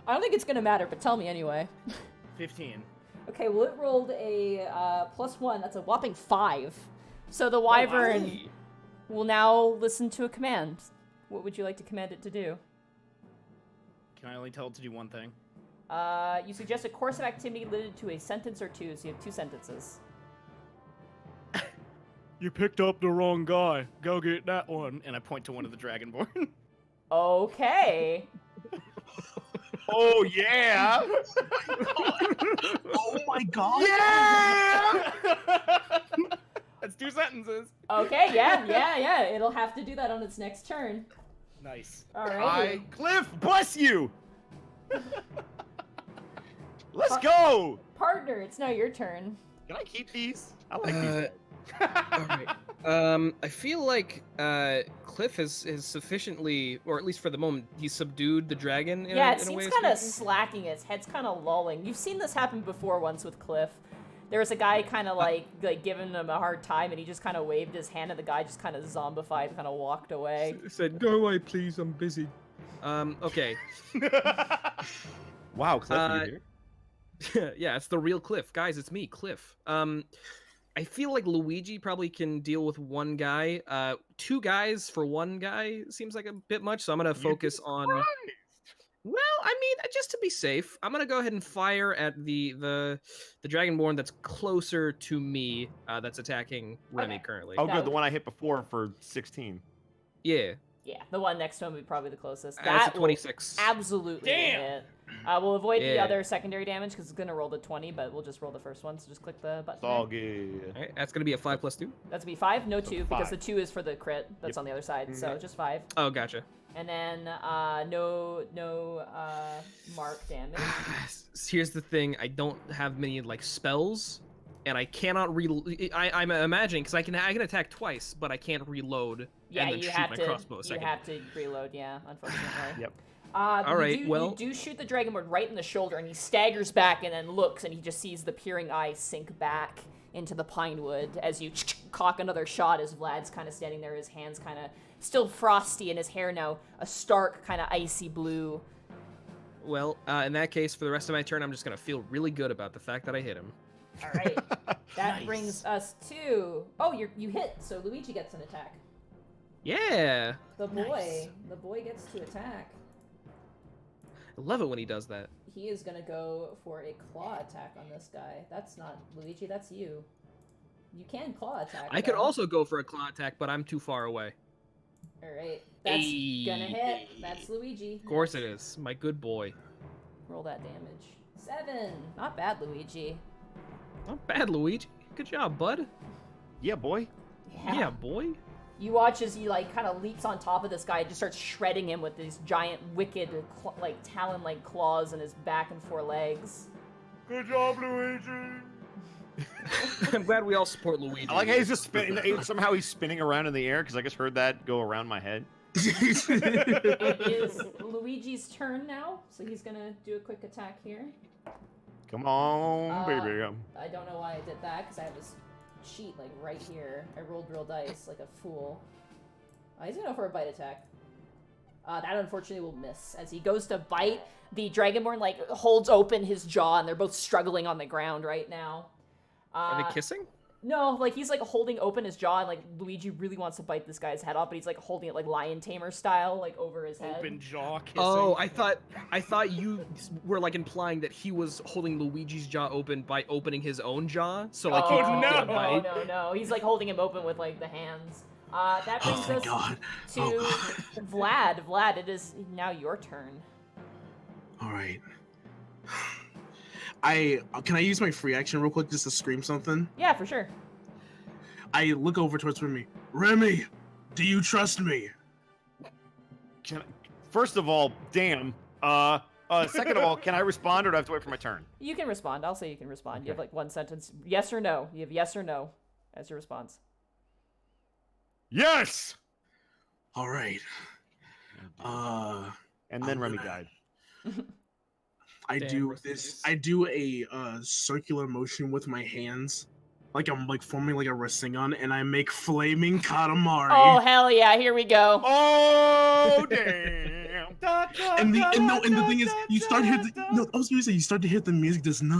I don't think it's gonna matter, but tell me anyway. 15. Okay, well it rolled a +1. That's a whopping 5. So the wyvern will now listen to a command. What would you like to command it to do? Can I only tell it to do one thing? You suggest a course of activity limited to a sentence or two, so you have 2 sentences. You picked up the wrong guy. Go get that one. And I point to one of the Dragonborn. Okay. Oh yeah! Oh my god! Yeah! That's 2 sentences. Okay, yeah. It'll have to do that on its next turn. Nice. Alright. Cliff, bless you! Let's go! Partner, it's now your turn. Can I keep these? I like these. All right. I feel like Cliff has sufficiently, or at least for the moment, he subdued the dragon. In Yeah, a, it in a way seems of kind of speaking. slacking. Its head's kind of lolling. You've seen this happen before once with Cliff. There was a guy kind of like giving him a hard time, and he just kind of waved his hand, and the guy just kind of zombified, kind of walked away. Said, "Go away, please. I'm busy." Okay. Wow, Cliff, are you here? Yeah, it's the real Cliff, guys. It's me, Cliff. I feel like Luigi probably can deal with one guy. 2 guys for one guy seems like a bit much, so I'm gonna focus on. Well, I mean, just to be safe, I'm gonna go ahead and fire at the Dragonborn that's closer to me. That's attacking Remy Okay. currently. Oh, That good. The was- one I hit before for 16. Yeah, Yeah, the one next to him would be probably the closest. that's That a will 26. absolutely Damn. hit. We'll avoid the Yeah. other secondary damage because it's going to roll the 20, but we'll just roll the first one, so just click the button. It's all there. good. All right, that's gonna be a 5 + 2. That's going to be 5, no So 2, because the 5. 2 is for the crit that's on the other side, so just 5. Oh, gotcha. And then no mark damage. Here's the thing: I don't have many like spells, and I cannot I'm imagining because I can attack twice, but I can't reload Yeah, and then you shoot have my to. crossbow a You second. have to reload. Yeah, unfortunately. Yep. All right, well- you do shoot the Dragonborn right in the shoulder, and he staggers back and then looks, and he just sees the peering eyes sink back into the pine wood as you cock another shot. As Vlad's kind of standing there, his hands kind of still frosty, and his hair now a stark kind of icy blue. Well, in that case, for the rest of my turn, I'm just gonna feel really good about the fact that I hit him. All right, that Nice. brings us to you hit, so Luigi gets an attack. Yeah, The boy, Nice. the boy gets to attack. I love it when he does that. He is gonna go for a claw attack on this guy. That's not Luigi, that's you. You can claw attack. I could though. also go for a claw attack, but I'm too far away. Alright. That's gonna hit. That's Luigi. Of course it is, my good boy. Roll that damage. 7. Not bad, Luigi. Not bad, Luigi. Good job, bud. Yeah, boy. Yeah, boy. You watch as he kind of leaps on top of this guy and just starts shredding him with these giant, wicked, talon-like claws in his back and 4 legs. Good job, Luigi. I'm glad we all support Luigi. I like how he's just spinning. Somehow he's spinning around in the air because I just heard that go around my head. It is Luigi's turn now, so he's gonna do a quick attack here. Come on, Uh, baby. I don't know why I did that, because I have this sheet, right here. I rolled real dice like a fool. He's gonna go for a bite attack. That unfortunately will miss. As he goes to bite, the Dragonborn, holds open his jaw, and they're both struggling on the ground right now. Are they kissing? No, he's holding open his jaw, and Luigi really wants to bite this guy's head off, but he's holding it lion tamer style, over his head. Open jaw kissing. Oh, I thought you were implying that he was holding Luigi's jaw open by opening his own jaw. So he couldn't get a bite. No. He's holding him open with the hands. That brings Oh my us god. to Oh. Vlad. Vlad, it is now your turn. All right. Can I use my free action real quick just to scream something? Yeah, for sure. I look over towards Remy. Remy, do you trust me? First of all, damn. Second of all, can I respond or do I have to wait for my turn? You can respond. I'll say you can respond. You have one sentence. Yes or no. You have yes or no as your response. Yes. All right. And then I'm Remy gonna- died. I Damn, do rest in this. peace. I do a circular motion with my hands, I'm forming a Rasengan, and I make flaming Katamari. Oh, hell yeah. Here we go. Oh damn! And the thing is, you start to hear I was gonna say you start to hear the music just na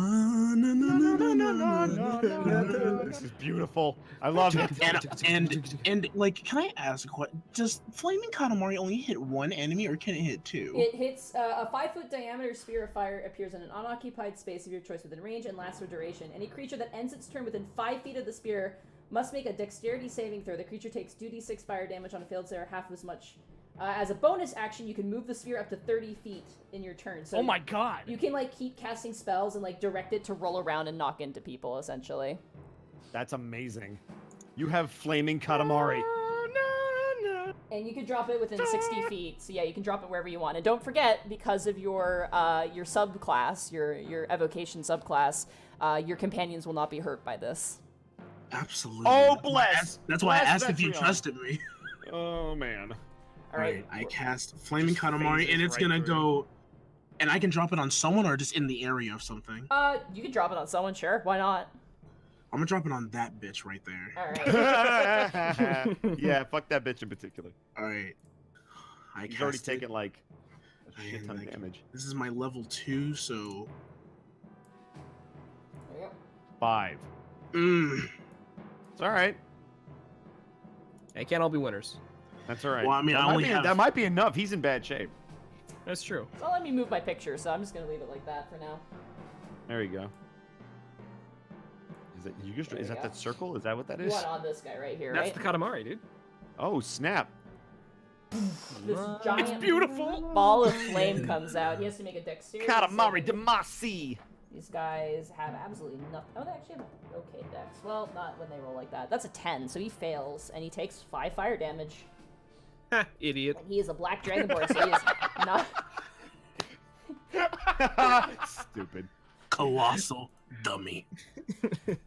na na na na na na. This is beautiful. I love it. And like, can I ask what? Does Flaming Katamari only hit one enemy, or can it hit two? It hits a 5-foot diameter spear of fire appears in an unoccupied space of your choice within range and lasts for duration. Any creature that ends its turn within 5 feet of the spear must make a dexterity saving throw. The creature takes 2d6 fire damage on a failed save, or half as much. As a bonus action, you can move the sphere up to 30 feet in your turn. So oh my god! You can like keep casting spells and like direct it to roll around and knock into people, essentially. That's amazing. You have Flaming Katamari. And you can drop it within 60 feet. So yeah, you can drop it wherever you want. And don't forget, because of your subclass, your evocation subclass, your companions will not be hurt by this. Absolutely. Oh, bless! That's why I Bless asked if you Vetreon. trusted me. Oh, man. Alright. I cast Flaming Just Katamari, and phases it's right gonna through. go. And I can drop it on someone or just in the area of something. You can drop it on someone, sure. Why not? I'm gonna drop it on that bitch right there. Alright. Yeah, fuck that bitch in particular. Alright. He's already taken, like, a shit And, ton of like, damage. This is my level 2, so. There you go. 5. It's alright. They can't all be winners. That's alright. Well, I mean, that might be enough. He's in bad shape. That's true. It's not letting me move my picture, so I'm just gonna leave it like that for now. There you go. Is that that circle? Is that what that You is? want on this guy right here, That's right? the Katamari, dude. Oh, snap. This giant It's beautiful. ball of flame comes out. He has to make a dexterity Katamari saving. Demasi. These guys have absolutely nothing. Oh, they actually have an okay dex. Well, not when they roll like that. That's a 10, so he fails, and he takes 5 fire damage. Ha, idiot. And he is a black dragonborn, so he is not... Stupid. Colossal dummy.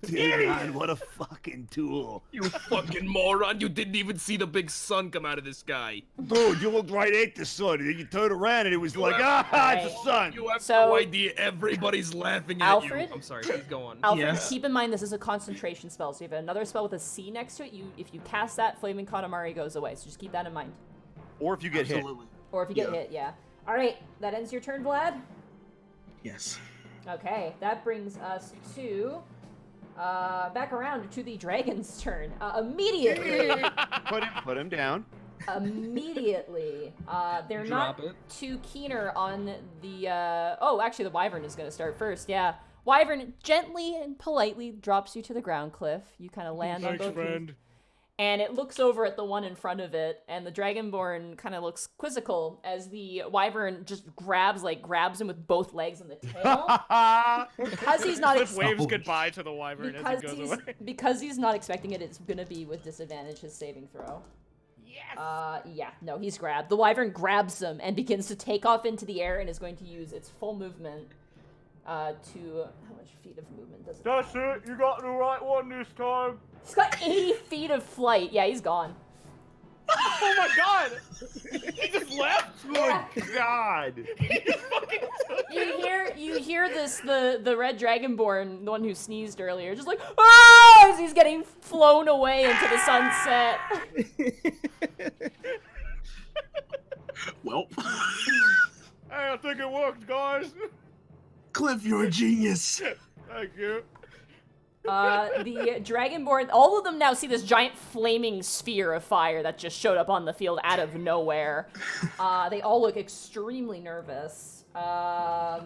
Dude, what a fucking tool. You fucking moron. You didn't even see the big sun come out of the sky. Dude, you looked right at the sun, and then you turned around, and it was like, it's the sun. You have So- no idea. Everybody's laughing at Alfred? you. I'm sorry, please go on. Alfred, Yes. keep in mind this is a concentration spell, so you have another spell with a C next to it. If you cast that, Flaming Katamari goes away, so just keep that in mind. Or if you get hit. Absolutely. Or if you get hit, yeah. Alright, that ends your turn, Vlad? Yes. Okay, that brings us to... back around to the dragon's turn. Immediately... Put him down. Immediately. They're Drop not it. too keener on the, oh, actually the wyvern is gonna start first, yeah. Wyvern gently and politely drops you to the ground, Cliff. You kind of land on Thanks, both feet. friend. And it looks over at the one in front of it, and the dragonborn kind of looks quizzical as the wyvern just grabs him with both legs and the tail. Because he's not Cliff waves Oh. goodbye to the wyvern as he goes away. because he's not expecting it, it's gonna be with disadvantage his saving throw. Yes. Yeah, no, he's grabbed. The wyvern grabs him and begins to take off into the air and is going to use its full movement to... How much feet of movement does it have? That's it. You got the right one this time. He's got 80 feet of flight. Yeah, he's gone. Oh my god! He just left. Yeah. God. He just fucking took You hear this, the red dragonborn, the one who sneezed earlier, just like, ah, as he's getting flown away into the sunset. Well, Hey, I think it worked, guys. Cliff, you're a genius. Thank you. The dragonborn, all of them now see this giant flaming sphere of fire that just showed up on the field out of nowhere. They all look extremely nervous. I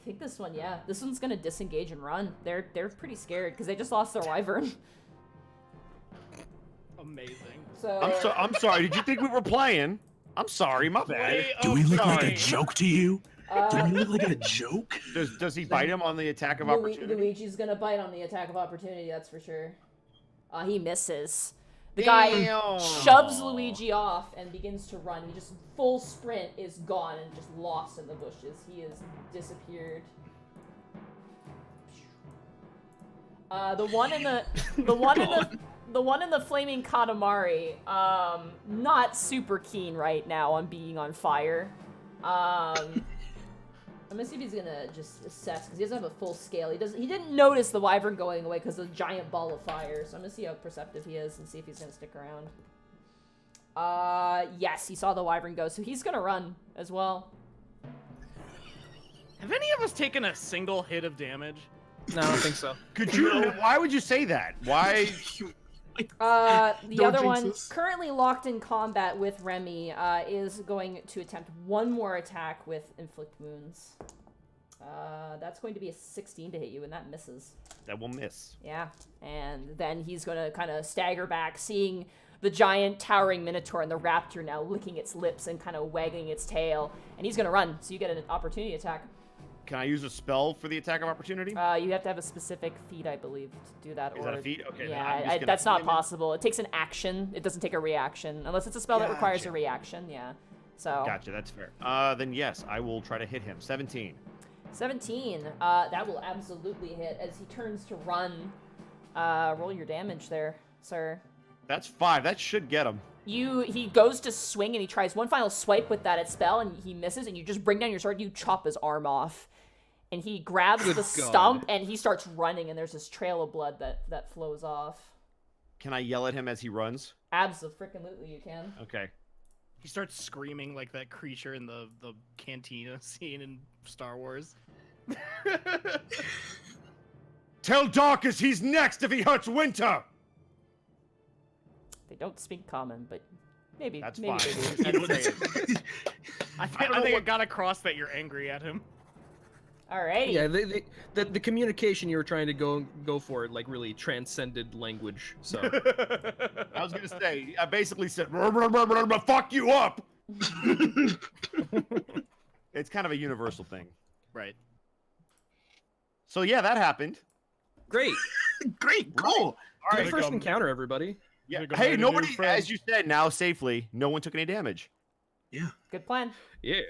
think this one, yeah. This one's gonna disengage and run. They're pretty scared because they just lost their wyvern. Amazing. So I'm sorry. Did you think we were playing? I'm sorry. My bad. Way Do we look like a sorry. joke to you? Do we look like a joke? Does he bite him on the attack of opportunity? Luigi's gonna bite on the attack of opportunity, that's for sure. He misses. The guy Damn. shoves Luigi off and begins to run. He just full sprint is gone and just lost in the bushes. He is disappeared. The one in the flaming Katamari, not super keen right now on being on fire. I'm gonna see if he's gonna just assess because he doesn't have a full scale. He didn't notice the wyvern going away because of the giant ball of fire. So I'm gonna see how perceptive he is and see if he's gonna stick around. Yes, he saw the wyvern go, so he's gonna run as well. Have any of us taken a single hit of damage? No, I don't think so. Could you? Why would you say that? Why? The Don't other jinx one, us. currently locked in combat with Remy, is going to attempt one more attack with inflict wounds. That's going to be a 16 to hit you, and that misses. That will miss. Yeah, and then he's going to kind of stagger back, seeing the giant towering minotaur and the raptor now licking its lips and kind of wagging its tail, and he's going to run, so you get an opportunity attack. Can I use a spell for the attack of opportunity? You have to have a specific feat, I believe, to do that. Is that a feat? Okay. then I'm Yeah, just gonna that's feed not him. possible. It takes an action. It doesn't take a reaction, unless it's a spell that requires a Gotcha. reaction, yeah. So, Gotcha. That's fair. Then yes, I will try to hit him. 17. 17, that will absolutely hit as he turns to run. Roll your damage there, sir. That's 5. That should get him. He goes to swing and he tries one final swipe with that spell and he misses, and you just bring down your sword and you chop his arm off. And he grabs Good the God. stump and he starts running, and there's this trail of blood that flows off. Can I yell at him as he runs? Absolutely, you can. Okay. He starts screaming like that creature in the cantina scene in Star Wars. Tell Darkus he's next if he hurts Winter. They don't speak common, but maybe. That's maybe fine. they do. We'll just say it. I think it got across that you're angry at him. Alrighty. Yeah, the communication you were trying to go for like really transcended language. So I was gonna say, I basically said, "Fuck you up." It's kind of a universal thing. Right. So yeah, that happened. great. Great, cool. All Good first encounter, everybody. Yeah. Think I Hey, made a new nobody, friend. as you said, now safely, no one took any damage. Good plan. Yeah.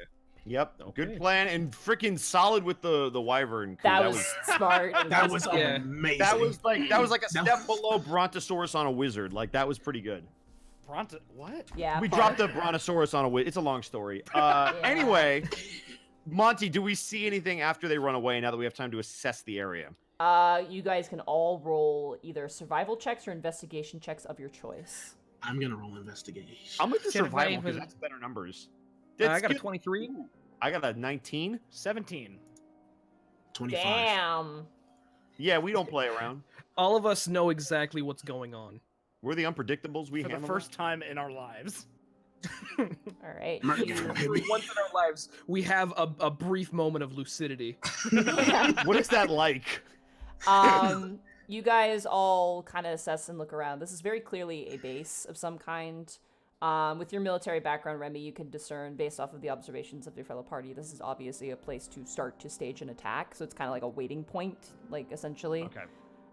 Yep. Good Okay. plan and freaking solid with the wyvern. Coup. That was smart. That was Yeah. amazing. that was like a That step was- below Brontosaurus on a wizard. Like that was pretty good. Bronto, what? Yeah. We part. dropped a Brontosaurus on a wizard. It's a long story. Anyway, Monty, do we see anything after they run away now that we have time to assess the area? You guys can all roll either survival checks or investigation checks of your choice. I'm gonna roll investigation. I'm with the survival because Survival. that's better numbers. I That's got a good. 23. I got a 19. 17. 25. Damn. Yeah, we don't play around. All of us know exactly what's going on. We're the unpredictables. We For the handle first time in our lives. All right. Merkz, You- baby. Once in our lives, we have a brief moment of lucidity. that. What is that like? You guys all kind of assess and look around. This is very clearly a base of some kind. With your military background, Remy, you can discern based off of the observations of your fellow party. This is obviously a place to start to stage an attack, so it's kind of like a waiting point, like essentially. Okay.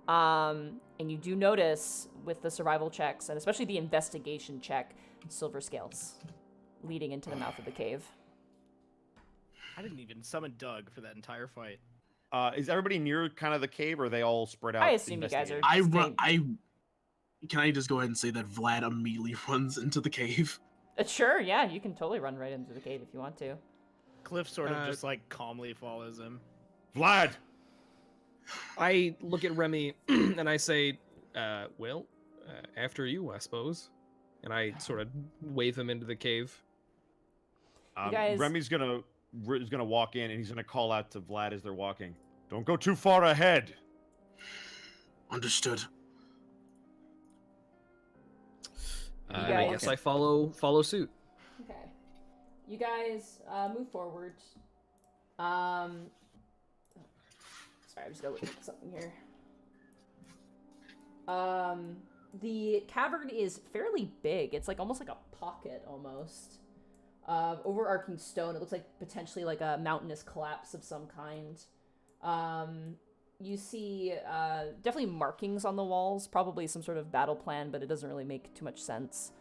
And you do notice with the survival checks, and especially the investigation check, silver scales leading into the mouth of the cave. I didn't even summon Doug for that entire fight. Is everybody near kind of the cave, or are they all spread out? I assume you guys are. investigating? Can I just go ahead and say that Vlad immediately runs into the cave? Sure, yeah, you can totally run right into the cave if you want to. Cliff sort of just like calmly follows him. Vlad. I look at Remy and I say, well, after you, I suppose. And I sort of wave him into the cave. guys- Remy's gonna walk in and he's gonna call out to Vlad as they're walking. Don't go too far ahead. Understood. And I guys- guess I follow suit. Okay. You guys move forward. Sorry, I'm just gonna look at something here. The cavern is fairly big. It's like almost like a pocket almost. Overarching stone. It looks like potentially like a mountainous collapse of some kind. You see definitely markings on the walls, probably some sort of battle plan, but it doesn't really make too much sense.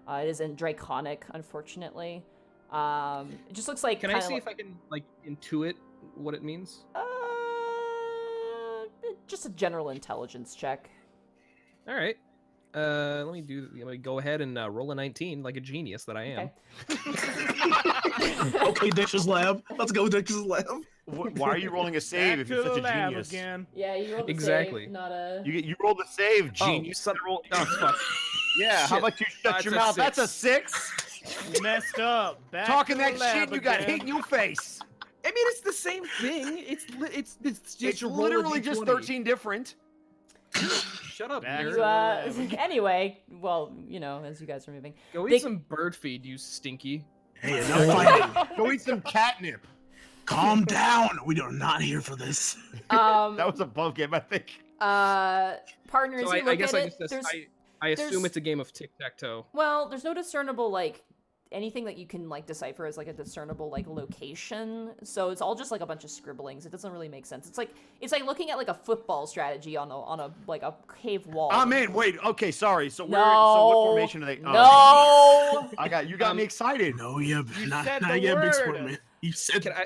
It is in Draconic, unfortunately. It just looks like. Can I see if I can like intuit what it means? Just a general intelligence check. All right. Let me go ahead and roll a 19 like a genius that I am. Okay. Okay, Dexter's lab. Let's go, Dexter's lab. Why are you rolling a save Back if to you're the such a lab genius? again. Yeah, you rolled the Exactly. save, not a. You rolled a save, Oh, genius. oh, fuck. Yeah, how Shit. about you shut That's your a mouth? That's a 6. 6. You messed up. Back Talking to the that lab shit, you got again. hit in your face. I mean, it's the same thing. It's just It's you roll a literally just D20. 13 different. Shut up, Back nerd. to You, the lab again. anyway, well, as you guys are moving. Go They- eat some bird feed, you stinky. Hey, enough fighting. Go eat some catnip. Calm down. We are not here for this. That was above game, I think. Partners, So you look I guess at I it. just There's, I assume there's- it's a game of tic-tac-toe. well, there's no discernible like anything that you can like decipher as like a discernible like location. So it's all just like a bunch of scribblings. It doesn't really make sense. It's like looking at like a football strategy on a like a cave wall. Oh man, wait. Okay, sorry. So No. so what formation are they? No. You got me excited. No, you not said the yet, big word. sport man. You said Can I-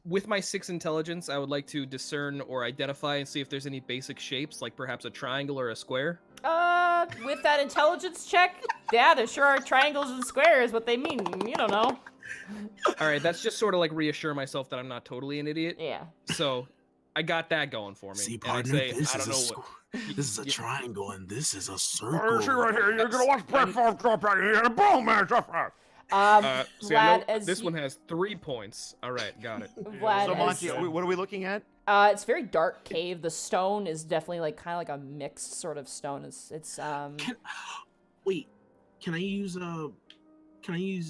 With my 6 intelligence, I would like to discern or identify and see if there's any basic shapes, like perhaps a triangle or a square. With that intelligence check, yeah, there sure are triangles and squares. What they mean, you don't know. All right, that's just sort of like reassure myself that I'm not totally an idiot. Yeah. So, I got that going for me. See, And I'd partner, say, this I don't is know a what. this is a triangle and this is a circle. right here. You're gonna watch Brett Favre drop back here and boom, man, drop back. See, I Vlad, know as this you- one has 3 points. All right, got it. Vlad, So as- Monty, what are we looking at? it's a very dark cave. The stone is definitely like kind of like a mixed sort of stone. It's Wait, can I use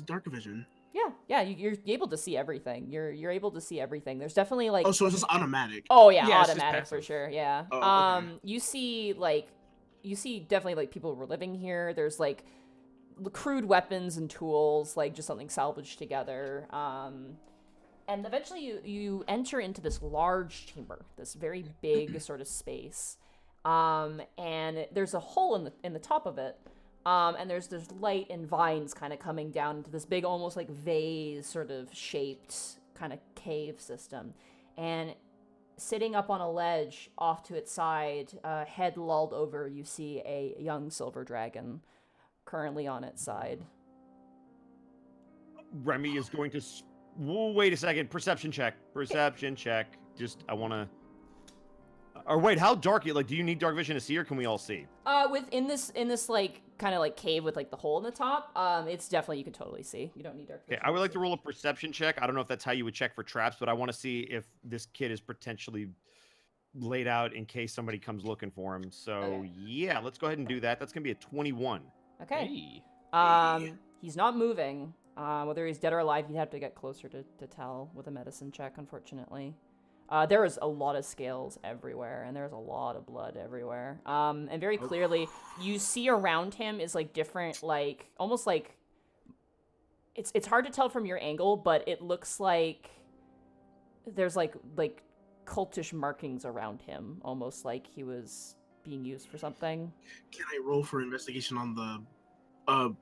dark vision? yeah, you're able to see everything. You're able to see everything. There's definitely like Oh, so it's just automatic. oh yeah, Yeah, it's just automatic for passive. sure. Yeah. Oh, okay. You see definitely like people were living here. There's like crude weapons and tools, like just something salvaged together. And eventually you enter into this large chamber, this very big sort of space. And there's a hole in the top of it. And there's light and vines kind of coming down into this big, almost like vase sort of shaped kind of cave system. And sitting up on a ledge off to its side, head lulled over, you see a young silver dragon currently on its side. Remy is going to. Wait a second. Perception check. Just I want to. Or wait, how dark? Like, do you need dark vision to see, or can we all see? In this like kind of like cave with like the hole in the top, it's definitely you can totally see. You don't need dark vision. Okay, I would like to roll a perception check. I don't know if that's how you would check for traps, but I want to see if this kid is potentially laid out in case somebody comes looking for him. So Okay. yeah, let's go ahead and do that. That's gonna be a 21. Okay. Hey. He's not moving. Whether he's dead or alive, you'd have to get closer to tell with a medicine check, unfortunately. There is a lot of scales everywhere, and there's a lot of blood everywhere. And very clearly, you see around him is like different, like almost like it's hard to tell from your angle, but it looks like there's like cultish markings around him, almost like he was being used for something. Can I roll for investigation on the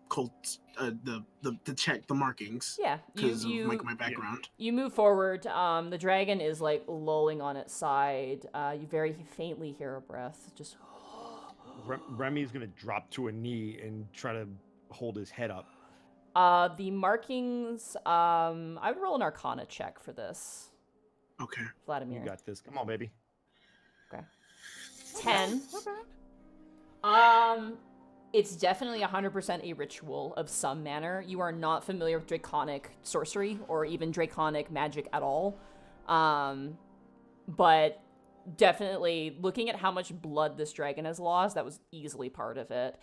cult to check the markings? Yeah, Because of my background. You move forward. The dragon is like lolling on its side. You very faintly hear a breath. Just Remy's gonna drop to a knee and try to hold his head up. the markings. I would roll an Arcana check for this, Okay. Vladimir. You got this. Come on, baby. 10. It's definitely 100% a ritual of some manner. You are not familiar with draconic sorcery or even draconic magic at all. But definitely looking at how much blood this dragon has lost, that was easily part of it.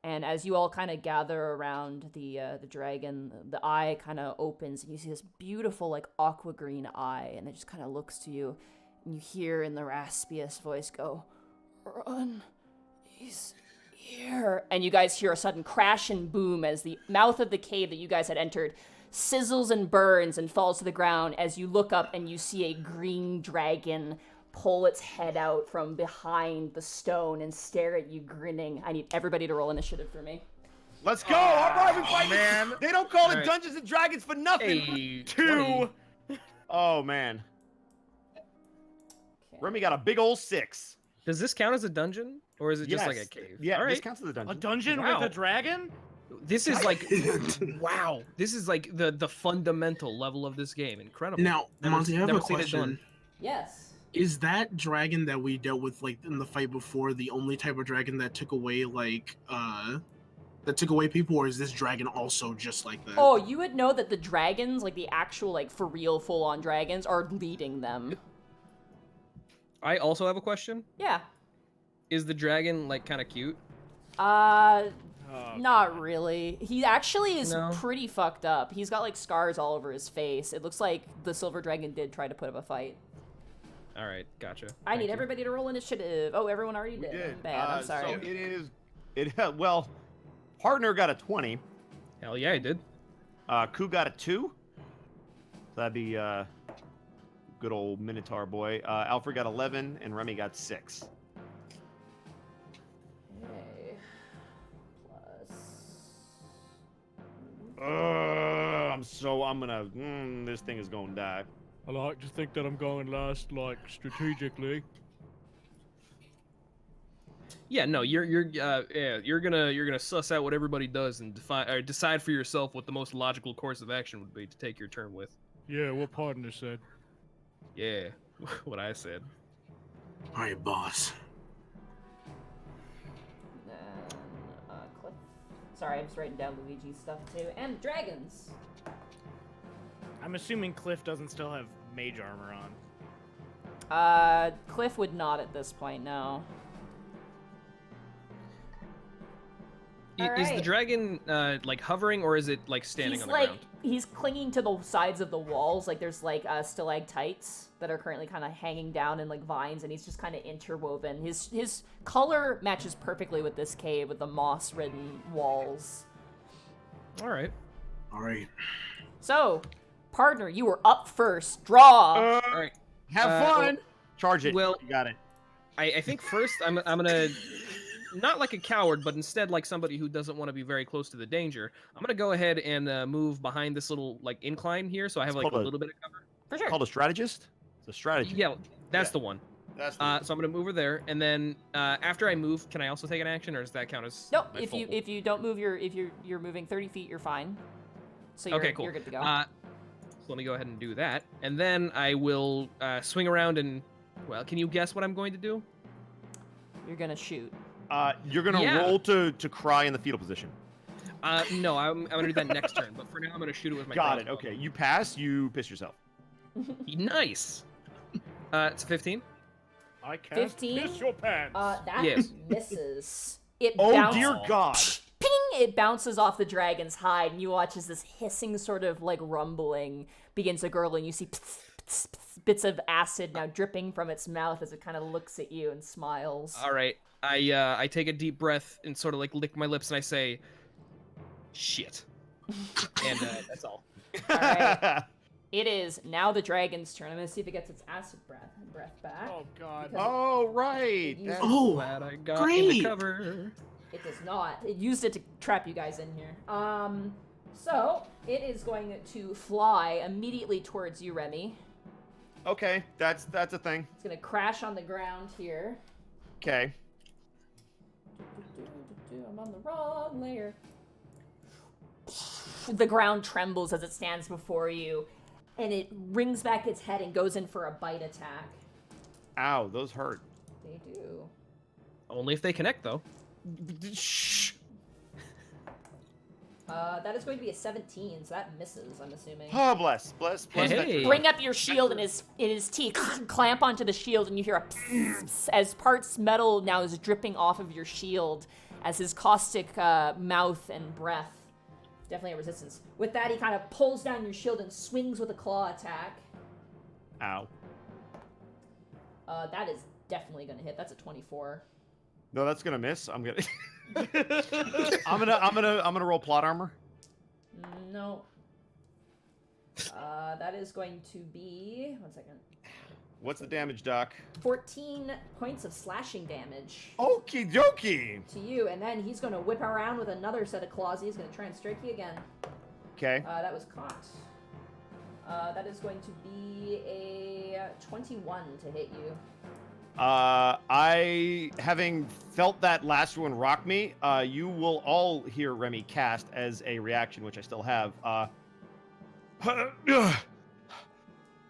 And as you all kind of gather around the dragon, the eye kind of opens and you see this beautiful like aqua green eye, and it just kind of looks to you, and you hear in the raspiest voice go, "Run, he's here." And you guys hear a sudden crash and boom as the mouth of the cave that you guys had entered sizzles and burns and falls to the ground as you look up and you see a green dragon pull its head out from behind the stone and stare at you grinning. I need everybody to roll initiative for me. Let's go! All right, we fight, man. They don't call it All right. Dungeons and Dragons for nothing. Hey, 2. Oh man, Okay. Remy got a big old 6. Does this count as a dungeon, or is it just like a Yes. cave? Yeah, All this right. counts as a A dungeon. dungeon Wow. with a dragon? This is like, wow. This is like the fundamental level of this game. Incredible. Now, Monty, I have a seen it done. question. Yes. Is that dragon that we dealt with like in the fight before the only type of dragon that took away people, or is this dragon also just like that? Oh, you would know that the dragons, like the actual, like for real, full-on dragons, are leading them. I also have a question. Yeah. Is the dragon like kind of cute? Not really. He actually is No. pretty fucked up. He's got like scars all over his face. It looks like the silver dragon did try to put up a fight. All right, gotcha. I Thank need you. everybody to roll initiative. Oh, everyone already did. I'm bad. I'm sorry. So well, partner got a 20. Hell yeah, I did. Ku got a 2. So that'd be good old Minotaur boy. Alfred got 11, and Remy got 6. Okay. Plus. I'm gonna. This thing is gonna die. I like to think that I'm going last, like, strategically. Yeah, no, you're gonna suss out what everybody does and decide for yourself what the most logical course of action would be to take your turn with. Yeah, what partner said. Yeah, what I said. All right, boss. Then, Cliff. Sorry, I'm just writing down Luigi's stuff too. And dragons. I'm assuming Cliff doesn't still have mage armor on. Cliff would not at this point, no. Is the Alright. dragon like hovering, or is it like standing He's on the like, ground? he's clinging to the sides of the walls. Like there's like stalactites that are currently kind of hanging down in like vines, and he's just kind of interwoven. His color matches perfectly with this cave, with the moss-ridden walls. All right. All right. So, partner, you were up first. Draw. All right. Have fun. Charge it. well- You got it. I think first I'm gonna not like a coward, but instead like somebody who doesn't want to be very close to the danger. I'm gonna go ahead and move behind this little like incline here, so I have It's like a called a- little bit of cover. For sure. Called a strategist. It's a strategy. Yeah, that's Yeah. the one. That's So I'm gonna move over there, and then after I move, can I also take an action, or does that count as? Nope. my If full- you don't move if you're moving 30 feet, you're fine. So you're, Okay, cool. you're good to go. So let me go ahead and do that, and then I will swing around and, well, can you guess what I'm going to do? You're gonna shoot. You're gonna Yeah. roll to cry in the fetal position. No, I'm gonna do that next turn, but for now I'm gonna shoot it with my Got it. crossbow. Okay. You pass. You piss yourself. Nice. It's a 15. I can't 15? piss your pants. That Yes. misses. It Oh bounces. dear God. Ping! It bounces off the dragon's hide, and you watch as this hissing sort of like rumbling begins to gurgle, and you see bits of acid now dripping from its mouth as it kind of looks at you and smiles. All right. I take a deep breath and sort of like lick my lips and I say, "Shit," and that's all. All right. It is now the dragon's turn. I'm gonna see if it gets its acid breath back. Oh, God. Because Oh right. It That's- Oh, Glad I got great. into cover. It does not. It used it to trap you guys in here. So it is going to fly immediately towards you, Remy. Okay. That's a thing. It's gonna crash on the ground here. Okay. I'm on the wrong layer. The ground trembles as it stands before you, and it rings back its head and goes in for a bite attack. Ow. Those hurt. They do. Only if they connect, though. Shh. That is going to be a 17, so that misses, I'm assuming. Oh bless. Hey. Bring up your shield, and his teeth clamp onto the shield, and you hear a pss as parts metal now is dripping off of your shield as his caustic mouth and breath. Definitely a resistance. With that, he kind of pulls down your shield and swings with a claw attack. Ow. That is definitely gonna hit. That's a 24. No, that's gonna miss. I'm gonna. I'm gonna roll plot armor. No. That is going to be 1 second. What's the damage, Doc? 14 points of slashing damage Okie dokie. to you, and then he's gonna whip around with another set of claws. He's gonna try and strike you again. Okay. That was caught. That is going to be a 21 to hit you. I, having felt that last one rock me, you will all hear Remy cast as a reaction, which I still have.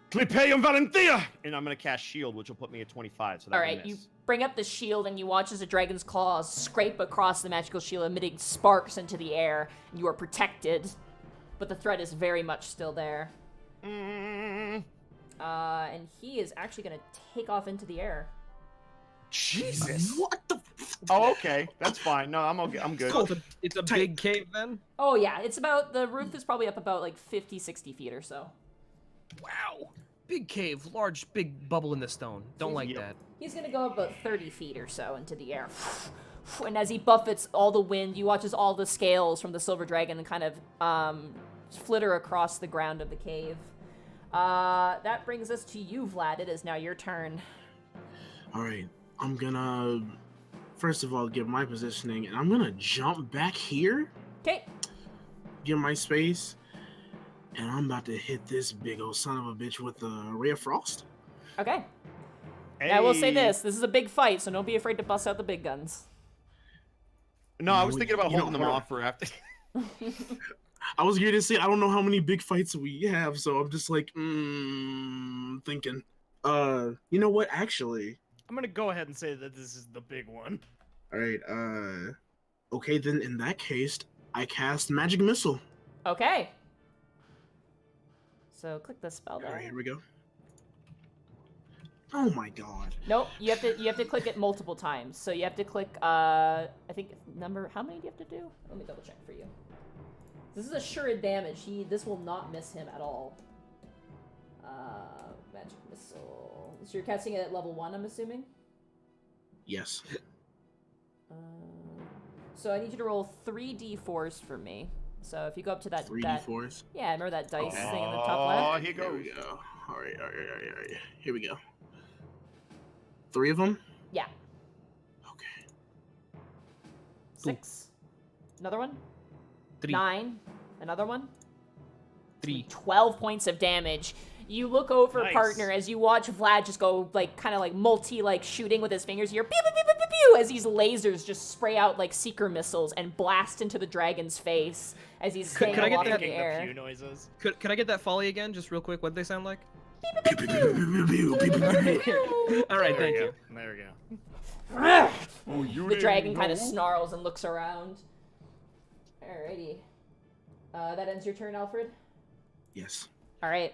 Clipeum Valentia! And I'm going to cast Shield, which will put me at 25. So that All right, you bring up the shield and you watch as the dragon's claws scrape across the magical shield, emitting sparks into the air. You are protected, but the threat is very much still there. And he is actually going to take off into the air. Jesus! What the? Oh, okay. That's fine. No, I'm okay. I'm good. Cool. It's a big cave then? Oh, yeah. It's about, the roof is probably up about like 50, 60 feet or so. Wow. Big cave, large, big bubble in the stone. Don't like that. He's going to go about 30 feet or so into the air. And as he buffets all the wind, you watch as all the scales from the silver dragon kind of flitter across the ground of the cave. That brings us to you, Vlad. It is now your turn. All right, I'm gonna first of all give my positioning, and I'm gonna jump back here. Okay. Give my space, and I'm about to hit this big old son of a bitch with a ray of frost. Okay. Hey. I will say this is a big fight, so don't be afraid to bust out the big guns. No, I was thinking about holding them off for after. I was going to say, I don't know how many big fights we have, so I'm just like, thinking. You know what, actually? I'm gonna go ahead and say that this is the big one. Alright, okay, then in that case, I cast Magic Missile. Okay. So click the spell there. Alright, here we go. Oh my god. Nope, you have to click it multiple times. So you have to click I think how many do you have to do? Let me double check for you. This is assured damage. This will not miss him at all. Magic Missile. So you're casting it at level 1, I'm assuming? Yes. So I need you to roll 3d4s for me. So if you go up to that 3d4s? Yeah, remember that dice thing in the top left? Oh, here we go. Alright. Here we go. 3 of them? Yeah. Okay. 6. Another one? 3. 9. Another one? 3. 12 points of damage. You look over, Nice. partner, as you watch Vlad just go, like, kind of like shooting with his fingers. You're pew, pew, pew, pew, pew, pew, as these lasers just spray out like seeker missiles and blast into the dragon's face as he's staying Could I get aloft in that- the air. Pew noises. Could I get that folly again, just real quick? What'd they sound like? All right, thank you. There we go. The dragon kind of snarls and looks around. Alrighty. That ends your turn, Alfred? Yes. Alright.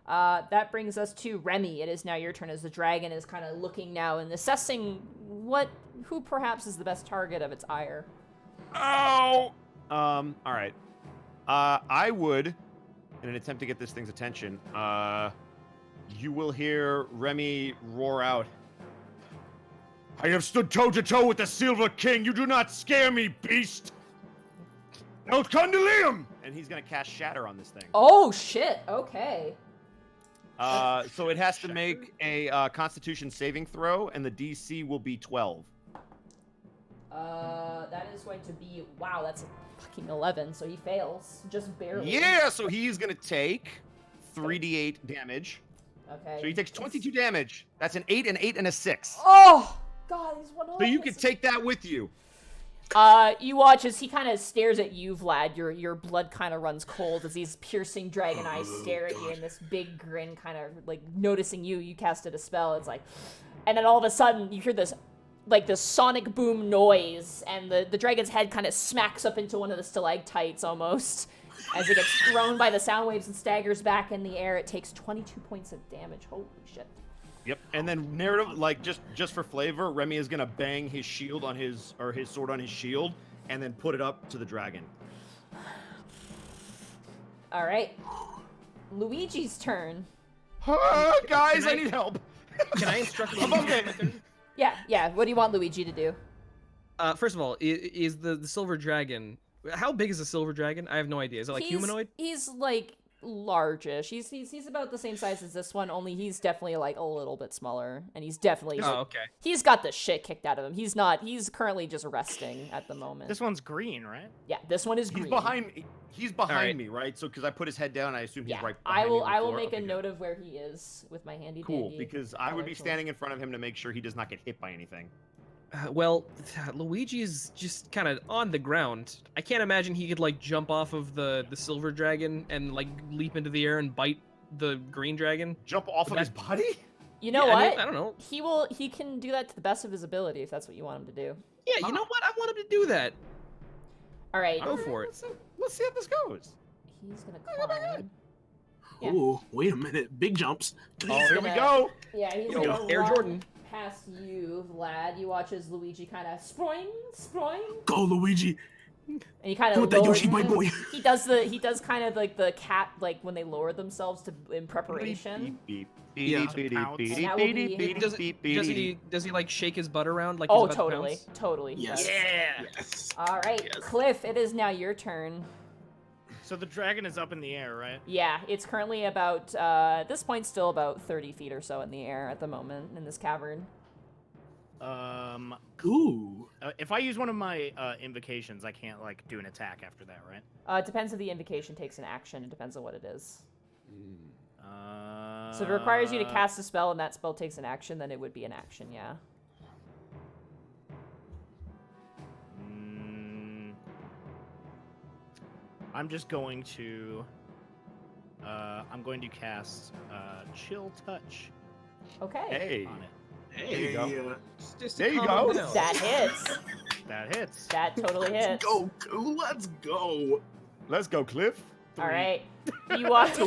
That brings us to Remy. It is now your turn as the dragon is kind of looking now and assessing who perhaps is the best target of its ire. Oh! Alright. I would, in an attempt to get this thing's attention, you will hear Remy roar out. I have stood toe-to-toe with the Silver King. You do not scare me, beast! El Condilium! And he's gonna cast Shatter on this thing. Oh, shit. Okay. So it has to make a Constitution saving throw, and the DC will be 12. That is going to be... Wow, that's a fucking 11, so he fails. Just barely. Yeah, so he's gonna take 3d8 damage. Okay. So he takes 22 damage. That's an 8, an 8, and a 6. Oh! God, he's one of So you can take that with you. You watch as he kind of stares at you, Vlad. Your blood kind of runs cold as these piercing dragon eyes stare at you, and this big grin kind of like noticing you. You casted a spell. It's like, and then all of a sudden you hear this sonic boom noise, and the dragon's head kind of smacks up into one of the stalactites almost as it gets thrown by the sound waves and staggers back in the air. It takes 22 points of damage. Holy shit. Yep. And then narrative, like just for flavor, Remy is gonna bang his shield on his sword on his shield, and then put it up to the dragon. All right. Luigi's turn. Guys, I need help. Can I instruct I'm okay. Yeah. What do you want Luigi to do? First of all, is the silver dragon... How big is the silver dragon? I have no idea. Is it like humanoid? He's like largish. He's about the same size as this one, only he's definitely like a little bit smaller, and he's definitely he's got the shit kicked out of him. He's currently just resting at the moment. This one's green, right? Yeah, this one is green. He's behind me, right? So because I put his head down, I assume he's right behind me. I will make a note of where he is with my handy dandy. Cool, because I would be standing in front of him to make sure he does not get hit by anything. Well, Luigi is just kind of on the ground. I can't imagine he could like jump off of the silver dragon and like leap into the air and bite the green dragon. Jump off of his body? You know what? I mean, I don't know. He can do that to the best of his ability if that's what you want him to do. Yeah, you know what? I want him to do that. All right. Go for it. Let's see how this goes. He's gonna climb. Yeah. Ooh, wait a minute. Big jumps. Oh, here we go. Yeah, he's Yo, gonna Air run Jordan. past you, Vlad. You watch as Luigi kind of sproing. Go, Luigi. And he kind Do of that, Yoshi, my boy. He does kind of like the cat, like when they lower themselves to in preparation. Yeah. Does he like shake his butt around like? Oh, he's about to totally, pounce? totally. Yes. Yeah. Yes. All right, Yes. Cliff. It is now your turn. So the dragon is up in the air, right? Yeah, it's currently about at this point still about 30 feet or so in the air at the moment in this cavern. Ooh. If I use one of my invocations, I can't like do an attack after that, right? It depends if the invocation takes an action. It depends on what it is. So if it requires you to cast a spell and that spell takes an action, then it would be an action, yeah. I'm just going to. I'm going to cast Chill Touch Okay. Hey. on it. Hey. There you go. Just There to you calm go. him down. That hits. That hits. That totally hits. Go, let's go. Let's go, Cliff. All right. You watch.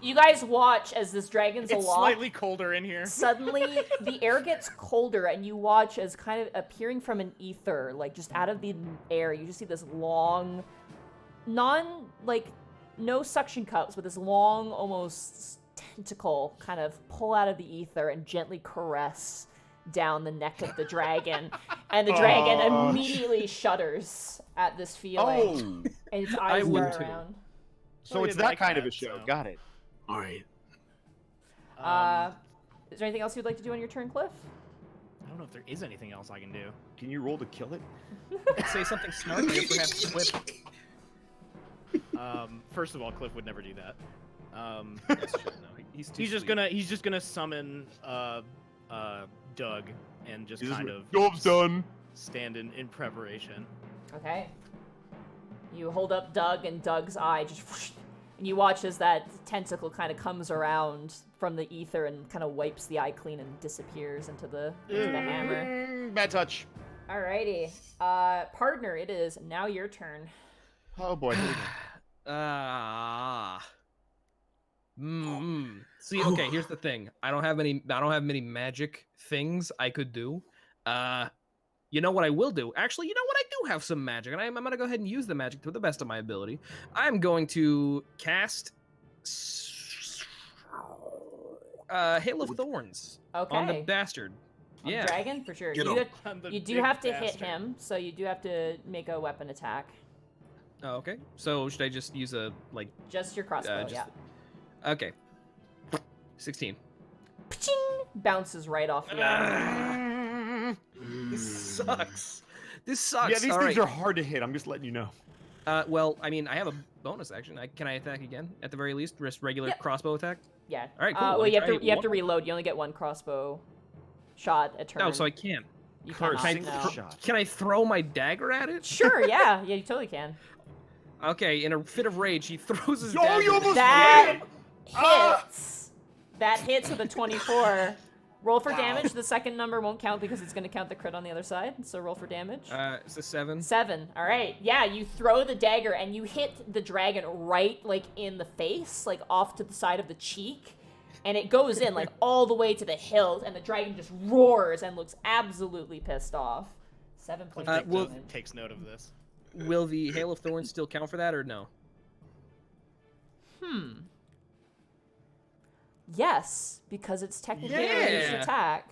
You guys watch as this dragon's It's aloft. slightly colder in here. Suddenly, the air gets colder, and you watch as kind of appearing from an ether, like just out of the air, you just see this long, no suction cups, but this long, almost tentacle kind of pull out of the ether and gently caress down the neck of the dragon. And the dragon immediately shudders at this feeling. Oh. And its eyes would roll too. around. So I it's didn't that like kind of that, a show. so- Got it. All right. Is there anything else you'd like to do on your turn, Cliff? I don't know if there is anything else I can do. Can you roll to kill it? Say something snarky or perhaps whip. First of all, Cliff would never do that. That's true. No, he's too sweet. He's just gonna summon Doug and just kind of Job's done. stand in preparation. Okay. You hold up Doug, and Doug's eye just whoosh, and you watch as that tentacle kind of comes around from the ether and kind of wipes the eye clean and disappears into the hammer. Bad touch. Alrighty. Partner, it is now your turn. Oh boy. Here we go. See, okay, here's the thing. I don't have many magic things I could do. You know what I will do? Actually, you know what? I do have some magic, and I'm going to go ahead and use the magic to the best of my ability. I'm going to cast Hail of Thorns on the Okay. bastard. On Yeah. Dragon, for sure. Get You, him. you do have to hit him, so you do have to make a weapon attack. Oh, okay. So should I just use a, like... Just your crossbow, just- yeah. Okay. 16. Pching! Bounces right off the arm. This sucks. This sucks. Yeah, these All things right. are hard to hit. I'm just letting you know. Well, I mean, I have a bonus action. Can I attack again? At the very least, just regular Yep. crossbow attack. Yeah. All right, cool. Well, I'll you have try to one. reload. You only get one crossbow shot a turn. No, so I can't. You Curse. cannot, Single no. shot. Can I throw my dagger at it? Sure, yeah, you totally can. Okay, in a fit of rage, he throws his Oh, dagger. you almost That hits. That hits with a 24. Roll for damage. The second number won't count because it's going to count the crit on the other side. So roll for damage. It's a 7. 7. All right. Yeah, you throw the dagger and you hit the dragon right like in the face, like off to the side of the cheek. And it goes in like all the way to the hilt, and the dragon just roars and looks absolutely pissed off. 7 points of well- damage. Takes note of this. Will the Hail of Thorns still count for that, or no? Yes, because it's technically a ranged Yeah. attack.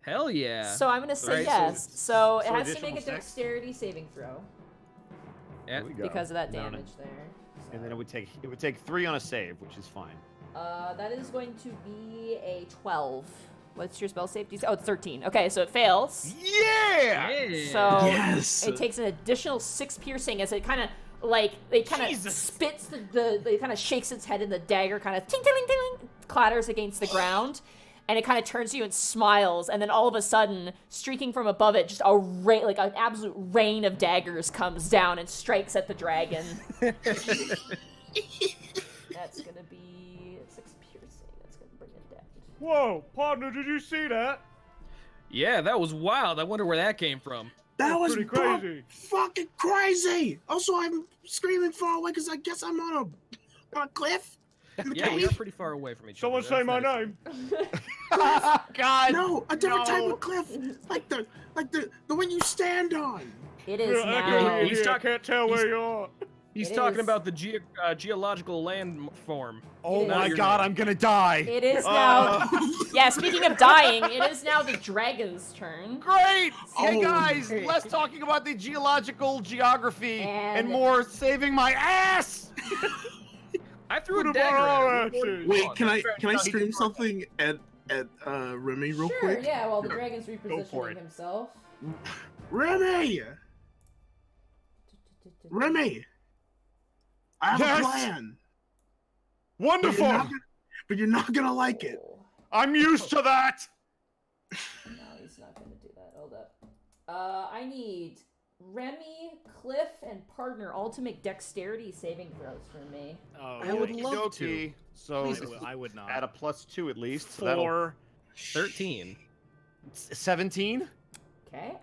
Hell yeah. So I'm gonna say Right, so yes. So it so has to make additional a six? dexterity saving throw yeah. There we go. because of that No, no. damage there. And then it would take 3 on a save, which is fine. That is going to be a 12. What's your spell safety? Oh, it's 13. Okay, so it fails. Yeah! So Yes! it takes an additional 6 piercing as it kind of it kind of spits it kind of shakes its head, and the dagger kind of ting ting ting ting clatters against the ground, and it kind of turns to you and smiles, and then all of a sudden, streaking from above it, just an absolute rain of daggers comes down and strikes at the dragon. That's gonna be 6 piercing. That's gonna bring it down. Whoa, partner, did you see that? Yeah, that was wild. I wonder where that came from. That was pretty crazy. Fucking crazy. Also, I'm screaming far away because I guess I'm on a cliff. Yeah, we're pretty far away from each Someone other. say my That's name. God. No, a different type of cliff, like the one you stand on. It is I now. can't tell where you are. He's It talking is. about the geological landform. Oh It my is. god, I'm gonna die. It is now. Yeah, speaking of dying, it is now the dragon's turn. Great! Hey Oh. guys, less talking about the geological geography and And- more saving my ass! I threw a Put dagger him at on him. axes. Wait, can I No, he scream didn't. something at Remy real Sure, quick? yeah, while the dragon's for repositioning it. himself. Remy, Remy, I have Yes? a plan. Wonderful! But you're not gonna like it. Oh, I'm used to that! no, he's not gonna do that. Hold up. I need Remy, Cliff, and partner all to make dexterity saving throws for me. Oh, I would yikes. love to. Okey-dokey. So I would not. add a +2 at least. So that'll 4. 13. 17. Okay.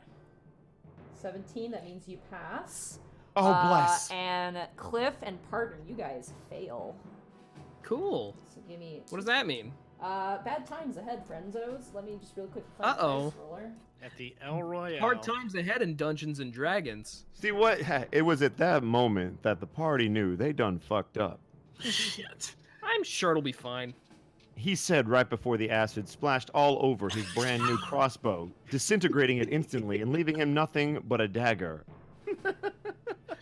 17, that means you pass. Oh bless. And Cliff and partner, you guys fail. Cool. So give me. What does that mean? Bad times ahead, frienzos. Let me just real quick find the Uh-oh. dice roller. At the El Royale. Hard times ahead in Dungeons and Dragons. See what? It was at that moment that the party knew they done fucked up. Shit. I'm sure it'll be fine. He said right before the acid splashed all over his brand new crossbow, disintegrating it instantly and leaving him nothing but a dagger.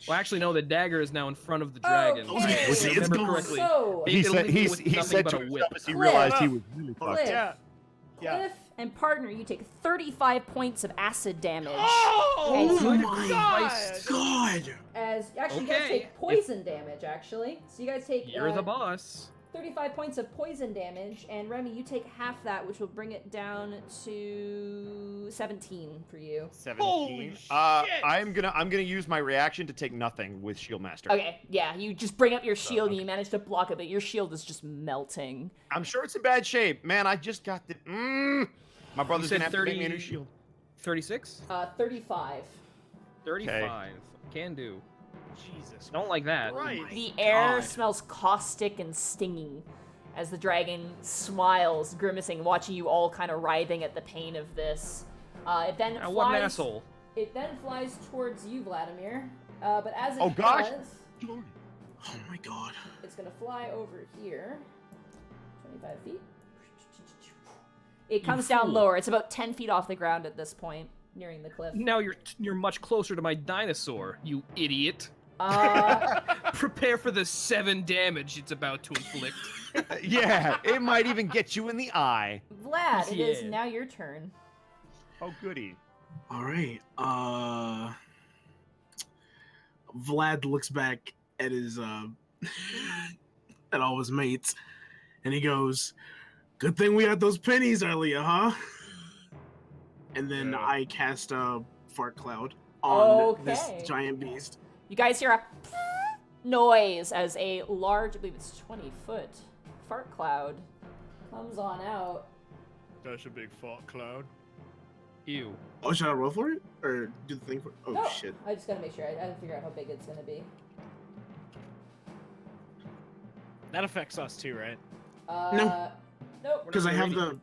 Well, actually, no. The dagger is now in front of the dragon. Okay. If I It's remember gone. correctly. So, He It'll said leave you he, with he nothing said but to a himself whip. as he Cliff. realized he was really fucked. Cliff, Yeah. Yeah. Cliff and partner, you take 35 points of acid damage. Oh And my Christ. god. As actually, you guys Okay. take poison damage. Actually, so you guys take You're the boss. 35 points of poison damage, and Remy, you take half that, which will bring it down to 17 for you. 17. shit! I'm gonna use my reaction to take nothing with Shield Master. Okay, yeah, you just bring up your shield and you manage to block it, but your shield is just melting. I'm sure it's in bad shape, man. I just got the. My brother's said gonna have to make me a 30 new shield. 36? 35. 35. Can do. Jesus. Don't like that. Right. The air God. smells caustic and stinging as the dragon smiles, grimacing, watching you all kind of writhing at the pain of this. It then Now, flies. what an asshole. It then flies towards you, Vladimir. But as it Oh, gosh. does, Oh my god. it's gonna fly over here, 25 feet. It comes down fool. lower. It's about 10 feet off the ground at this point, nearing the cliff. Now you're much closer to my dinosaur, you idiot. Uh, Prepare for the 7 damage it's about to inflict. Yeah, it might even get you in the eye. Vlad, it is Yeah. now your turn. Oh, goody. All right. Vlad looks back at his at all his mates, and he goes, "Good thing we had those pennies earlier, huh?" And then Yeah. I cast a fart cloud on Okay. this giant beast. You guys hear a noise as a large, I believe it's 20-foot fart cloud comes on out. That's a big fart cloud. Ew. Oh, should I roll for it or do the thing for? Oh No, shit! I just gotta make sure. I gotta figure out how big it's gonna be. That affects us too, right? Nope. Because I have the.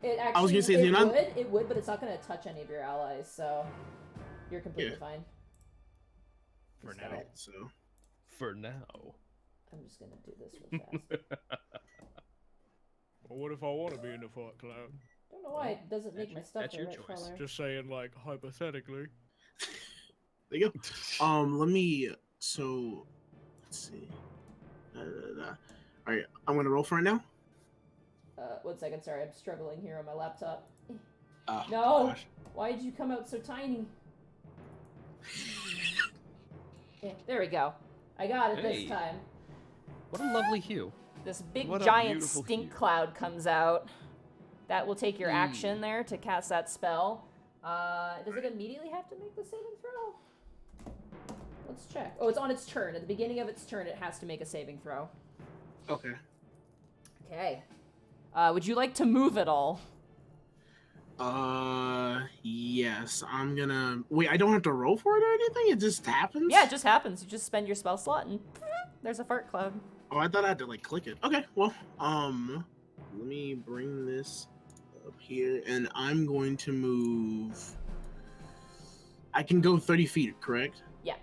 It actually, was gonna say, it you're not- would, it would, but it's not gonna touch any of your allies, so you're completely Yeah. fine. For Just now. gotta- So For now. I'm just gonna do this real fast. Well, what if I want to be in the fart cloud? I don't know why it doesn't make my stuff that's the your right choice. color. Just saying, like, hypothetically. there you go. Let me. So Let's see. All right, I'm gonna roll for it now. 1 second, sorry, I'm struggling here on my laptop. Oh, No! gosh. Why did you come out so tiny? Yeah, there we go. I got it Hey. this time. What a lovely hue. This big What a giant beautiful stink hue. cloud comes out. That will take your action there to cast that spell. Does it immediately have to make the saving throw? Let's check. Oh, it's on its turn. At the beginning of its turn, it has to make a saving throw. Okay. Okay. Would you like to move at all? Yes. I'm gonna. Wait, I don't have to roll for it or anything. It just happens. Yeah, it just happens. You just spend your spell slot and there's a fart cloud. Oh, I thought I had to like click it. Okay. Well, let me bring this up here, and I'm going to move. I can go 30 feet, correct? Yeah.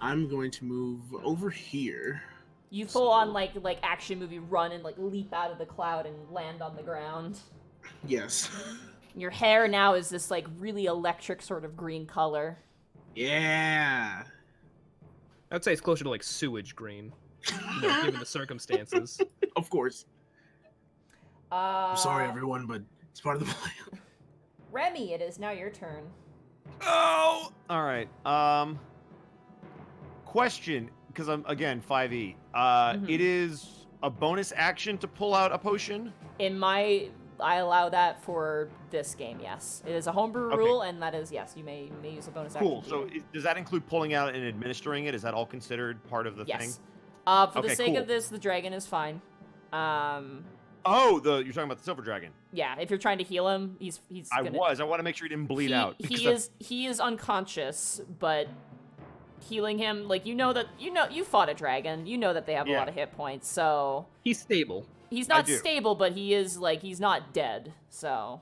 I'm going to move over here. You full on like action movie run and like leap out of the cloud and land on the ground. Yes. Your hair now is this like really electric sort of green color. Yeah. I'd say it's closer to like sewage green, given the circumstances. Of course. I'm sorry, Uh, everyone, but it's part of the plan. Remy, it is now your turn. Oh! All right. Question, because I'm, again, 5e. It is a bonus action to pull out a potion? I allow that for this game, yes. It is a homebrew Okay. rule, and that is, yes, you may use a bonus action. Cool. to So do it. does that include pulling out and administering it? Is that all considered part of the thing? Yes. For the Okay, sake cool. of this, the dragon is fine. Oh, you're talking about the silver dragon. Yeah, if you're trying to heal him, he's I gonna... want to make sure he didn't bleed out. because He is unconscious, but healing him, like, you fought a dragon. You know that they have a Yeah. lot of hit points, so... He's stable. He's I not do. stable, but he is, like, he's not dead, so...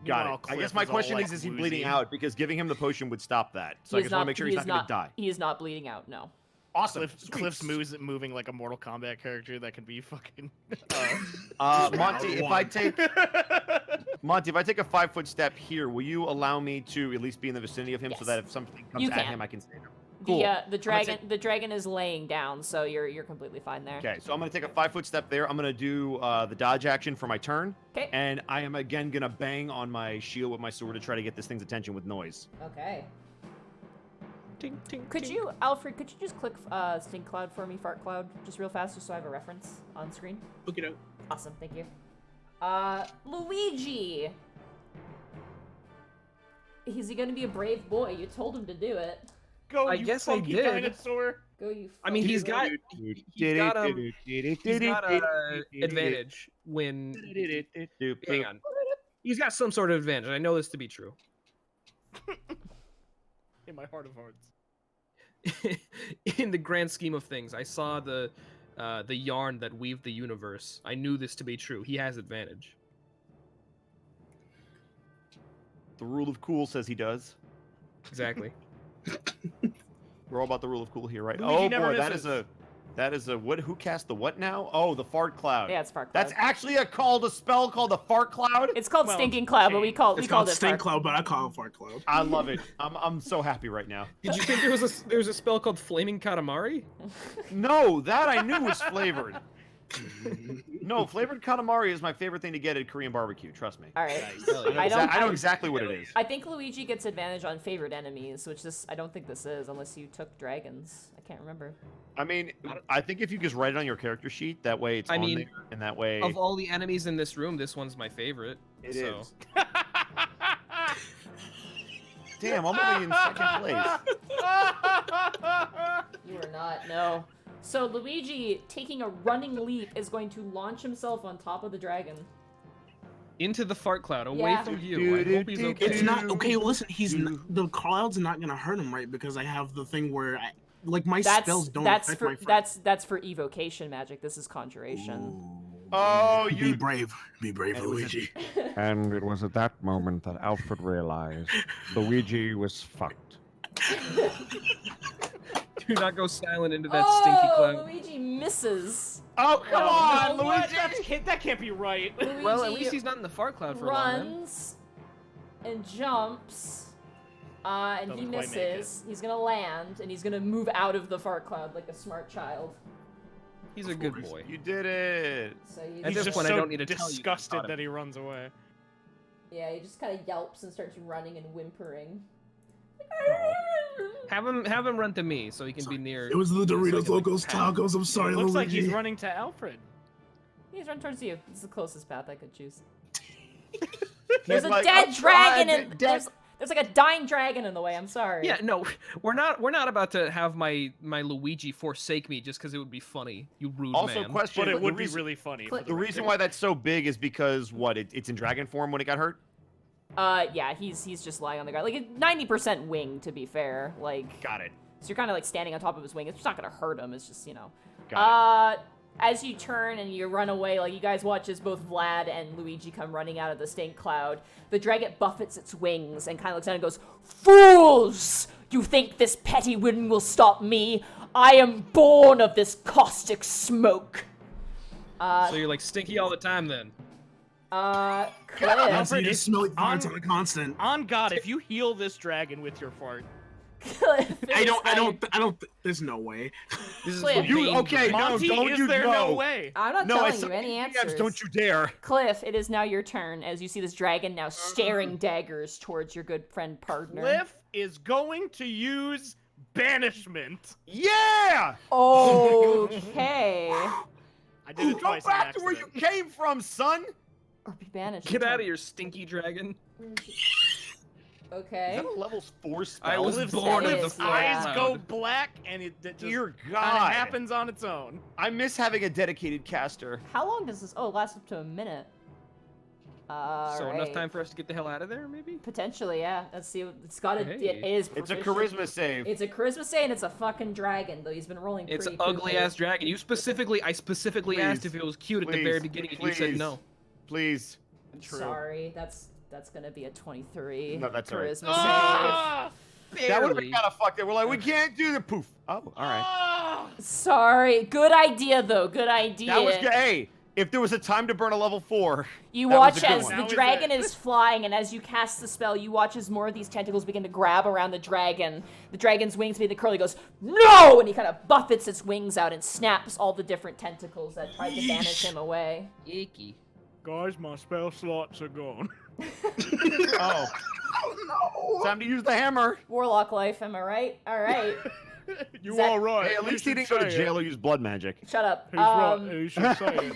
Got Meanwhile, it. I Cliff guess my is all, question like, is he woozy. bleeding out? Because giving him the potion would stop that. So I He is just want to make sure he's he not is going to die. He is not bleeding out, no. Awesome. Cliff's Sweet. moving like a Mortal Kombat character that can be fucking. Monty, if I take a 5-foot step here, will you allow me to at least be in the vicinity of him so Yes. that if something comes You at can. him, I can save him? Cool. The dragon is laying down, so you're completely fine there. Okay, so I'm going to take a 5-foot step there. I'm going to do the dodge action for my turn. Okay. And I am again going to bang on my shield with my sword to try to get this thing's attention with noise. Okay. Ting, ting, Could ting. you, Alfred, could you just click stink cloud for me, fart cloud, just real fast, just so I have a reference on screen? Look it up. Awesome, thank you. Luigi! Is he gonna be a brave boy? You told him to do it. Go, I you guess I funky did. dinosaur. Go, you. I mean, he's got He's advantage when. Hang on. He's got some sort of advantage. I know this to be true. In my heart of hearts. In the grand scheme of things, I saw the yarn that weaved the universe. I knew this to be true. He has advantage. The rule of cool says he does. Exactly. We're all about the rule of cool here, right? Luigi Oh never boy, misses. that is a what? Who cast the what now? Oh, the fart cloud. Yeah, it's fart cloud. That's actually a spell called the fart cloud. It's called Well, stinking cloud, but we It's called called it Stink fart. Cloud, but I call it Fart Cloud. I love it. I'm so happy right now. Did you think there was a spell called Flaming Katamari? No, that I knew was flavored. No, flavored katamari is my favorite thing to get at Korean barbecue. Trust me. All right. I know exactly what it is. I think Luigi gets advantage on favored enemies, which I don't think this is, unless you took dragons. I can't remember. I mean, I think if you just write it on your character sheet, that way it's I on mean, there, and that way Of all the enemies in this room, this one's my favorite. it so. is. Damn, I'm only in second place. You are not, no. So Luigi, taking a running leap, is going to launch himself on top of the dragon. Into the fart cloud, away Yeah. from you. I hope he's okay. It's not okay. Listen, the cloud's not gonna hurt him, right? Because I have the thing where, my spells don't affect my friend. That's for evocation magic. This is conjuration. Oh, Be brave, Luigi. And it was at that moment that Alfred realized Luigi was fucked. Do not go silent into that stinky cloud. Luigi misses. Oh, come on, What? Luigi! That can't be right. Luigi Well, at least he's not in the fart cloud for long. Then. runs and jumps And he Doesn't quite make it. misses. He's gonna land, and he's gonna move out of the fart cloud like a smart child. He's a good boy. You did it. So he's, At He's this just point, I so don't need to tell you that I disgusted caught him. that he runs away. yeah, he just kind of yelps and starts running and whimpering. Have him run to me so he can be near. It was the so I Doritos can, like, Locos pat him. Tacos. I'm sorry, Looks like Luigi. he's running to Alfred. He's run towards you. It's the closest path I could choose. He's There's a like, dead "I'm dragon trying in to- there's like a dying dragon in the way. I'm sorry. Yeah, no, we're not about to have my Luigi forsake me just because it would be funny. You rude Also, man. question. But it the would be reason- really funny. Click- For The reason record. why that's so big is because what? It's in dragon form when it got hurt. Yeah, he's just lying on the ground. Like 90% wing, to be fair. Like, Got it. so you're kind of like standing on top of his wing. It's just not gonna hurt him. It's just, you know. Got As you turn and you run away, like you guys watch as both Vlad and Luigi come running out of the stink cloud, the dragon buffets its wings and kind of looks down and goes, "Fools! You think this petty wind will stop me? I am born of this caustic smoke." So you're like stinky all the time then. Yeah, Cliff. so Alfred, you it's just smell like farts on- on a constant. On God, if you heal this dragon with your fart, Cliff, I it's don't. There's no way. This is Cliff. for You- Bane okay, Dragon. no, Monty, don't is you there no know. way? I'm not No, I telling saw you any DMs, answers. don't you dare. Cliff, it is now your turn as you see this dragon now staring daggers towards your good friend partner. Cliff is going to use banishment. Yeah! Okay. I did it Go twice. on back to where you accident. came from, son. Or be banished. Get out of here, stinky dragon. Is Okay. that a level 4 spell? I was Cliff's born of of is, the yeah. eyes fire go cloud. black, and it just Dear kind God. of happens on its own. I miss having a dedicated caster. How long does this? Oh, it lasts up to a minute. So enough time for us to get the hell out of there, maybe? Potentially, yeah. Let's see. It's got a. Hey. It is. It's a proficient. charisma save. It's a charisma save, and it's a fucking dragon. Though he's been rolling. It's an pretty ugly poorly. ass dragon. I specifically asked Please. if it was cute at the Please. very beginning, and you said Please. no. Please. Sorry, that's gonna be a 23. No, that's all right. charisma Ah! That would have been Barely. kind of fucked. We're like, we can't do the poof. Oh, all right. Ah! save. Sorry. Good idea, though. Good idea. That was good. Hey, if there was a time to burn a level 4, You that was watch a good as one. the That was dragon it. is flying, and as you cast the spell, you watch as more of these tentacles begin to grab around the dragon. The dragon's wings begin to curl. He goes, "No!" And he kind of buffets its wings out and snaps all the different tentacles that tried to banish him away. Icky. Guys, my spell slots are gone. Oh. Time to use the hammer. Warlock life, am I right? All right. You Is that- all right? Hey, at You least he should didn't go to say it. jail or use blood magic. Shut up. He's right. You should say it.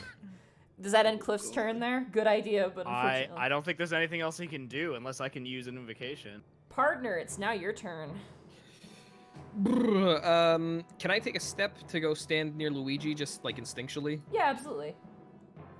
Does that end Cliff's turn there? Good idea, but I unfortunately. don't think there's anything else he can do unless I can use an invocation. Partner, it's now your turn. Can I take a step to go stand near Luigi, just like instinctually? Yeah, absolutely.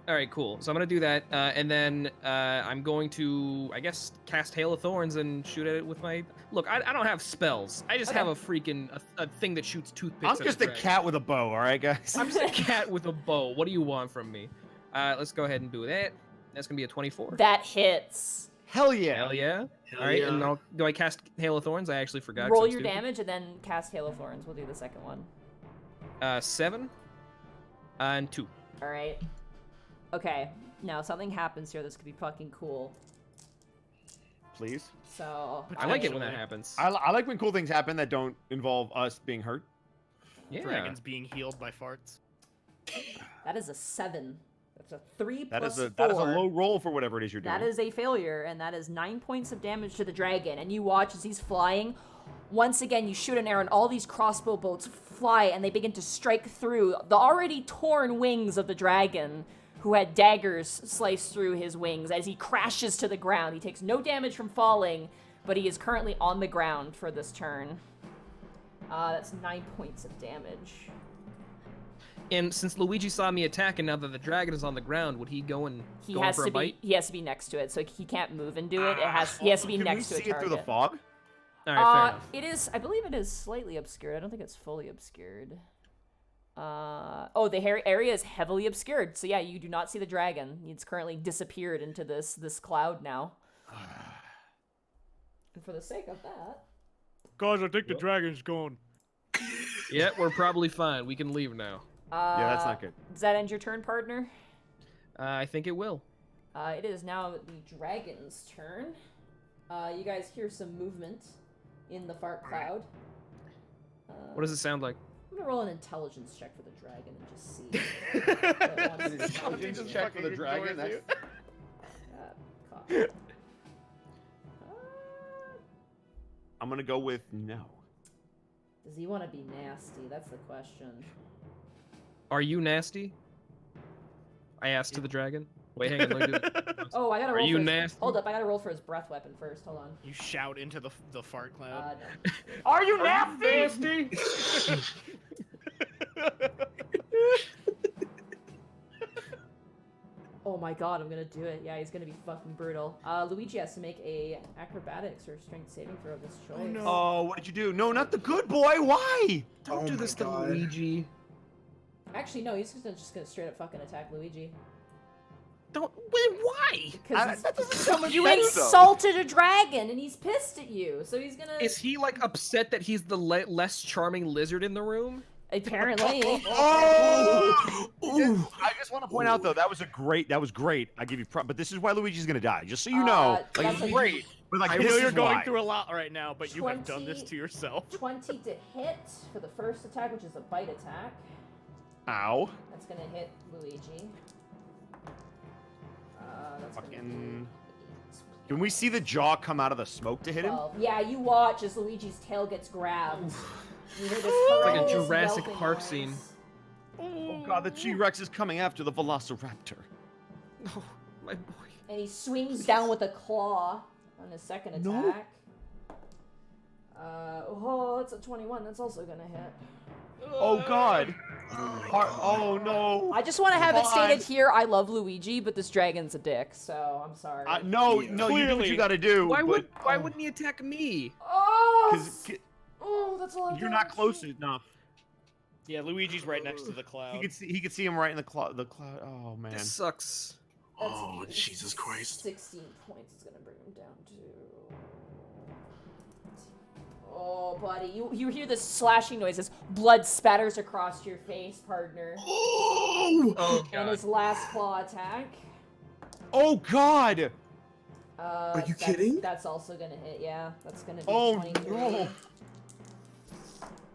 All right, cool. So I'm gonna do that, and then I'm going to, I guess, cast Hail of Thorns and shoot at it with my. Look, I don't have spells. I just Okay. have a freaking a thing that shoots toothpicks. I'm at just a dragon. cat with a bow, all right, guys? I'm just a cat with a bow. What do you want from me? Let's go ahead and do that. That's gonna be a 24. That hits. Hell yeah. Hell yeah. Hell All right, yeah. and do I cast Hail of Thorns? I actually forgot. 'cause Roll I'm your stupid. damage and then cast Hail of Thorns. We'll do the second one. 7 and 2. All right. Okay. Now something happens here that's gonna be fucking cool. Please. So I like it when that Potentially. happens. I like when cool things happen that don't involve us being hurt. Yeah. Dragons being healed by farts. that is a 7. That's a 3 That plus is 4. a low roll for whatever it is you're doing. That is a failure, and that is 9 points of damage to the dragon. And you watch as he's flying. Once again, you shoot an arrow, and all these crossbow bolts fly, and they begin to strike through the already torn wings of the dragon, who had daggers sliced through his wings. As he crashes to the ground, he takes no damage from falling, but he is currently on the ground for this turn. That's 9 points of damage. And since Luigi saw me attack, and now that the dragon is on the ground, would he go and He go has in for to a bite? be. He has to be next to it, so he can't move and do it. He has to be Can next we to a see it target. through the fog? All right, fair enough. It is. I believe it is slightly obscured. I don't think it's fully obscured. Oh, the area is heavily obscured. So yeah, you do not see the dragon. It's currently disappeared into this cloud now. And for the sake of that, Guys, I think the dragon's gone. Yeah, we're probably fine. We can leave now. Yeah, that's not good. Does that end your turn, partner? I think it will. It is now the dragon's turn. You guys hear some movement in the fart cloud. What does it sound like? I'm gonna roll an intelligence check for the dragon and just see. what it wants to do. Intelligence check for the dragon. That's... Cough. I'm gonna go with no. Does he want to be nasty? That's the question. Are you nasty? I asked to the dragon. Wait, hang on. Let me do it. Oh, I gotta Are roll you for his... nasty? Hold up, I gotta roll for his breath weapon first. Hold on. You shout into the fart cloud. No. Are you nasty? Oh my god, I'm gonna do it. Yeah, he's gonna be fucking brutal. Luigi has to make a acrobatics or strength saving throw of his choice. Oh, what did you do? No, not the good boy. Why? Don't do this to Luigi. Actually, no, he's just gonna straight up fucking attack Luigi. Don't. Wait, why? Because That doesn't sound much you better, though. insulted a dragon and he's pissed at you, so he's gonna. Is he like upset that he's the less charming lizard in the room? Apparently. Oh! Ooh. I just want to point out though that was great. I give you but this is why Luigi's gonna die. Just so you know. Like that's it's a- great. But like I this know is you're going why. through a lot right now, but you have done this 20 to yourself. 20 to hit for the first attack, which is a bite attack. Ow. That's gonna hit Luigi. That's gonna Fucking. be Can we see the jaw come out of the smoke to hit him? 12. Yeah, you watch as Luigi's tail gets grabbed. You hear this Like a horrendous Jurassic yelping Park noise. scene. Oh god, the T-Rex is coming after the Velociraptor. No, my boy. And he swings down with a claw on his second attack. No. That's a 21. That's also gonna hit. Oh god. Oh no. I just want to have it God. stated here. I love Luigi, but this dragon's a dick, so I'm sorry. No, you do what Clearly. you gotta do. Why but, wouldn't he attack me? Oh, 'cause that's a lot of you're not damage. close enough. Yeah, Luigi's right next to the cloud. He could see him right in the cloud. Oh man. This sucks. Oh, Jesus Christ. 16 points is gonna bring him down to. Oh, buddy, you hear this slashing noise as blood spatters across your face, partner. Oh! And his last claw attack. Oh god. Are you kidding? That's also gonna hit. Yeah, that's gonna be Oh 23. no.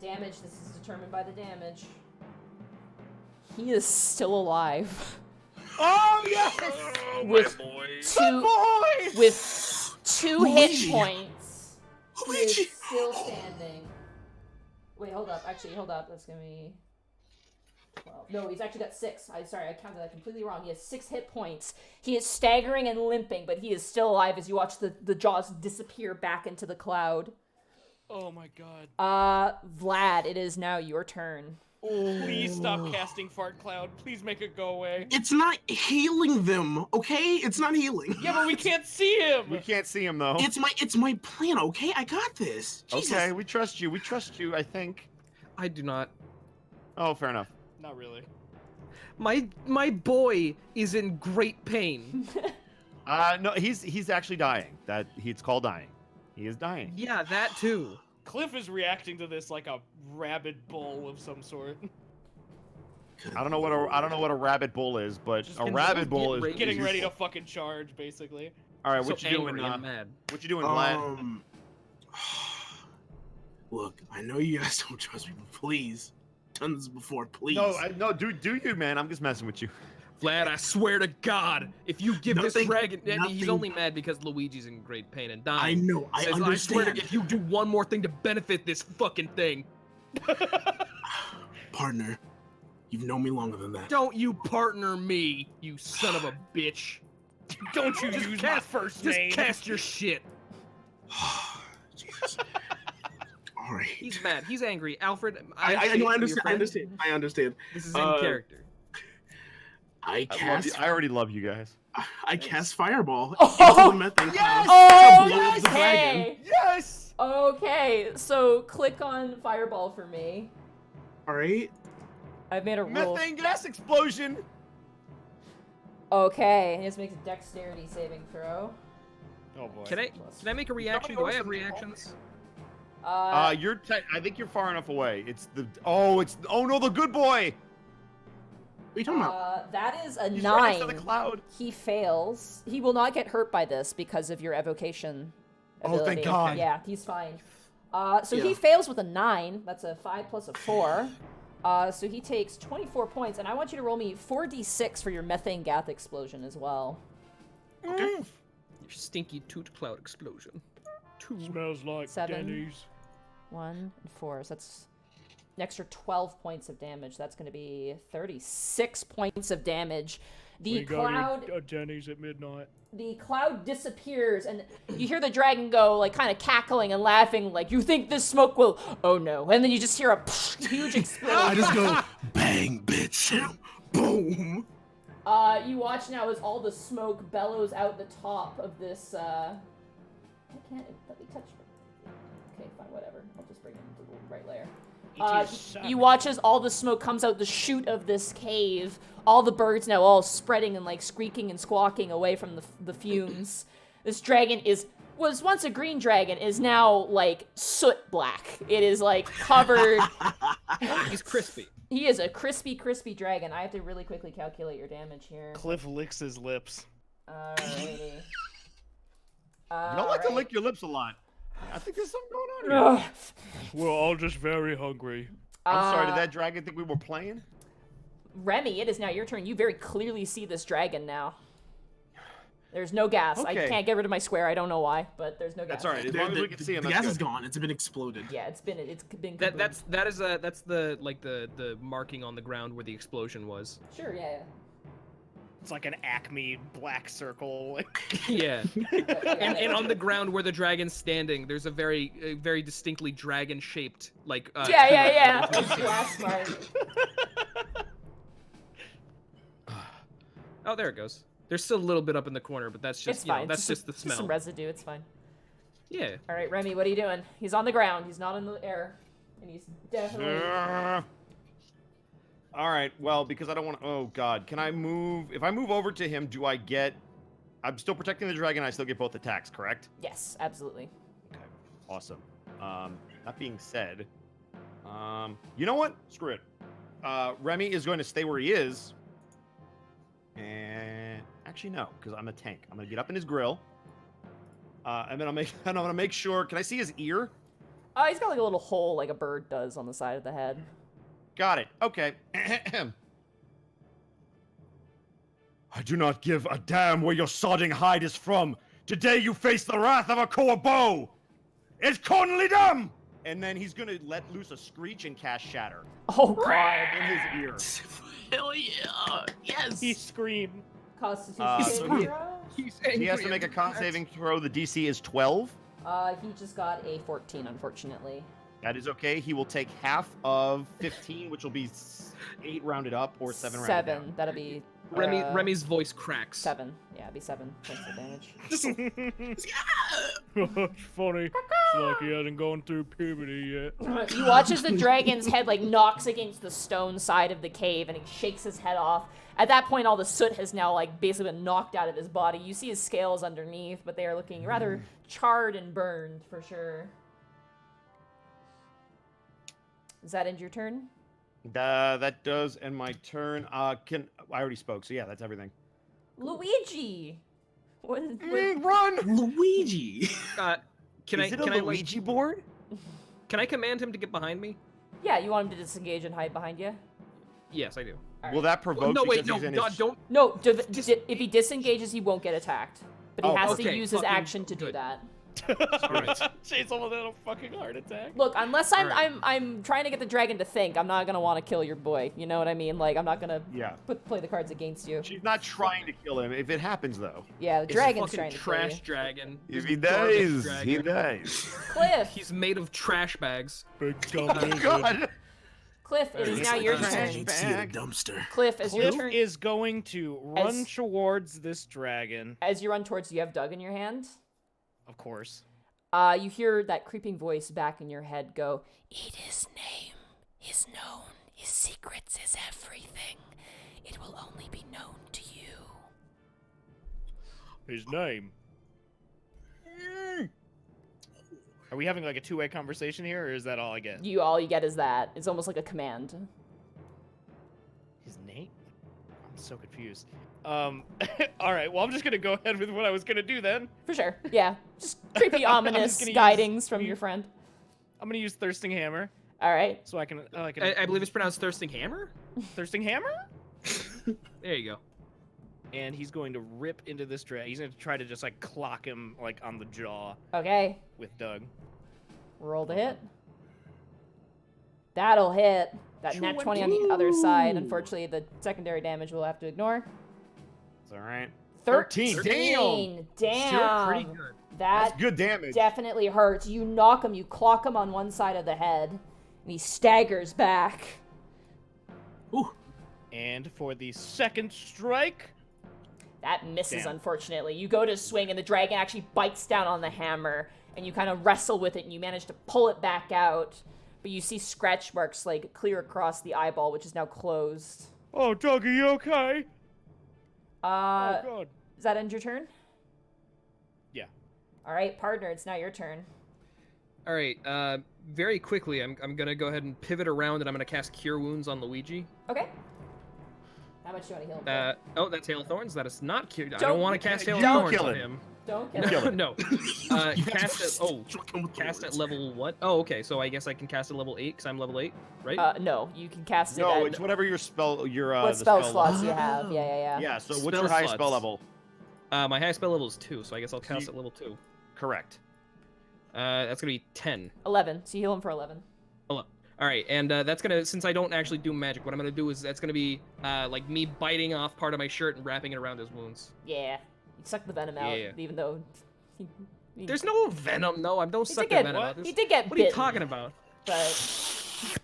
Damage. This is determined by the damage. He is still alive. Oh yes. With two hit Luigi. points. He is Luigi. still standing. Wait, hold up. Actually, hold up. That's gonna be 12. No, he's actually got 6. Sorry, I counted that completely wrong. He has 6 hit points. He is staggering and limping, but he is still alive as you watch the jaws disappear back into the cloud. Oh my god. Vlad, it is now your turn. Please stop casting fart cloud. Please make it go away. It's not healing them, okay? It's not healing. Yeah, but we can't see him. We can't see him though. It's my plan, okay? I got this. Jesus. Okay, we trust you. We trust you, I think. I do not. Oh, fair enough. Not really. My boy is in great pain. No, he's actually dying. It's called dying. He is dying. Yeah, that too. Cliff is reacting to this like a rabid bull of some sort. I don't know what a rabbit bull is, but Just a can rabbit someone bull get is ready? Getting ready to fucking charge, basically. All right, So what you doing? angry and mad. What you doing, Vlad? Look, I know you guys don't trust me, but please, done this before, please. No, do you, man? I'm just messing with you. Vlad, I swear to God, if you give this Nothing- dragon, he's nothing- only mad because Luigi's in great pain and dying. I know, I Says, I swear understand. to, if you do one more thing to benefit this fucking thing, Partner, you've known me longer than that. don't you partner me, you son of a bitch. Don't you use my first Just name. cast your shit. Jesus. All right. He's mad. He's angry. Alfred, I know, hate I your understand. I friend. understand. I understand. This is in Uh, character. I already love you guys. I cast Fireball Oh, into the methane cloud to blow up the dragon. Okay. Yes. Okay, so click on Fireball for me. All right. I've made a rule. Methane gas explosion. Okay, he has to make a dexterity saving throw. Oh boy. Can I make a reaction? Do I have reactions? I think you're far enough away. Oh no, the good boy. What are you talking about? That is a He's right next to 9. the cloud. He fails. He will not get hurt by this because of your evocation Oh, thank ability. God. Yeah, he's fine. So he fails with a 9. That's a 5 plus a 4. So he takes 24 points, and I want you to roll me 4d6 for your methane gas explosion as well. Okay. Your stinky toot cloud explosion. 2. Smells like 7. Denny's. 1 and 4. So that's an extra 12 points of damage. That's going to be 36 points of damage. The cloud. Denny's at midnight. The cloud disappears, and you hear the dragon go, like, kind of cackling and laughing, like, you think this smoke will... Oh, no. And then you just hear a huge explosion. I just go, bang, bitch. Boom. You watch now as all the smoke bellows out the top of this, I can't... Let me touch... Okay, fine, whatever. I'll just bring it into the right layer. You watch as all the smoke comes out the chute of this cave. All the birds now all spreading and like squeaking and squawking away from the fumes. This dragon was once a green dragon, is now like soot black. It is like covered. He's crispy. He is a crispy dragon. I have to really quickly calculate your damage here. Cliff licks his lips. Alrighty. Y'all like to lick your lips a lot. I think there's something going on here. We're all just very hungry. I'm sorry, did that dragon think we were playing? Remy, it is now your turn. You very clearly see this dragon now. There's no gas. Okay. I can't get rid of my square. I don't know why, but there's no gas. That's all right. As long as we can see him, The that's gas is good. gone. It's been exploded. Yeah, it's been That's the marking on the ground where the explosion was. Sure, yeah. It's like an Acme black circle. Yeah. And on the ground where the dragon's standing, there's a very distinctly dragon-shaped like. Yeah. Blast mark. Oh, there it goes. There's still a little bit up in the corner, but that's just It's fine. that's just the Just smell. some residue. It's fine. Yeah. All right, Remy, what are you doing? He's on the ground. He's not in the air, and he's definitely. All right. Well, because I don't want to. Oh God, can I move? If I move over to him, do I get? I'm still protecting the dragon. I still get both attacks, correct? Yes, absolutely. Okay. Awesome. That being said, you know what? Screw it. Remy is going to stay where he is. And actually, no, because I'm a tank. I'm gonna get up in his grill. And then I'm gonna make sure. Can I see his ear? He's got like a little hole, like a bird does on the side of the head. Got it. Okay. I do not give a damn where your sodding hide is from. Today you face the wrath of a Corbeau. It's cornly dumb. And then he's gonna let loose a screech and cast Shatter Oh God! in his ear. Hell yeah. Yes. He screamed. Constitution so saving he- throw? He has to make a con saving throw. The DC is 12. He just got a 14, unfortunately. That is okay. He will take half of 15, which will be 8 rounded up or 7 rounded down. 7. That'll be. Remy's voice cracks. 7. Yeah, it'd be 7 points of damage. It's funny. It's like he hasn't gone through puberty yet. You watch as the dragon's head like knocks against the stone side of the cave, and he shakes his head off. At that point, all the soot has now like basically been knocked out of his body. You see his scales underneath, but they are looking rather charred and burned for sure. Does that end your turn? That does end my turn. I already spoke, so yeah, that's everything. Luigi! What? Run! Luigi. Can Is it a I Luigi board? Can I command him to get behind me? Yeah, you want him to disengage and hide behind you? Yes, I do. Will that provoke? No, wait, because no, he's in God, his... don't. No, if he disengages, he won't get attacked. But he Oh, has okay, to use his fucking action to do good. that. All right. Chase almost had a fucking heart attack. Look, unless Alright. I'm trying to get the dragon to think, I'm not gonna want to kill your boy. You know what I mean? Like, I'm not gonna Yeah. play the cards against you. She's not trying to kill him. If it happens, though. Yeah, the It's a dragon's fucking trying to kill trash you. dragon. If He's he a garbage dies, dragon. he dies. Cliff! He's made of trash bags. Big dumb lizard. God. Cliff, it is now your turn. You'd see a dumpster. Cliff, as your Cliff turn, is going to run As- towards this dragon. as you run towards, you have Doug in your hand. Of course. You hear that creeping voice back in your head go, "Eat his name, is known, his secrets is everything. It will only be known to you." His name. Are we having like a two-way conversation here, or is that all I get? All you get is that. It's almost like a command. His name? I'm so confused. All right. Well, I'm just gonna go ahead with what I was gonna do then. For sure. Yeah. Just creepy, I'm ominous just gonna use- guidings from your friend. I'm gonna use Thirsting Hammer All right. so I can. I believe it's pronounced Thirsting Hammer. Thirsting Hammer. There you go. And he's going to rip into this dragon. He's going to try to just like clock him like on the jaw Okay. with Doug. Roll to hit. That'll hit. That nat 20 on the other side. Unfortunately, the secondary damage we'll have to ignore. It's all right. 13. 13. Damn. Still pretty good. That That's good damage. definitely hurts. You knock him, you clock him on one side of the head, and he staggers back. Ooh. And for the second strike, That misses, Damn. unfortunately. You go to swing, and the dragon actually bites down on the hammer, and you kind of wrestle with it, and you manage to pull it back out. But you see scratch marks, like, clear across the eyeball, which is now closed. Oh, Doug, are you okay? Oh, God. Does that end your turn? Yeah. All right, partner, it's now your turn. All right. Very quickly, I'm gonna go ahead and pivot around, and I'm gonna cast Cure Wounds on Luigi. Okay. How much do you want to heal him for? Oh, that's Hail of Thorns. That is not cure. I Don't- don't want to cast Hail of don't Thorns kill on it. him. Don't kill him. No. You have Cast to it. Oh, struck him with the cast at words. level what? Oh, okay. So I guess I can cast at level 8 because I'm level 8, right? No, you can cast it No, at it's whatever your spell, your what the spell spell slots you level. have. Yeah. Yeah. So what's Spell your highest slots. spell level? My highest spell level is 2, so I guess I'll So cast you- at level 2. Correct. That's gonna be 10. 11. So you heal him for 11. All right, and that's gonna, since I don't actually do magic, what I'm gonna do is that's gonna be like me biting off part of my shirt and wrapping it around his wounds. Yeah. You suck the venom out, Yeah. even though... There's no venom. No, I don't He suck did the get, venom out. he did get What are you bitten, talking about? but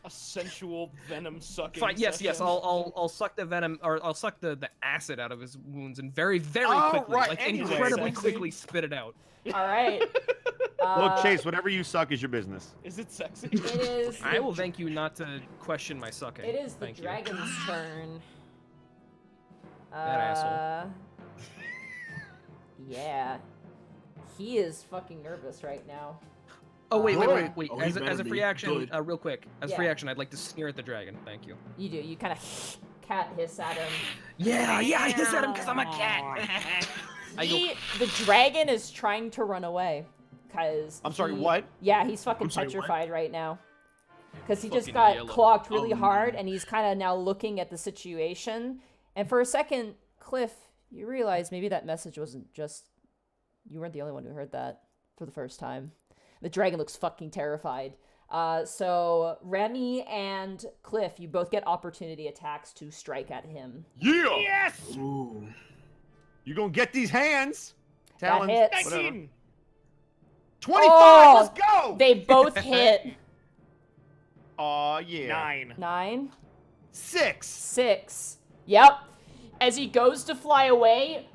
a sensual venom sucking. Fine, yes, session. I'll suck the venom, or I'll suck the acid out of his wounds and very Oh, quickly, right, like anyway. incredibly Sexy. quickly spit it out. all right. Look, Chase, whatever you suck is your business. Is it sexy? It is. I will thank you not to question my sucking. It is the Thank you. dragon's turn. That asshole. Yeah. He is fucking nervous right now. Oh wait. Oh, he As better a free be action, good. real quick. As a Yeah. free action, I'd like to sneer at the dragon. Thank you. You do. You kind of cat hiss at him. Yeah, I hiss at him because I'm a cat. I go, The dragon is trying to run away. Cause I'm sorry, he- what? Yeah, he's fucking I'm sorry, what? petrified right now. Because he just Fucking got yellow. clocked really Oh, hard, and he's kind of now looking at the situation. And for a second, Cliff, you realize maybe that message wasn't just... You weren't the only one who heard that for the first time. The dragon looks fucking terrified. So Remy and Cliff, you both get opportunity attacks to strike at him. Yeah. Yes. Ooh. You gonna get these hands? That Talons, hits. whatever. 19. 25. Oh, Let's go. They both hit. Aw, yeah. 9. 9. 6. 6. Yep. As he goes to fly away,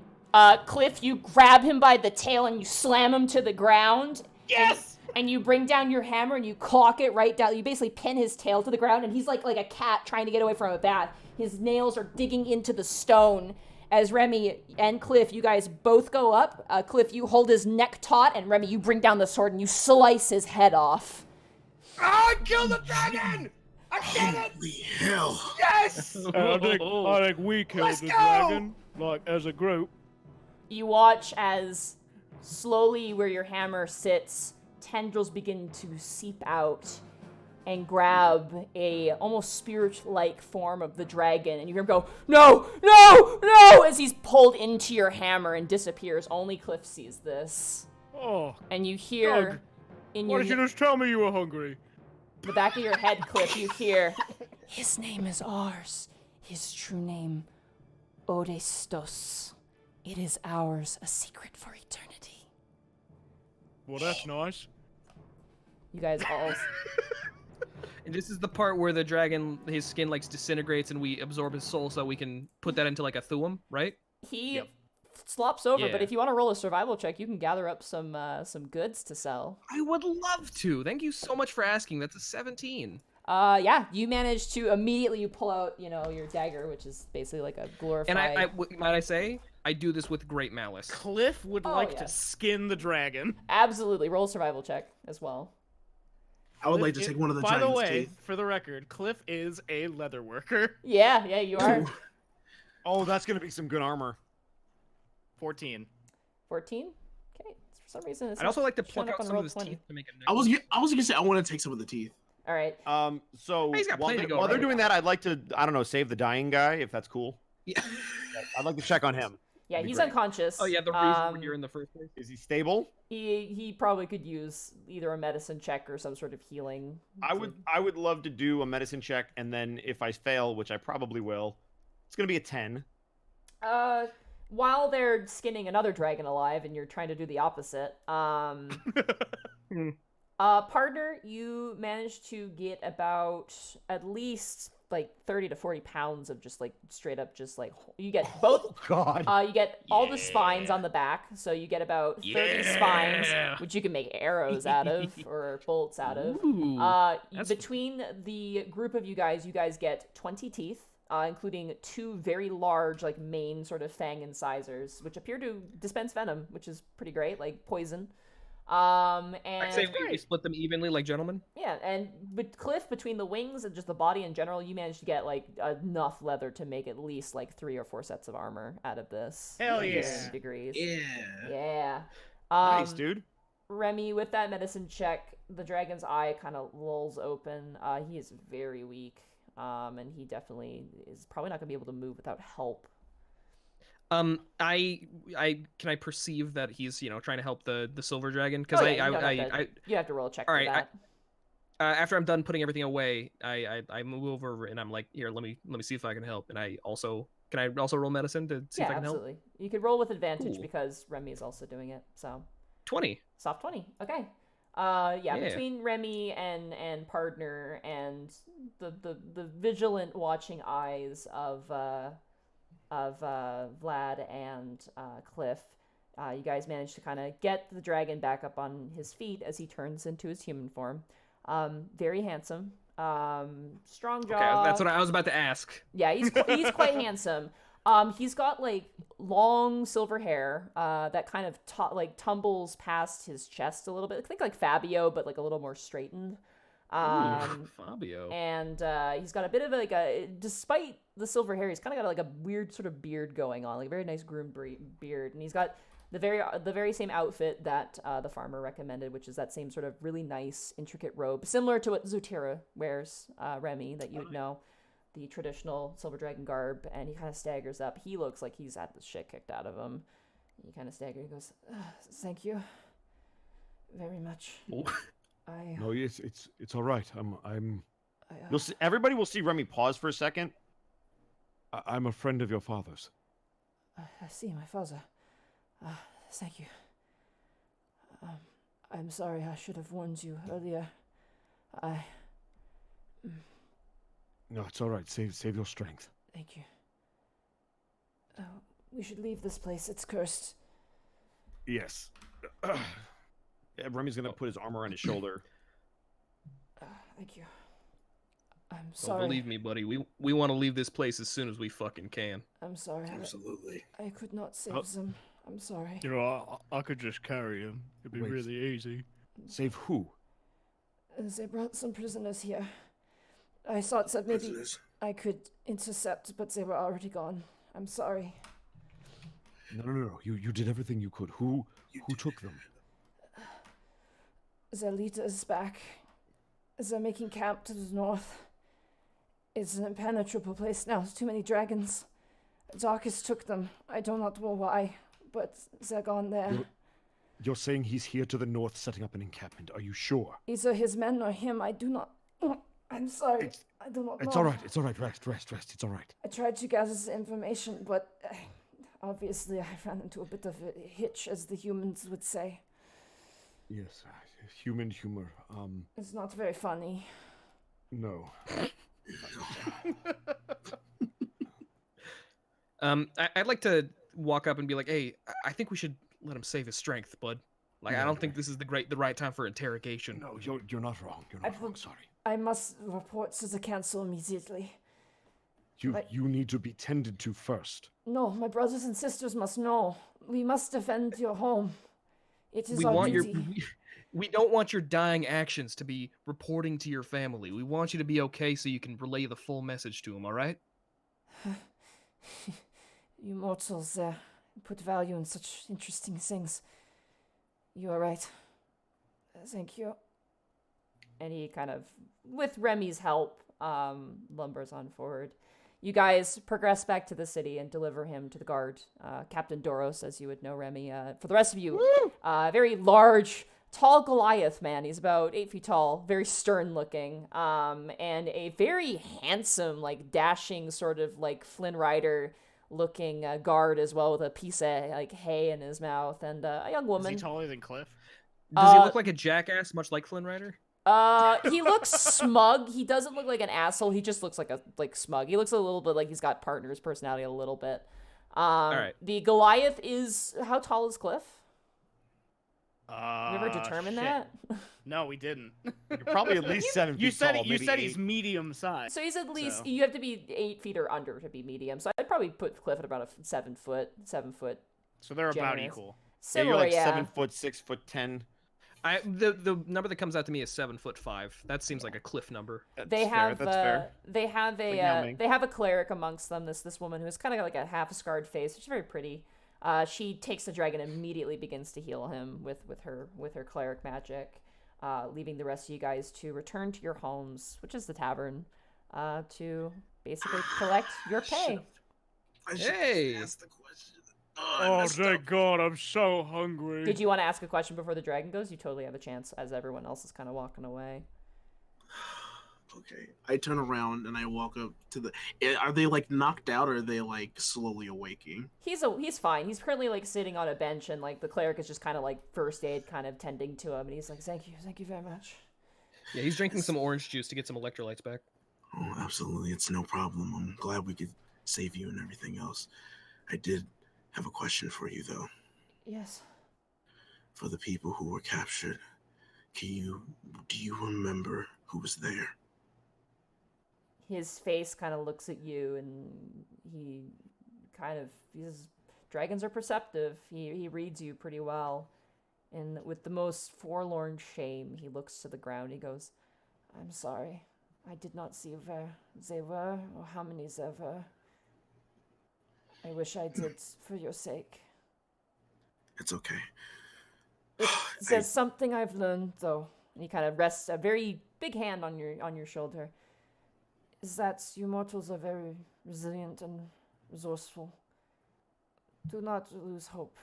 Cliff, you grab him by the tail and you slam him to the ground. Yes. And you bring down your hammer and you clock it right down. You basically pin his tail to the ground, and he's like a cat trying to get away from a bat. His nails are digging into the stone. As Remy and Cliff, you guys both go up. Cliff, you hold his neck taut, and Remy, you bring down the sword and you slice his head off. I killed the dragon! I did it! Holy hell. Yes! I think we killed Let's the go! dragon, like, as a group. You watch as slowly where your hammer sits, tendrils begin to seep out and grab a almost spirit-like form of the dragon, and you hear him go, "No, no, no!" as he's pulled into your hammer and disappears. Only Cliff sees this. Oh, And you hear Doug, in why your did you just tell me you were hungry? the back of your head, Cliff, you hear, "His name is ours. His true name, Odestos. It is ours, a secret for eternity." Well, that's nice. You guys all... and this is the part where the dragon, his skin like disintegrates, and we absorb his soul, so we can put that into like a thuum, right? He Yep. slops over, but Yeah. if you want to roll a survival check, you can gather up some goods to sell. I would love to. Thank you so much for asking. That's a 17. Yeah, you manage to immediately you pull out, your dagger, which is basically like a glorified. And might I say, I do this with great malice. Cliff would Oh, like yeah. to skin the dragon. Absolutely roll a survival check as well. I would like to Cliff take one of the By the dragon's way, teeth. for the record, Cliff is a leather worker. Yeah, you are. Oh, that's gonna be some good armor. 14. 14. Okay, it's For some reason, it's I'd also like to showing pluck up out on some roll of his 20. teeth to make a I was necklace. gonna say I want to take some of the teeth. All right. So He's got while, plenty they, to go while they're around. doing that, I'd like to, I don't know, save the dying guy if that's cool. Yeah. I'd like to check on him. Yeah, That'd be he's great. unconscious. Oh yeah, the reason you're in the first place. Is he stable? He probably could use either a medicine check or some sort of healing. I would love to do a medicine check, and then if I fail, which I probably will, it's gonna be a 10. While they're skinning another dragon alive, and you're trying to do the opposite, partner, you managed to get about at least like 30 to 40 pounds of just like straight up just like you get both. Oh God. You get all the spines on the back, so you get about 30 spines, which you can make arrows out of or bolts out of. Between the group of you guys get 20 teeth, including 2 very large, like main sort of fang incisors, which appear to dispense venom, which is pretty great, like poison. And I'd say we split them evenly, like gentlemen. yeah, and Cliff, between the wings and just the body in general, you managed to get like enough leather to make at least like 3 or 4 sets of armor out of this. Hell like, yeah. 50 degrees. Yeah. Yeah. Nice, dude. Remy, with that medicine check, the dragon's eye kind of lulls open. He is very weak, and he definitely is probably not going to be able to move without help. Can I perceive that he's trying to help the silver dragon? Because you have to roll a check all for right, that. After I'm done putting everything away, I move over and I'm like, here, let me see if I can help. And can I also roll medicine to see if I can absolutely. help? You could roll with advantage Cool. because Remy is also doing it. So 20. soft 20. Okay. Between Remy and partner and the vigilant watching eyes of Vlad and Cliff, you guys manage to kind of get the dragon back up on his feet as he turns into his human form. Very handsome, strong jaw. Okay, that's what I was about to ask. Yeah, he's quite handsome. He's got like long silver hair that kind of tumbles past his chest a little bit. Think like Fabio, but like a little more straightened. Fabio. And he's got a bit of despite the silver hair, he's kind of got like a weird sort of beard going on, like a very nice groomed beard. And he's got the very same outfit that the farmer recommended, which is that same sort of really nice, intricate robe, similar to what Zutira wears, Remy, that you would know, the traditional silver dragon garb. And he kind of staggers up. He looks like he's had the shit kicked out of him. He kind of staggers. He goes, "Thank you very much." No, it's all right. You'll see, everybody will see Remy pause for a second. I'm a friend of your father's. I see, my father. Thank you. I'm sorry, I should have warned you earlier. No, it's all right. Save your strength. Thank you. We should leave this place. It's cursed. Yes. Yeah, Remy's gonna put his armor on his shoulder. Thank you. I'm Don't sorry. believe me, buddy. We want to leave this place as soon as we fucking can. I'm sorry. Absolutely. I could not save them. I'm sorry. You know, I could just carry him. It'd be Wait. really easy. Save who? They brought some prisoners here. I thought that maybe Prisoners. I could intercept, but they were already gone. I'm sorry. No. You did everything you could. Who took them? Their leader is back. They're making camp to the north. It's an impenetrable place now. There's too many dragons. Darkus took them. I do not know why, but they're gone there. You're saying he's here to the north setting up an encampment. Are you sure? Either his men or him. I do not. I'm sorry. I do not know. It's all right. It's all right. Rest. It's all right. I tried to gather the information, but obviously I ran into a bit of a hitch, as the humans would say. Yes, human humor. It's not very funny. No. I'd like to walk up and be like, hey, I think we should let him save his strength, bud. Like, I don't think this is the right time for interrogation. No, you're not wrong. You're not wrong. Sorry. I must report to the council immediately. You need to be tended to first. No, my brothers and sisters must know. We must defend your home. It is We our want duty. we don't want your dying actions to be reporting to your family. We want you to be okay so you can relay the full message to them, all right? You mortals put value in such interesting things. You are right. Thank you. And he kind of, with Remy's help, lumbers on forward. You guys progress back to the city and deliver him to the guard. Captain Doros, as you would know, Remy. For the rest of you, very large, tall Goliath man. He's about 8 feet tall, very stern looking, and a very handsome, like dashing sort of like Flynn Rider looking guard as well, with a piece of like hay in his mouth, and a young woman. Is he taller than Cliff? Does he look like a jackass, much like Flynn Rider? He looks smug. He doesn't look like an asshole. He just looks like smug. He looks a little bit like he's got partner's personality a little bit. All right. The Goliath is, how tall is Cliff? Have you ever determined that? No, we didn't. You're probably at least 7 feet You said tall. you maybe said 8. he's medium size. So he's at least, So- you have to be 8 feet or under to be medium. So I'd probably put Cliff at about a 7 foot. So they're about generous. equal. Yeah, Similar, you're like yeah. 7 foot, 6 foot 10. The number that comes out to me is 7'5". That seems like a Cliff number. They have That's fair. they have Like a Yao Ming. they have a cleric amongst them. This woman who's kind of got like a half scarred face. She's very pretty. She takes the dragon and immediately begins to heal him with her cleric magic, leaving the rest of you guys to return to your homes, which is the tavern, to basically collect your pay. Hey! Ask the question. Oh, thank God, I'm so hungry. Did you want to ask a question before the dragon goes? You totally have a chance, as everyone else is kind of walking away. Okay, I turn around and I walk up to the. Are they like knocked out, or are they like slowly awaking? He's fine. He's currently like sitting on a bench, and like the cleric is just kind of like first aid, kind of tending to him, and he's like, thank you very much." Yeah, he's drinking some orange juice to get some electrolytes back. Oh, absolutely. It's no problem. I'm glad we could save you and everything else. I did have a question for you, though. Yes. For the people who were captured, do you remember who was there? His face kind of looks at you, and his dragons are perceptive. He reads you pretty well, and with the most forlorn shame, he looks to the ground. He goes, "I'm sorry. I did not see where they were or how many there were. I wish I did for your sake. It's okay. There's something I've learned, though." And he kind of rests a very big hand on your shoulder. "Is that you mortals are very resilient and resourceful. Do not lose hope.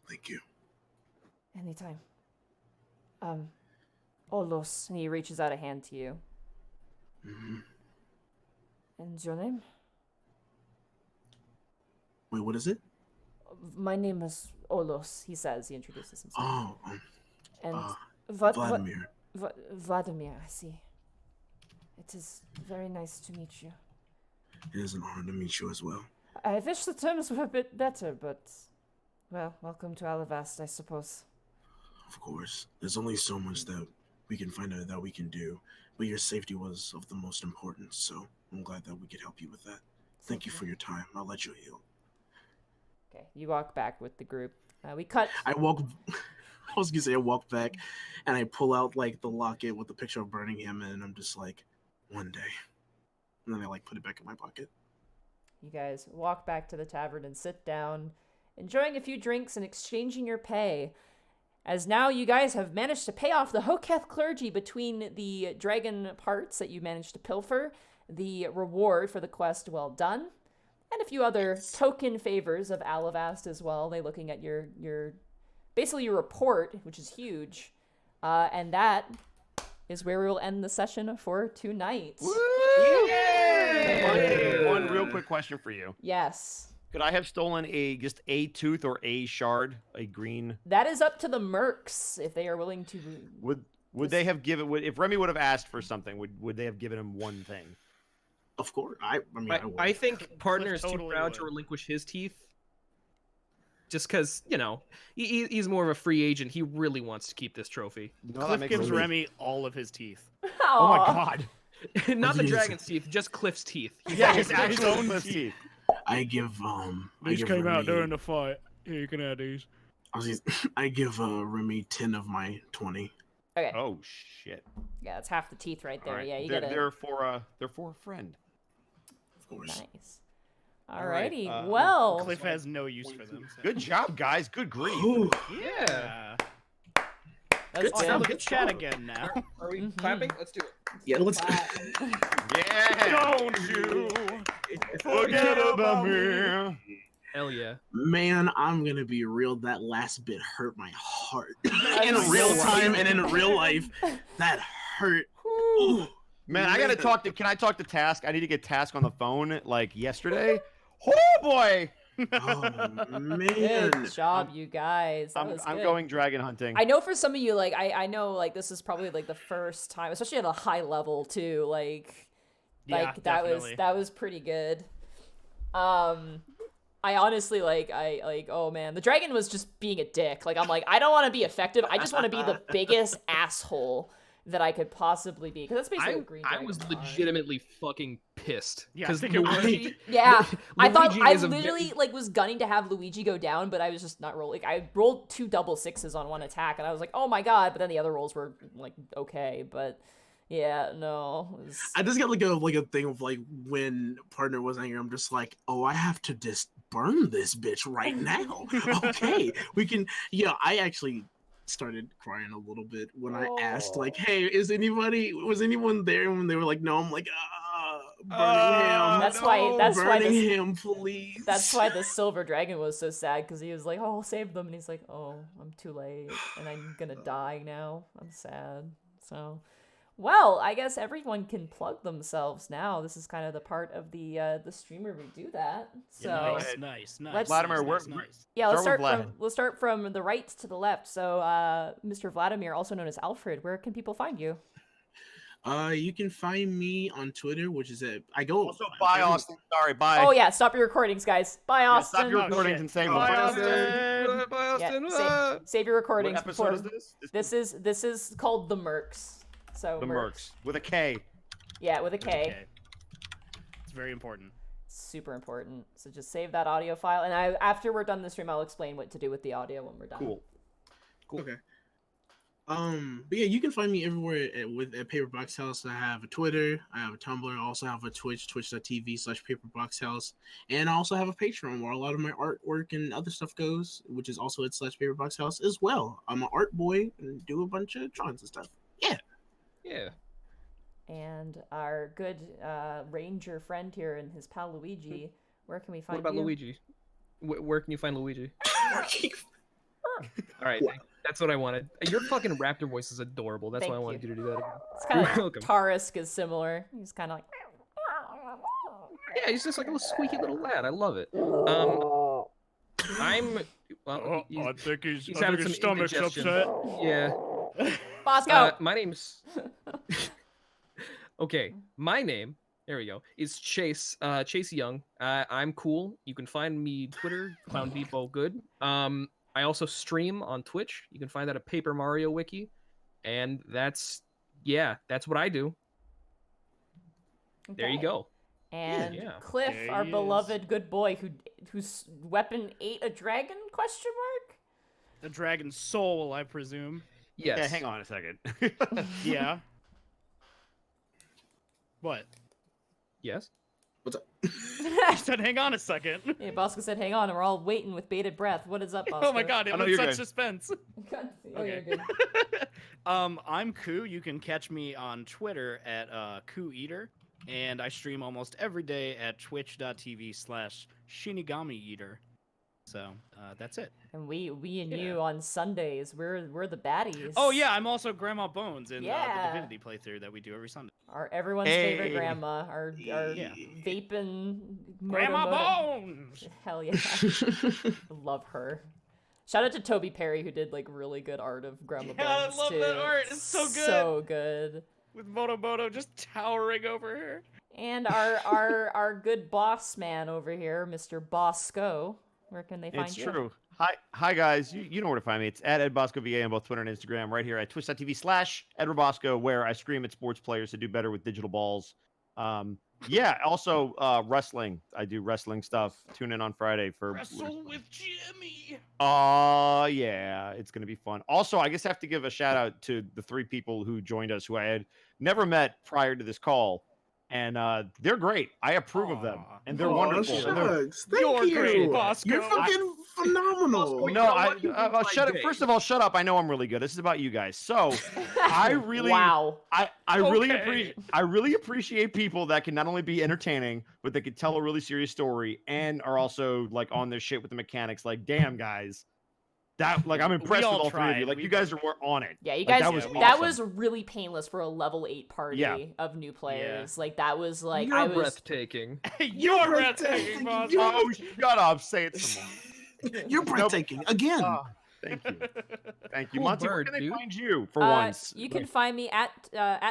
Thank you. Anytime. Olos," and he reaches out a hand to you. Mm-hmm. "And your name?" Wait, what is it? "My name is Olos," he says. He introduces himself. Oh, And Vladimir. Vladimir, I see. It is very nice to meet you. It is an honor to meet you as well. I wish the terms were a bit better, but, well, welcome to Alavast, I suppose. Of course. There's only so much that we can find out that we can do, but your safety was of the most importance, so I'm glad that we could help you with that. Thank you for your time. I'll let you heal. Okay, you walk back with the group. We cut. I was gonna say I walk back, and I pull out like the locket with the picture of burning him, and I'm just like, one day, and then I like put it back in my pocket. You guys walk back to the tavern and sit down, enjoying a few drinks and exchanging your pay. As now you guys have managed to pay off the Hoketh clergy between the dragon parts that you managed to pilfer, the reward for the quest well done, and a few other token favors of Alavast as well. They looking at your basically your report, which is huge. And that is where we will end the session for tonight. One real quick question for you. Yes. Could I have stolen just a tooth or a shard, a green? That is up to the Merkz if they are willing to. Would they have given? If Remy would have asked for something, would they have given him one thing? Of course, I I think partner is too totally proud would. to relinquish his teeth. Just because, he's more of a free agent. He really wants to keep this trophy. No, that Cliff makes gives sense. Remy all of his teeth. Oh my god! Not the Jeez. dragon's teeth, just Cliff's teeth. Yeah, his his actual own Cliff's teeth. teeth. I give These I give came out Remy- during the fight. Here, you can have these. I give Remy 10 of my 20. Okay. Oh shit! Yeah, that's half the teeth right there. All right. Yeah, you they're, gotta. they're for a friend. Of course. Nice. Alrighty. right, Well, Cliff has no use for them. So. Good job, guys. Good grief. Whew. Yeah. that's Oh, good. look at chat again now. Are we Mhm. clapping? Let's do it. Yeah, let's. Yeah. Don't you Forget about me. Hell yeah. Man, I'm gonna be real. That last bit hurt my heart. in I'm real so time sorry. and in real life, that hurt. Ooh. Man, I gotta talk to. Can I talk to Task? I need to get Task on the phone like yesterday. Oh boy. Oh man. Good job, you guys. That was I'm good. going dragon hunting. I know for some of you, like I know, like this is probably like the first time, especially at a high level too. Like Yeah, definitely. that was pretty good. I honestly like oh man, the dragon was just being a dick. Like I'm like I don't want to be effective. I just want to be the biggest asshole that I could possibly be, because that's basically what green I dragons was are. legitimately fucking pissed. Yeah, I Because think it was. Luigi, Yeah, I thought Luigi I is a literally very- like was gunning to have Luigi go down, but I was just not rolling. I rolled 2 double sixes on one attack, and I was like, oh my god! But then the other rolls were like okay, but yeah, no. It was... I just got like a thing of like when partner was angry, I'm just like, oh, I have to just burn this bitch right now. Okay, we can. Yeah, I actually started crying a little bit when I asked like, hey, was anyone there? And when they were like, no, I'm like, burning him. That's why burning this, him, please. that's why the silver dragon was so sad, because he was like, oh, I'll save them, and he's like, oh, I'm too late, and I'm gonna die now. I'm sad. So. Well, I guess everyone can plug themselves now. This is kind of the part of the stream where we do that. So Nice. Let's- Vladimir, nice. yeah, Start with Vlad. we'll start from the right to the left. So, Mr. Vladimir, also known as Alfred, where can people find you? You can find me on Twitter, which is I go. Also, bye, Austin. Sorry, bye. Oh yeah, stop your recordings, guys. Bye, Yeah, Austin. stop your Oh, recordings shit. and save Bye, them. Austin. Bye, Austin. Yeah, save your What recordings. episode is before- this? This is called the Merkz. So The Merkz with a K. Yeah, with a K. Okay. It's very important. Super important. So just save that audio file, and after we're done the stream, I'll explain what to do with the audio when we're done. Cool. Okay. But yeah, you can find me everywhere at Paperbox House. I have a Twitter, I have a Tumblr, I also have a Twitch, twitch.tv/paperboxhouse, and I also have a Patreon where a lot of my artwork and other stuff goes, which is also at /paperboxhouse as well. I'm an art boy and do a bunch of drawings and stuff. Yeah. Yeah. And our good ranger friend here and his pal Luigi, where can we find What about you? Luigi? Where can you find Luigi? All right, that's what I wanted. Your fucking raptor voice is adorable. That's why I Thank wanted you. you to do that again. It's kind You're of welcome. Tarisk is similar. He's kind of like. Yeah, he's just like a little squeaky little lad. I love it. I'm. Well, Oh, I think he's his having some stomach's indigestion. upset. Yeah. Bosco. My name's. Okay, my name. There we go. Is Chase. Chase Young. I'm cool. You can find me Twitter, Clown Depot Good. I also stream on Twitch. You can find that at Paper Mario Wiki, and that's what I do. There you Okay. go. And Yeah. Cliff, There our he is. beloved good boy, whose weapon ate a dragon? Question mark. The dragon's soul, I presume. Yes. Yeah, hang on a second. Yeah. What? Yes. I said, hang on a second. Yeah, Bosco said, "Hang on," and we're all waiting with bated breath. What is up, Bosco? Oh my god, it I know was you're such good. suspense. God. Oh, Okay. you're good. I'm Koo. You can catch me on Twitter at Koo Eater, and I stream almost every day at twitch.tv/Shinigami Eater. So that's it. And we and you on Sundays, we're the baddies. Oh yeah, I'm also Grandma Bones in Yeah. the Divinity playthrough that we do every Sunday. Our everyone's favorite Hey. grandma, our Yeah. vaping Grandma moto. Bones. Hell yeah, love her. Shout out to Toby Perry who did like really good art of Grandma Yeah, I Bones love too. that art. It's so good. So good. With Moto just towering over her. And our good boss man over here, Mr. Bosco. Where can they find It's you? true. Hi guys. You know where to find me. It's at EdBoscoVA on both Twitter and Instagram. Right here at twitch.tv/EdwardBosco, where I stream at sports players to do better with digital balls. Yeah. Also, wrestling. I do wrestling stuff. Tune in on Friday for. Wrestle with Jimmy. Yeah, it's gonna be fun. Also, I guess I have to give a shout out to the 3 people who joined us who I had never met prior to this call, and they're great. I approve of them, Aw. and they're Oh, wonderful. And they're- shucks. Thank You're you. great, Bosco. You're fucking phenomenal. No, shut up. First of all, shut up. I know I'm really good. This is about you guys. So, I really, Wow. I Okay. really appreciate people that can not only be entertaining, but they can tell a really serious story and are also like on their shit with the mechanics. Like, damn guys, that like I'm impressed with all all three of you. tried. Like, you guys were on it. Yeah, you Like, guys. that was that awesome. was really painless for a level 8 party of new players. Like that was like You're I was. breathtaking. You're breathtaking, Bosco. Oh, shut up! Say it some more. You're breathtaking again. Thank you. Thank you. Cool Monty, where bird, can they dude. find you for once? You can find me at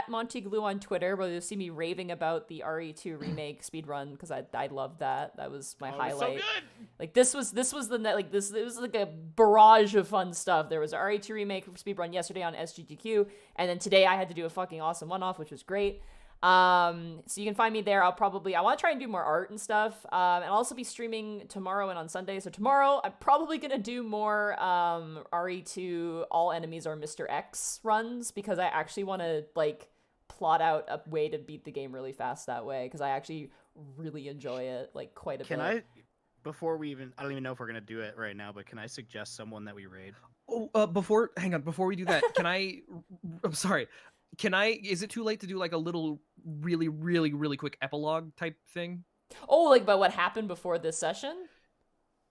Monty Glue on Twitter, where you'll see me raving about the RE2 remake speedrun because I loved that. That was my highlight. So good. Like this was the like this it was like a barrage of fun stuff. There was an RE2 remake speedrun yesterday on SGTQ, and then today I had to do a fucking awesome one-off, which was great. So you can find me there. I want to try and do more art and stuff. And I'll also be streaming tomorrow and on Sunday. So tomorrow I'm probably gonna do more RE2 all enemies are Mr. X runs because I actually want to like plot out a way to beat the game really fast that way because I actually really enjoy it like quite a Can bit. I, before we even, I don't even know if we're gonna do it right now, but can I suggest someone that we raid? Oh, before we do that, can I? I'm sorry. Can I? Is it too late to do like a little, really quick epilogue type thing? Oh, like about what happened before this session?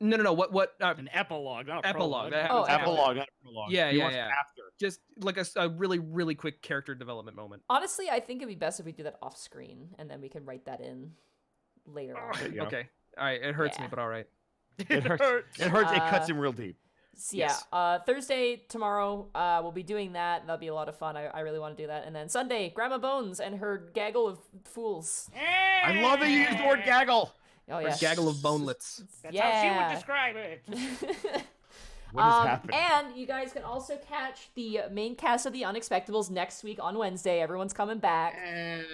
No. What? An epilogue, not a Epilogue. prologue. That Oh, happens after. Epilogue, not prologue. Yeah, He yeah, wants yeah. After. Just like a really quick character development moment. Honestly, I think it'd be best if we do that off screen and then we can write that in later on. There you go. Okay. All right. It hurts me, Yeah. but all right. It hurts. It hurts. It cuts him real deep. So yeah, Yes. Thursday, tomorrow, we'll be doing that. That'll be a lot of fun. I really want to do that. And then Sunday, Grandma Bones and her gaggle of fools. I love that you used the word gaggle. Oh A yeah. gaggle of bonelets. That's Yeah. how she would describe it. What is happening? And you guys can also catch the main cast of the Unexpectables next week on Wednesday. Everyone's coming back.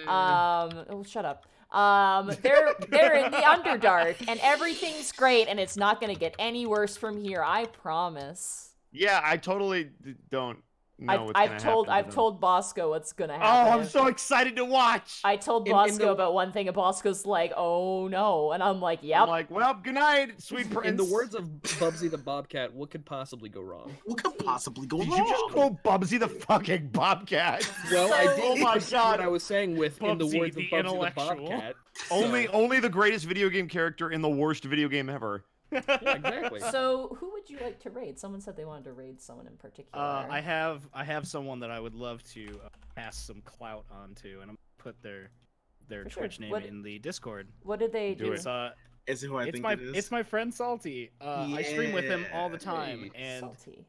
Oh, shut up. They're in the Underdark, and everything's great, and it's not gonna get any worse from here. I promise. Yeah, I totally don't know what's gonna happen. I've told Bosco what's gonna Oh, happen. I'm so excited to watch. I told In Bosco the- about one thing, and Bosco's like, "Oh no," and I'm like, "Yep." I'm like, well, good night, sweet prince. In the words of Bubsy the Bobcat, what could possibly go wrong? What could possibly go Did wrong? you just call Bubsy the fucking bobcat? Well, I So- did. Oh my What God. I was saying with in the Bubsy words of the Bubsy the intellectual. Bobcat. Only the greatest video game character in the worst video game ever. Yeah, exactly. So, who would you like to raid? Someone said they wanted to raid someone in particular. I have someone that I would love to pass some clout onto, and I'm gonna put their For sure. Twitch name What- in the Discord. What did they do? Do It's Is it who I it's think my it is? it's my friend Salty. I stream with him all the time, Yeah. and Salty.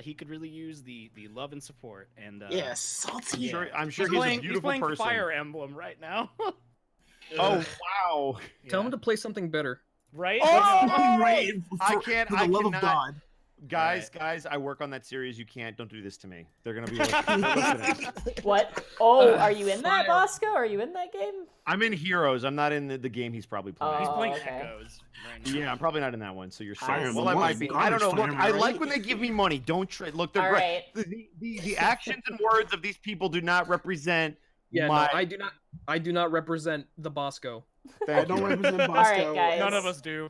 he could really use the love and support. And Yes, salty. yeah. I'm sure he's he's playing, a beautiful playing person. Fire Emblem right now. Oh wow! Tell him Yeah. to play something better. Right? Oh! Right. I can't. For the I love cannot. of God. Guys, I work on that series. You can't. Don't do this to me. They're gonna be listening. What? Oh, are you in that, Fire. Bosco? Are you in that game? I'm in Heroes. I'm not in the game he's probably playing. He's playing okay. Echoes right now. Yeah, I'm probably not in that one. So you're Fire sorry. Emblem Well, I might one. be. God, I don't know. it's Look, Fire I Emblem, like right? when they give me money. Don't look. They're All great. right. The actions and words of these people do not represent. Yeah, my... no, I do not represent the Bosco. I Thank don't you. represent right, Bosco. guys. None of us do.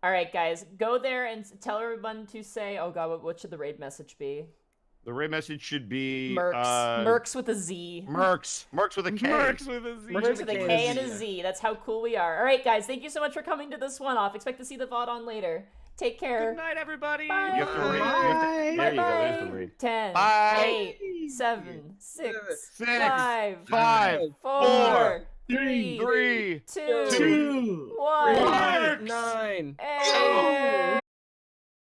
All right, guys, go there and tell everyone to say, "Oh God, what should the raid message be?" The raid message should be Merkz. Merkz with a Z. Merkz with a K. Merkz with a Z. Merkz with a K and a Z. That's how cool we are. All right, guys, thank you so much for coming to this one-off. Expect to see the VOD on later. Take care. Good night, everybody. Bye. You have to raid. Bye. There you go. There's the raid. 10, Bye. 8, 7, 6, 6, 5, 5, 4, 3, 2, 2, 1. Nine. And